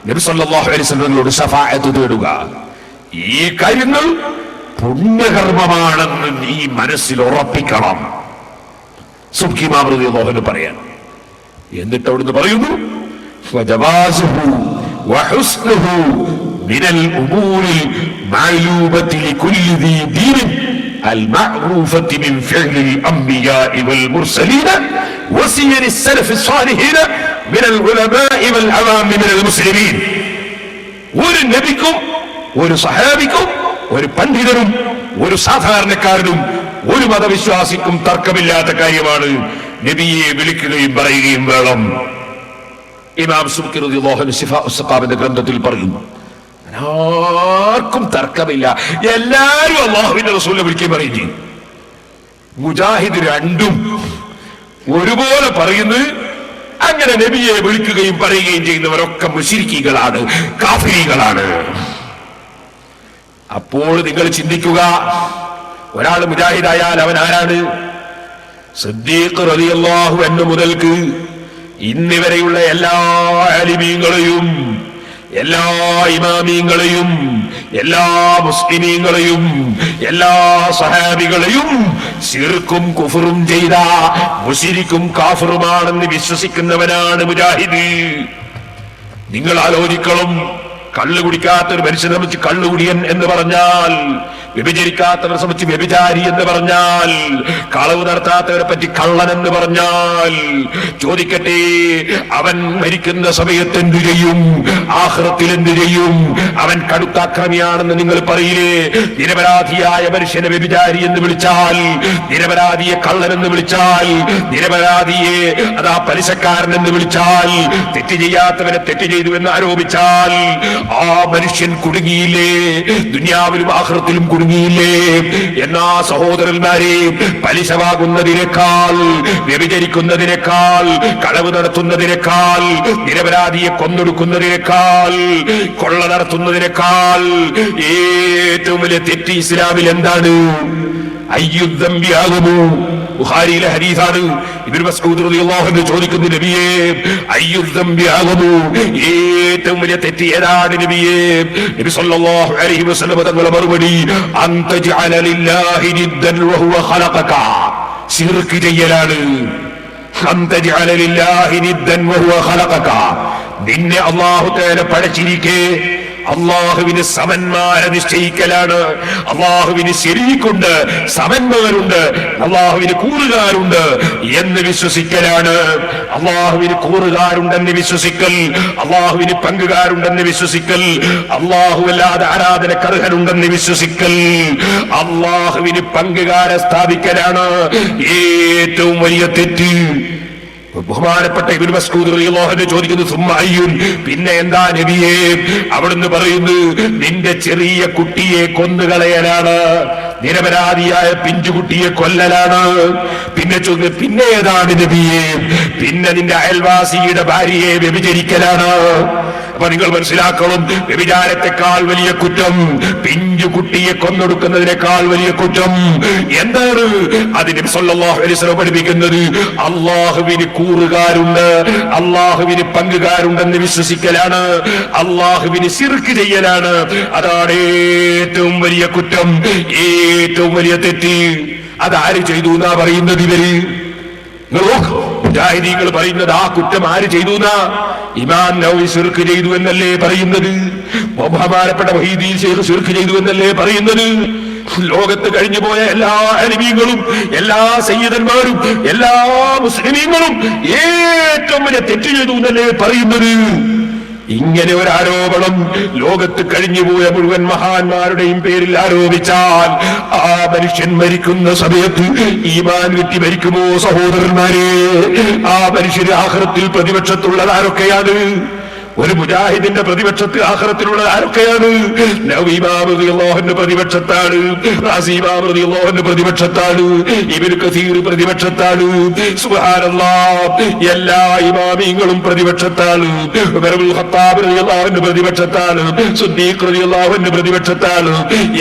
നബി സല്ലല്ലാഹു അലൈഹി വസല്ലം തങ്ങളോട് ശഫാഅത്ത് തേടുക. ഈ കാര്യങ്ങൾ പുണ്യകർമ്മമാണെന്ന് നീ മനസ്സിൽ ഉറപ്പിക്കണം. സുബ്കി ഇമാം റളിയല്ലാഹു അൻഹു പറയാൻ. എന്നിട്ട് അവിടുന്ന് പറയുന്നു, വജവാസുഹു വഹുസ്നുഹു മിനൽ ഉമൂരിൽ മഅലൂമത്തി ലികുല്ലി ദീ ദീൻ المعروفة من فعل الأنبياء والمرسلين وسير السلف الصالحين من العلماء والعوام من المسلمين. ഒരു നബിക്കും ഒരു സഹാബിക്കും ഒരു പണ്ഡിതനും ഒരു സാധാരണക്കാരനും ഒരു മതവിശ്വാസിക്കും തർക്കമില്ലാത്ത കാര്യമാണ് നബിയെ വിളിക്കുകയും പറയുകയും വേണം. ഇമാം സുബ്കി റളിയല്ലാഹു അൻഹു ശിഫാഉസ് സഖാബിന്റെ ഗ്രന്ഥത്തിൽ പറയുന്നു, ആർക്കും തർക്കമില്ല, എല്ലാരും അല്ലാഹുവിന്റെ റസൂലിനെ വിളിക്കുകയും പറയും ചെയ്യും. മുജാഹിദ് രണ്ടും ഒരുപോലെ പറയുന്നത്, അങ്ങനെ നബിയെ വിളിക്കുകയും പറയുകയും ചെയ്യുന്നവരൊക്കെ മുശ്രിക്കുകളാണ്, കാഫിറുകളാണ്. അപ്പോൾ നിങ്ങൾ ചിന്തിക്കുക, ഒരാൾ മുജാഹിദായാൽ അവൻ ആരാണ്? സിദ്ദീഖ് റളിയല്ലാഹു അൻഹു മുതൽക്ക് ഇന്നിവരെയുള്ള എല്ലാ ആലിമീങ്ങളെയും എല്ലാ ഇമാമീങ്ങളെയും എല്ലാ മുസ്ലിമീങ്ങളെയും എല്ലാ സഹാബികളെയും ശിർക്കും കുഫറും ചെയ്ത മുശ്രിക്കും കാഫിറുമാണെന്ന് വിശ്വസിക്കുന്നവനാണ് മുജാഹിദ്. നിങ്ങൾ ആലോചിക്കണം, കള്ളു കുടിക്കാത്തൊരു മനുഷ്യനെ സംബന്ധിച്ച് കള്ളുകുടിയൻ എന്ന് പറഞ്ഞാൽ, വ്യഭിചരിക്കാത്തവരെ സംബന്ധിച്ച് വ്യഭിചാരി എന്ന് പറഞ്ഞാൽ, കളവ് നടത്താത്തവരെ പറ്റി കള്ളൻ എന്ന് പറഞ്ഞാൽ, ചോദിക്കട്ടെ, അവൻ മരിക്കുന്ന സമയത്ത് എന്തു ചെയ്യും? ആഖിറത്തിൽ എന്തു ചെയ്യും? അവൻ കടുത്താക്രമിയാണെന്ന് നിങ്ങൾ പറയില്ലേ? നിരപരാധിയായ മനുഷ്യനെ വ്യഭിചാരി എന്ന് വിളിച്ചാൽ, നിരപരാധിയെ കള്ളൻ എന്ന് വിളിച്ചാൽ, നിരപരാധിയെ അതാ പലിശക്കാരൻ എന്ന് വിളിച്ചാൽ, തെറ്റ് ചെയ്യാത്തവനെ തെറ്റ് ചെയ്തു എന്ന് ആരോപിച്ചാൽ ആ മനുഷ്യൻ കുടുങ്ങിയില്ലേ? ദുനിയാവിലും ആഖിറത്തിലും കുടുങ്ങിയില്ലേ? എന്നാ സഹോദരന്മാരെ, പലിശ വാങ്ങുന്നതിനേക്കാൾ, വ്യഭിചരിക്കുന്നതിനേക്കാൾ, കളവ് നടത്തുന്നതിനേക്കാൾ, നിരപരാധിയെ കൊന്നൊടുക്കുന്നതിനേക്കാൾ, കൊള്ള നടത്തുന്നതിനേക്കാൾ ഏറ്റവും വലിയ തെറ്റ് ഇസ്ലാമിൽ എന്താണ്? അയ്യുദ്ദംബിയാകുമോ? ബുഖാരിയിലെ ഹദീസാണ്. ഇബ്നു മസ്ഊദ് റളിയല്ലാഹു അൻഹു ചോദിക്കുന്നു, നബിയേ, അയ്യുദ്ദംബിയാകുമോ? ഏറ്റവും വലിയ തെറ്റ് ഏതാണ് നബിയേ? നബി സല്ലല്ലാഹു അലൈഹി വസല്ലം തങ്ങളുടെ മറുപടി, അൻതജഅല ലില്ലാഹി നിദ്ദൻ വഹുവ ഖലഖക. ശിർക്ക് ചെയ്യലാണ്. അൻതജഅല ലില്ലാഹി നിദ്ദൻ വഹുവ ഖലഖക. നിന്നെ അല്ലാഹു തആല പടച്ചിരിക്കെ അള്ളാഹുവിന് സമന്മാരെ നിശ്ചയിക്കലാണ്. അള്ളാഹുവിന് ശരീക്കുണ്ട്, സമന്മാരുണ്ട്, അള്ളാഹുവിന് കൂറുകാരുണ്ട് എന്ന് വിശ്വസിക്കലാണ്. അള്ളാഹുവിന് കൂറുകാരുണ്ടെന്ന് വിശ്വസിക്കൽ, അള്ളാഹുവിന് പങ്കുകാരുണ്ടെന്ന് വിശ്വസിക്കൽ, അള്ളാഹുവല്ലാതെ ആരാധനക്കർഹനുണ്ടെന്ന് വിശ്വസിക്കൽ, അള്ളാഹുവിന് പങ്കുകാരെ സ്ഥാപിക്കലാണ് ഏറ്റവും വലിയ തെറ്റ്. ബഹുമാനപ്പെട്ട ഇബ്നു മസ്ഊദ് റളിയല്ലാഹു അൻഹു ചോദിക്കുന്നു, സുമ്മ അയ്യുൻ, പിന്നെ എന്താ നബിയേ? അവിടുന്ന് പറയുന്നു, നിന്റെ ചെറിയ കുട്ടിയെ കൊന്നുകളയലാണ്, നിരപരാധിയായ പിഞ്ചുകുട്ടിയെ കൊല്ലലാണ്. പിന്നെ ചോദിക്കുന്നു, പിന്നെ ഏതാണ് നബിയേ? പിന്നെ നിന്റെ അയൽവാസിയുടെ ഭാര്യയെ വ്യഭിചരിക്കലാണ്. അപ്പൊ നിങ്ങൾ മനസ്സിലാക്കണം, വ്യഭിചാരത്തെക്കാൾ വലിയ കുറ്റം പിഞ്ചുകുട്ടിയെ കൊന്നൊടുക്കുന്നതിനേക്കാൾ വലിയ കുറ്റം എന്താണ്? അത് നബി സല്ലല്ലാഹു അലൈഹി വസല്ലം പഠിപ്പിക്കുന്നത്, അള്ളാഹുവിന് കൂറുകാരുണ്ട്, അള്ളാഹുവിന് പങ്കുകാരുണ്ടെന്ന് വിശ്വസിക്കലാണ്, അള്ളാഹുവിന് ശിർക്ക് ചെയ്യലാണ്. അതാണ് ഏറ്റവും വലിയ കുറ്റം, ഏറ്റവും വലിയ തെറ്റ്. അതാര് ചെയ്തു എന്നാ പറയുന്നത്? ഇവര് മുജാഹിദീങ്ങൾ പറയുന്നത് ആ കുറ്റം ആര് ചെയ്തു എന്നാ? ഇമാം നവവി ശിർക്ക് ചെയ്തു എന്നല്ലേ പറയുന്നത്? ബഹുമാനപ്പെട്ട മുഹീദ്ദീൻ ശൈഖ് ശിർക്ക് ചെയ്തു എന്നല്ലേ പറയുന്നത്? ലോകത്ത് കഴിഞ്ഞു പോയ എല്ലാ അലിമീങ്ങളും എല്ലാ സയ്യിദന്മാരും എല്ലാ മുസ്ലിമീങ്ങളും ഏറ്റവും വലിയ തെറ്റ് ചെയ്തു എന്നല്ലേ പറയുന്നത്? ഇങ്ങനെ ഒരു ആരോപണം ലോകത്ത് കഴിഞ്ഞുപോയ മുഴുവൻ മഹാന്മാരുടെയും പേരിൽ ആരോപിച്ചാൽ ആ മനുഷ്യൻ മരിക്കുന്ന സമയത്ത് ഈമാൻ വിട്ടി മരിക്കുമോ സഹോദരന്മാരെ? ആ മനുഷ്യന് ആഖിറത്തിൽ പ്രതിപക്ഷത്തുള്ളത് ആരൊക്കെയാണ്? ഒരു മുജാഹിദിന്റെ പ്രതിപക്ഷത്ത് ആഖിറത്തിലുള്ള ആരൊക്കെയാണ്? നവവി ഇമാം റളിയല്ലാഹു പ്രതിപക്ഷത്താണ്, റാസി ഇമാം റളിയല്ലാഹു പ്രതിപക്ഷത്താണ്, ഇബ്നു കസീർ പ്രതിപക്ഷത്താണ്. സുബ്ഹാനല്ലാഹ്, എല്ലാ ഇമാമിങ്ങളും പ്രതിപക്ഷത്താണ്. ഉമർ ഇബ്നുൽ ഖത്താബ് റളിയല്ലാഹു പ്രതിപക്ഷത്താണ്, സിദ്ദീഖ് റളിയല്ലാഹു പ്രതിപക്ഷത്താണ്.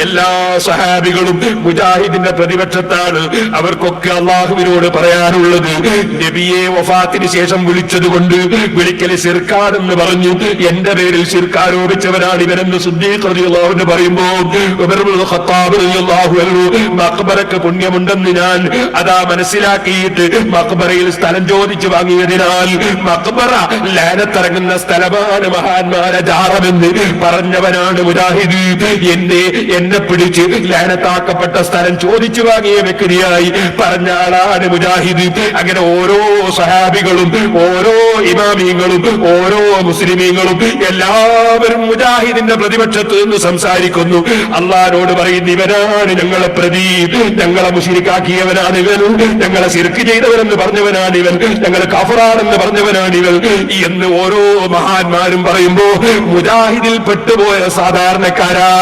എല്ലാ സഹാബികളും മുജാഹിദിന്റെ പ്രതിപക്ഷത്താണ്. അവർക്കൊക്കെ അല്ലാഹുവിനോട് പറയാനുള്ളത്, നബിയെ വഫാത്തിന് ശേഷം വിളിച്ചതുകൊണ്ട് വിളിക്കൽ ശിർക്കാണെന്ന് പറഞ്ഞു എന്റെ പേരിൽ ശിർക്ക് ആരോപിച്ചവരാണ് ഇവരെന്ന് സിദ്ദീഖ് റളിയല്ലാഹു അൻഹു പറയുമ്പോൾ ഉമർ ഇബ്നുൽ ഖത്താബ് റളിയല്ലാഹു അൻഹു മഖ്ബറക്ക് പുണ്യമുണ്ടെന്ന് ഞാൻ അതാ മനസ്സിലാക്കിയിട്ട് മഖ്ബറയിൽ സ്ഥലം ചോദിച്ചു വാങ്ങിയതിനാൽ മഖ്ബറ ലാനത്തിറങ്ങുന്ന സ്ഥലമാണ് മഹാന്മാരെ ജാറമെന്ന് പറഞ്ഞവനാണ് മുജാഹിദ്. എന്നെ പിടിച്ച് ലാനത്താക്കപ്പെട്ട സ്ഥലം ചോദിച്ചു വാങ്ങിയ വ്യക്തിയായി പറഞ്ഞ ആളാണ് മുജാഹിദ്. അങ്ങനെ ഓരോ സഹാബികളും ഓരോ ഇമാമിങ്ങളും ഓരോ മുസ്ലിമീങ്ങളും എല്ലാവരും മുജാഹിദിന്റെ പ്രതിപക്ഷത്ത് നിന്ന് സംസാരിക്കുന്നു. അള്ളാഹുവോട് പറയുന്നു, ഇവനാണ് ഞങ്ങളെ പ്രതി, ഞങ്ങളെ മുശ്രിക്കാക്കിയവനാണ് ഇവൻ, ഞങ്ങളെ ശിർക്ക് ചെയ്തവനെന്ന് പറഞ്ഞവനാണ് ഇവൻ, ഞങ്ങളെ കഫറാണെന്ന് പറഞ്ഞവനാണ് ഇവൻ എന്ന് ഓരോ മഹാന്മാരും പറയുമ്പോ മുജാഹിദിൽ പെട്ടുപോയ സാധാരണക്കാരാ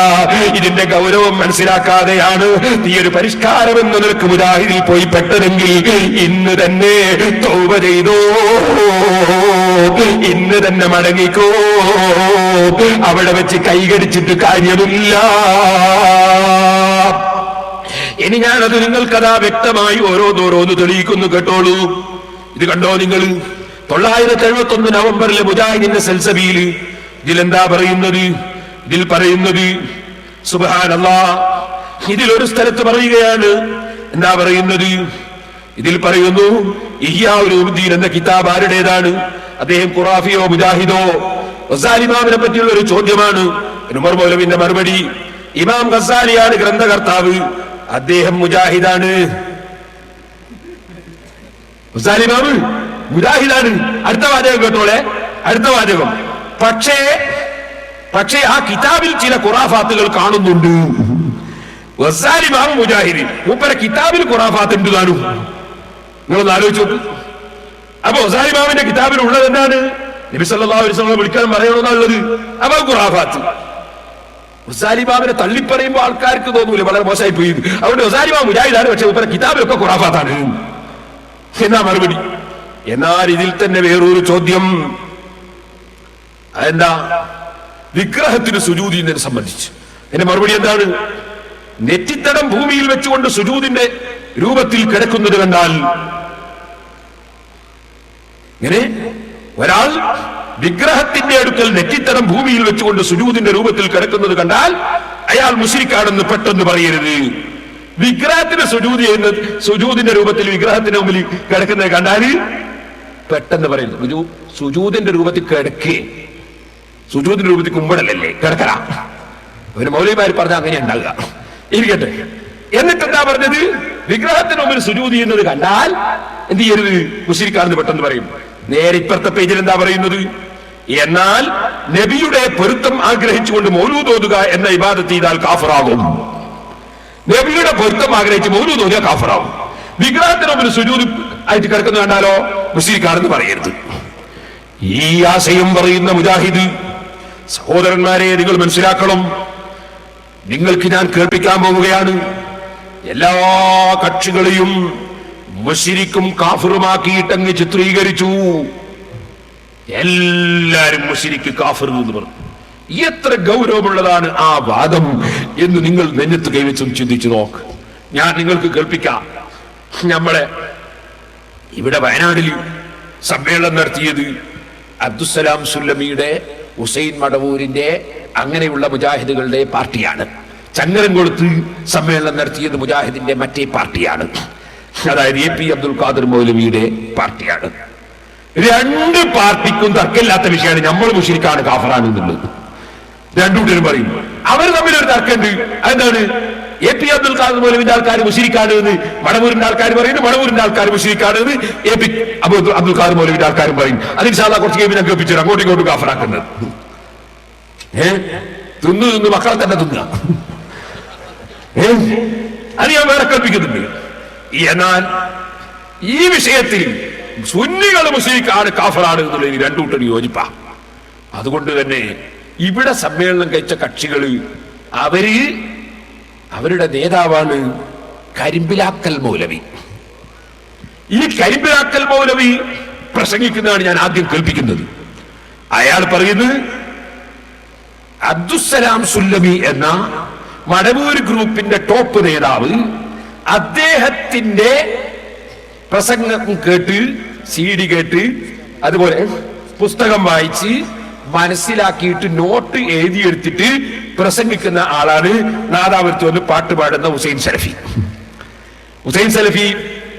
ഇതിന്റെ ഗൗരവം മനസ്സിലാക്കാതെയാണ് ഈ ഒരു പരിഷ്കാരം എന്ന നിലക്ക് മുജാഹിദിൽ പോയി പെട്ടതെങ്കിൽ ഇന്ന് തന്നെ തൗബ ചെയ്തോ, ഇന്ന് തന്നെ മടങ്ങിക്കോ. അവിടെ വെച്ച് കൈകടിച്ചിട്ട് കാര്യമില്ല. ഇനി ഞാനത് നിങ്ങൾക്കതാ വ്യക്തമായി ഓരോന്നോരോന്ന് തെളിയിക്കുന്നു, കേട്ടോളൂ. ഇത് കണ്ടോ നിങ്ങൾ? 971 നവംബറിലെ മുജാഹിദിന്റെ സൽസബിയിൽ ഇതിലെന്താ പറയുന്നത്? ഇതിൽ പറയുന്നത് സുബ്ഹാനല്ലാഹ്, ഇതിലൊരു സ്ഥലത്ത് പറയുകയാണ്. എന്താ പറയുന്നത്? ഇതിൽ പറയുന്നു, ഇഹ്യാ ഉലൂമുദ്ദീൻ എന്ന കിതാബ് ആരുടേതാണ്? അദ്ദേഹം ഖുറാഫിയോ മുജാഹിദോ? ഗസാലി ഇമാമിനെ പറ്റിയുള്ള ഒരു ചോദ്യമാണ്. ഉമർ മൗലവിന്റെ മറുപടി, ഇമാം ഗസാലിയാണ് ഗ്രന്ഥകർത്താവ്, അദ്ദേഹം മുജാഹിദാണ്. ഗസാലി ഇമാം മുജാഹിദാണ്. അടുത്ത വാചകം കേട്ടോളെ, അടുത്ത വാചകം. പക്ഷേ ആ കിതാബിൽ ചില ഖുറാഫാത്തുകൾ കാണുന്നുണ്ട്. ഗസാലി ഇമാം മുജാഹിദ്, മൂപ്പര കിതാബിൽ ഖുറാഫാത്ത് ഉണ്ട് കാണും. നിങ്ങളൊന്ന് ആലോചിച്ചു നോക്ക്. അപ്പൊ ഗസാലി ഇമാമിന്റെ കിതാബിൽ ഉള്ളത് എന്താണ്? നബി സല്ലല്ലാഹു അലൈഹി വസല്ലം വിളിക്കാൻ പറയണമെന്നുള്ളത്. അപ്പൊ ഖുറാഫാത്ത്. ഗസാലി ഇമാമിനെ തള്ളിപ്പറയുമ്പോൾ ആൾക്കാർക്ക് തോന്നൂല വളരെ മോശമായി പോയി. അതുകൊണ്ട് ഗസാലി ഇമാം മുജാഹിദാണ്, പക്ഷെ മൂപ്പര കിതാബിലൊക്കെ ഖുറാഫാത്താണ് എന്നാ മറുപടി. എന്നാൽ ഇതിൽ തന്നെ വേറൊരു ചോദ്യം. എന്താ? വിഗ്രഹത്തിന് സുജൂദ് ചെയ്യുന്നതിനെ സംബന്ധിച്ച് എന്റെ മറുപടി എന്താണ്? നെറ്റിത്തടം ഭൂമിയിൽ വെച്ചുകൊണ്ട് സുജൂദിന്റെ രൂപത്തിൽ കിടക്കുന്നത് കണ്ടാൽ, ഇങ്ങനെ ഒരാൾ വിഗ്രഹത്തിന്റെ അടുക്കൽ നെറ്റിത്തടം ഭൂമിയിൽ വെച്ചുകൊണ്ട് സുജൂദിന്റെ രൂപത്തിൽ കിടക്കുന്നത് കണ്ടാൽ അയാൾ മുശ്രിക്കാണെന്ന് പെട്ടെന്ന് പറയരുത്. വിഗ്രഹത്തിന് സുജൂദ് ചെയ്യുന്നത്, സുജൂദിന്റെ രൂപത്തിൽ വിഗ്രഹത്തിന്റെ മുമ്പിൽ കിടക്കുന്നത് കണ്ടാൽ പെട്ടെന്ന് പറയുന്നു സുജൂദിന്റെ രൂപത്തിൽ കിടക്കേ, സുജൂദിന്റെ രൂപത്തിൽ കുമ്പടലല്ലേ കിടക്കല. അവന് മൗലവിമാർ പറഞ്ഞ അങ്ങനെ ഉണ്ടാകുക. ഇരിക്കട്ടെ. എന്നിട്ട് എന്താ പറഞ്ഞത്? വിഗ്രഹത്തിന് മുമ്പിൽ സുജൂദ് ചെയ്യുന്നത് കണ്ടാൽ എന്ത് ചെയ്യരുത്? മുശ്രിക്കാണെന്ന് പെട്ടെന്ന് പറയും. നേരെ ഇപ്പുറത്തെ പേജിൽ എന്താ പറയുന്നത്? എന്നാൽ നബിയുടെ പൊരുത്തം ആഗ്രഹിച്ചുകൊണ്ട് മൗലൂദ് ഓതുക എന്ന ഇബാദത്ത് ചെയ്താൽ കാഫിറാകും. നബിയുടെ പൊരുത്തം ആഗ്രഹിച്ച് മൗലൂദ് ഓതിയാൽ കാഫിറാകും. വിഗ്രഹത്തിന് മുമ്പിൽ സുജൂദ് ആയിട്ട് കിടക്കുന്നത് കണ്ടാലോ മുശ്രിക്കാണെന്ന് പറയരുത്. ഈ ആശയം പറയുന്ന മുജാഹിദ് സഹോദരന്മാരെ, നിങ്ങൾ മനസ്സിലാക്കണം. നിങ്ങൾക്ക് ഞാൻ കേൾപ്പിക്കാൻ പോവുകയാണ്. എല്ലാ കക്ഷികളെയും മുശ്രിക്കും കാഫിറുമാക്കിയിട്ടങ്ങ് ചിത്രീകരിച്ചു. എല്ലാരും മുശ്രിക്ക് കാഫിർ എന്ന് പറഞ്ഞു. എത്ര ഗൗരവമുള്ളതാണ് ആ വാദം എന്ന് നിങ്ങൾ നെഞ്ഞത്ത് കൈവച്ചും ചിന്തിച്ചു നോക്ക്. ഞാൻ നിങ്ങൾക്ക് കേൾപ്പിക്കാം. നമ്മളെ ഇവിടെ വയനാട്ടിൽ സമ്മേളനം നടത്തിയത് അബ്ദുസ്സലാം സുല്ലമിയുടെ, ഹുസൈൻ മടവൂരിന്റെ, അങ്ങനെയുള്ള മുജാഹിദുകളുടെ പാർട്ടിയാണ്. ചങ്ങരംകുളത്ത് സമ്മേളനം നടത്തിയത് മുജാഹിദിന്റെ മറ്റേ പാർട്ടിയാണ്, അതായത് AP അബ്ദുൽ ഖാദർ മൗലവിയുടെ പാർട്ടിയാണ്. രണ്ട് പാർട്ടിക്കും തർക്കമില്ലാത്ത വിഷയമാണ് നമ്മൾ മുശ്രിക്കാണ് കാഫറാണ് എന്നുള്ളത്. രണ്ടുകൂട്ടരും പറയും. അവർ തമ്മിലൊരു തർക്കമുണ്ട്. അതെന്താണ്? AP അബ്ദുൽ ഖാദർ മൗലവിന്റെ ആൾക്കാർ മുശ്രിക്കാണ് എന്ന് മടവൂരിന്റെ ആൾക്കാർ പറയുന്നു, മടവൂരിന്റെ ആൾക്കാർ മുശ്രിക്കാണ് എന്ന് AP അബ്ദുൽ ഖാദർ മൗലവിന്റെ ആൾക്കാരും പറയും. അതിന് സാധാ കുറച്ച് കേൾപ്പിനെ കേൾപ്പിച്ചു അങ്ങോട്ടും ഇങ്ങോട്ടും കാഫറാക്കുന്നത്. തിന്നു മക്കളെ തന്നെ തിന്നുക. അത് ഞാൻ വേറെ കൽപ്പിക്കുന്നുണ്ട്. എന്നാൽ ഈ വിഷയത്തിൽ സുന്നികൾ മുസ്ലിക്കാണ് കാഫറാണ് എന്നുള്ളത് രണ്ടുകൂട്ടർ യോജിപ്പാ. അതുകൊണ്ട് തന്നെ ഇവിടെ സമ്മേളനം കഴിച്ച കക്ഷികള് അവരുടെ നേതാവാണ് കരിമ്പിലാക്കൽ മൗലവി. ഈ കരിമ്പിലാക്കൽ മൗലവി പ്രസംഗിക്കുന്നതാണ് ഞാൻ ആദ്യം കേൾപ്പിക്കുന്നത്. അയാൾ പറയുന്നത് അബ്ദുസ്സലാം സുല്ലമി എന്ന മടവൂർ ഗ്രൂപ്പിന്റെ ടോപ്പ് നേതാവ് അദ്ദേഹത്തിന്റെ പ്രസംഗം കേട്ട്, CD കേട്ട്, അതുപോലെ പുസ്തകം വായിച്ച് മനസ്സിലാക്കിയിട്ട് നോട്ട് എഴുതിയെടുത്തിട്ട് പ്രസംഗിക്കുന്ന ആളാണ് നാദാപുരത്ത് വന്ന് പാട്ട് പാടുന്ന ഹുസൈൻ സലഫി. ഹുസൈൻ സലഫി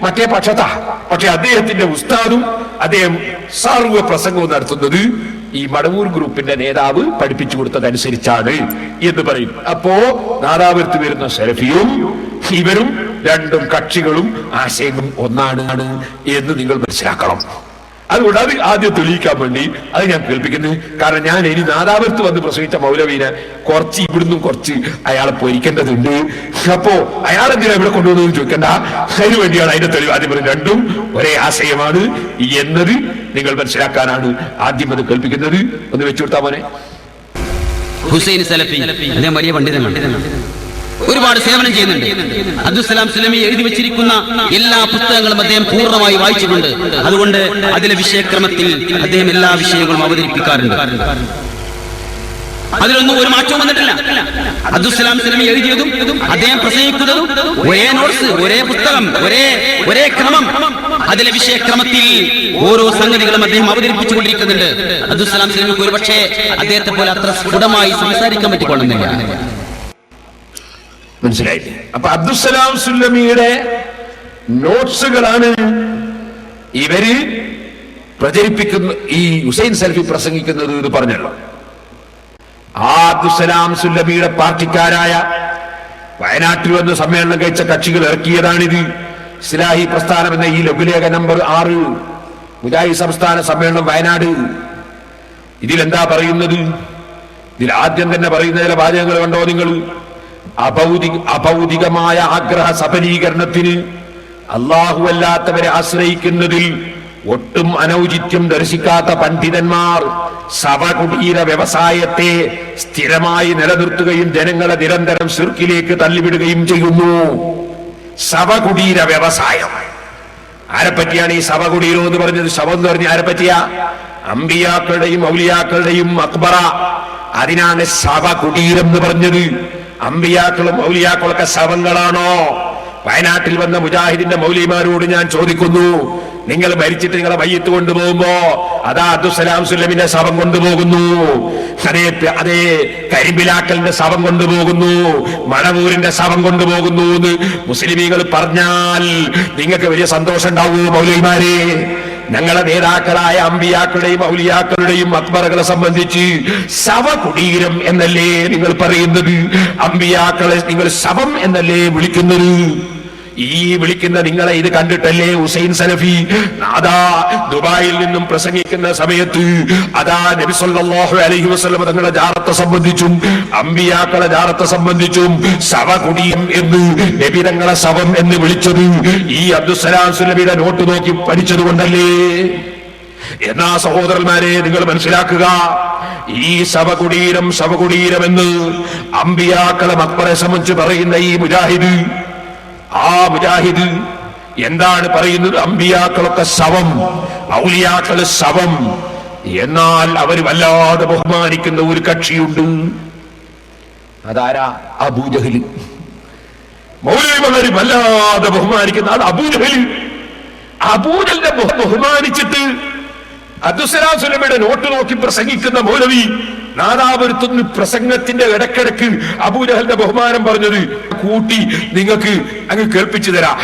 മറ്റേ പക്ഷത്താ, പക്ഷെ അദ്ദേഹത്തിന്റെ ഉസ്താദും അദ്ദേഹം സർവ്വ പ്രസംഗവും നടത്തുന്നത് ഈ മടവൂർ ഗ്രൂപ്പിന്റെ നേതാവ് പഠിപ്പിച്ചു കൊടുത്തതനുസരിച്ചാണ് എന്ന് പറയും. അപ്പോ നാദാപുരത്ത് വരുന്ന സലഫിയും ഇവരും രണ്ടും കക്ഷികളും ആശയങ്ങളും ഒന്നാണ് എന്ന് നിങ്ങൾ മനസ്സിലാക്കണം. അതുകൊണ്ട് അത് ആദ്യം തെളിയിക്കാൻ വേണ്ടി അത് ഞാൻ കേൾപ്പിക്കുന്നത്. കാരണം ഞാൻ ഇനി നാദാപുരത്ത് വന്ന് പ്രസംഗിച്ച മൗലവീനെ കുറച്ച് ഇവിടുന്നും കുറച്ച് അയാളെ പൊരിക്കേണ്ടതുണ്ട്. അപ്പോ അയാളെന്തിനാ ഇവിടെ കൊണ്ടുവന്നു ചോദിക്കണ്ട, അതിനു വേണ്ടിയാണ് അതിന്റെ തെളിവ്. ആദ്യം പറയും രണ്ടും ഒരേ ആശയമാണ് എന്നത് നിങ്ങൾ മനസ്സിലാക്കാനാണ് ആദ്യം അത് കേൾപ്പിക്കുന്നത്. ഒന്ന് വെച്ചു കൊടുത്താ മോനെ. ഹുസൈൻ സലഫി അദ്ദേഹം വലിയ പണ്ഡിതനാണ്, ഒരുപാട് സേവനം ചെയ്യുന്നുണ്ട്. അബ്ദുസ്സലാം സുല്ലമി എഴുതി വെച്ചിരിക്കുന്ന എല്ലാ പുസ്തകങ്ങളും അദ്ദേഹം പൂർണ്ണമായി വായിച്ചിട്ടുണ്ട്. അതുകൊണ്ട് അതിലെ വിഷയക്രമത്തിൽ അദ്ദേഹം എല്ലാ വിഷയങ്ങളും അവതരിപ്പിക്കാറുണ്ട്. അതിലൊന്നും ഒരു മാറ്റവും വന്നിട്ടില്ല. അബ്ദുസ്സലാം സുല്ലമി എഴുതിയതും അദ്ദേഹം പ്രസംഗിക്കുന്നതും ഒരേ നോട്ട്സ്, ഒരേ പുസ്തകം, ഒരേ ക്രമം. അതിലെ വിഷയക്രമത്തിൽ ഓരോ സംഗതികളും അദ്ദേഹം അവതരിപ്പിച്ചുകൊണ്ടിരിക്കുന്നുണ്ട്. അബ്ദുസ്സലാം സുല്ലമിക്ക് ഒരുപക്ഷെ അദ്ദേഹത്തെ പോലെ അത്ര സ്ഫുടമായി സംസാരിക്കാൻ പറ്റിക്കൊള്ളുന്നില്ല. മനസ്സിലായില്ലേ? അപ്പൊ അബ്ദുസ്സലാം സുല്ലമിയുടെ നോട്ട്സുകളാണ് ഇവര് പ്രചരിപ്പിക്കുന്ന ഈ ഹുസൈൻ സലഫി പ്രസംഗിക്കുന്നത് എന്ന് പറഞ്ഞല്ലോ. ആ അബ്ദുസ്സലാം സുല്ലമിയുടെ പാർട്ടിക്കാരായ വയനാട്ടിൽ വന്ന് സമ്മേളനം കഴിച്ച കക്ഷികൾ ഇറക്കിയതാണിത്. ഇസ്ലാഹി പ്രസ്ഥാനം എന്ന ഈ ലഘുലേഖ നമ്പർ 6 മുജാഹിദ് സംസ്ഥാന സമ്മേളനം വയനാട്. ഇതിലെന്താ പറയുന്നത്? ഇതിൽ ആദ്യം തന്നെ പറയുന്ന ചില വാചകങ്ങൾ കണ്ടോ നിങ്ങൾ? അഭൗതികമായ ആഗ്രഹ സഫലീകരണത്തിന് അല്ലാഹുവല്ലാത്തവരെ ആശ്രയിക്കുന്നതിൽ ഒട്ടും അനൗചിത്യം ദർശിക്കാത്ത പണ്ഡിതന്മാർ ശവകുടീര വ്യവസായത്തെ സ്ഥിരമായി നിലനിർത്തുകയും ജനങ്ങളെ നിരന്തരം ശിർക്കിലേക്ക് തള്ളിവിടുകയും ചെയ്യുന്നു. ശവകുടീര വ്യവസായം ആരെപ്പറ്റിയാണ് ഈ ശവകുടീരം എന്ന് പറഞ്ഞത്? ശവം എന്ന് പറഞ്ഞ ആരെപ്പറ്റിയാ? അമ്പിയാക്കളുടെയും ഔലിയാക്കളുടെയും മക്ബറ. അതിനാണ് ശവകുടീരം എന്ന് പറഞ്ഞത്. അമ്പിയാക്കളും ഔലിയാക്കളൊക്കെ ശവങ്ങളാണോ? വയനാട്ടിൽ വന്ന മുജാഹിദിന്റെ മൗലിമാരോട് ഞാൻ ചോദിക്കുന്നു, നിങ്ങൾ മരിച്ചിട്ട് നിങ്ങളെ മയ്യത്ത് കൊണ്ടുപോകുമ്പോ അതാ അബ്ദുസ്സലാം സുല്ലമിന്റെ ശവം കൊണ്ടുപോകുന്നു, അതേ കരിമ്പിലാക്കലിന്റെ ശവം കൊണ്ടുപോകുന്നു, മണവൂരിന്റെ ശവം കൊണ്ടുപോകുന്നു എന്ന് മുസ്ലിമീങ്ങൾ പറഞ്ഞാൽ നിങ്ങൾക്ക് വലിയ സന്തോഷം ഉണ്ടാവൂ മൗലിമാരെ? ഞങ്ങളെ നേതാക്കളായ അമ്പിയാക്കളുടെയും ഔലിയാക്കളുടെയും മക്ബറകളെ സംബന്ധിച്ച് ശവകുടീരം എന്നല്ലേ നിങ്ങൾ പറയുന്നത്? അമ്പിയാക്കളെ നിങ്ങൾ ശവം എന്നല്ലേ വിളിക്കുന്നത്? ഈ വിളിക്കുന്ന നിങ്ങളെ ഇത് കണ്ടിട്ടല്ലേ ഹുസൈൻ സലഫി അതാ ദുബായിൽ നിന്നും പ്രസംഗിക്കുന്ന സമയത്ത് അതാ നബി സല്ലല്ലാഹു അലൈഹി വസല്ലം തങ്ങളുടെ ജാറത്തെ സംബന്ധിച്ചും അമ്പിയാക്കളെ ജാറത്തെ സംബന്ധിച്ചും ശവകുടീരം എന്ന് നബി തങ്ങളെ ശവം എന്ന് വിളിച്ചത് ഈ അബ്ദുസ്സലാം സുല്ലമിയുടെ നോട്ട് നോക്കി പഠിച്ചത് കൊണ്ടല്ലേ? എന്നാ സഹോദരന്മാരെ നിങ്ങൾ മനസ്സിലാക്കുക, ഈ ശവകുടീരം എന്ന് അമ്പിയാക്കളെ മക്ബറെ സംബന്ധിച്ച് പറയുന്ന ഈ മുജാഹിദ്, ആ മുജാഹിദ് എന്താണ് പറയുന്നത്? അമ്പിയാക്കളൊക്കെ ശവം, ഔലിയാക്കള് ശവം. എന്നാൽ അവർ വല്ലാതെ ബഹുമാനിക്കുന്ന ഒരു കക്ഷിയുണ്ട്. അതാരാ? അബൂജഹല്. മൗലവിമാര് വല്ലാതെ ബഹുമാനിക്കുന്ന ആൾ അബൂജഹല്. അബൂജഹലിനെ ബഹുമാനിച്ചിട്ട് അബ്ദുസ്സലാം സുല്ലമിയുടെ നോട്ട് നോക്കി പ്രസംഗിക്കുന്ന മൗലവി നാദാപുരത്തുനിന്ന് പ്രസംഗത്തിന്റെ ഇടക്കിടക്ക് അബൂജഹലിന്റെ ബഹുമാനം പറഞ്ഞത് കൂട്ടി നിങ്ങൾക്ക് അങ്ങ് കേൾപ്പിച്ചു തരാം.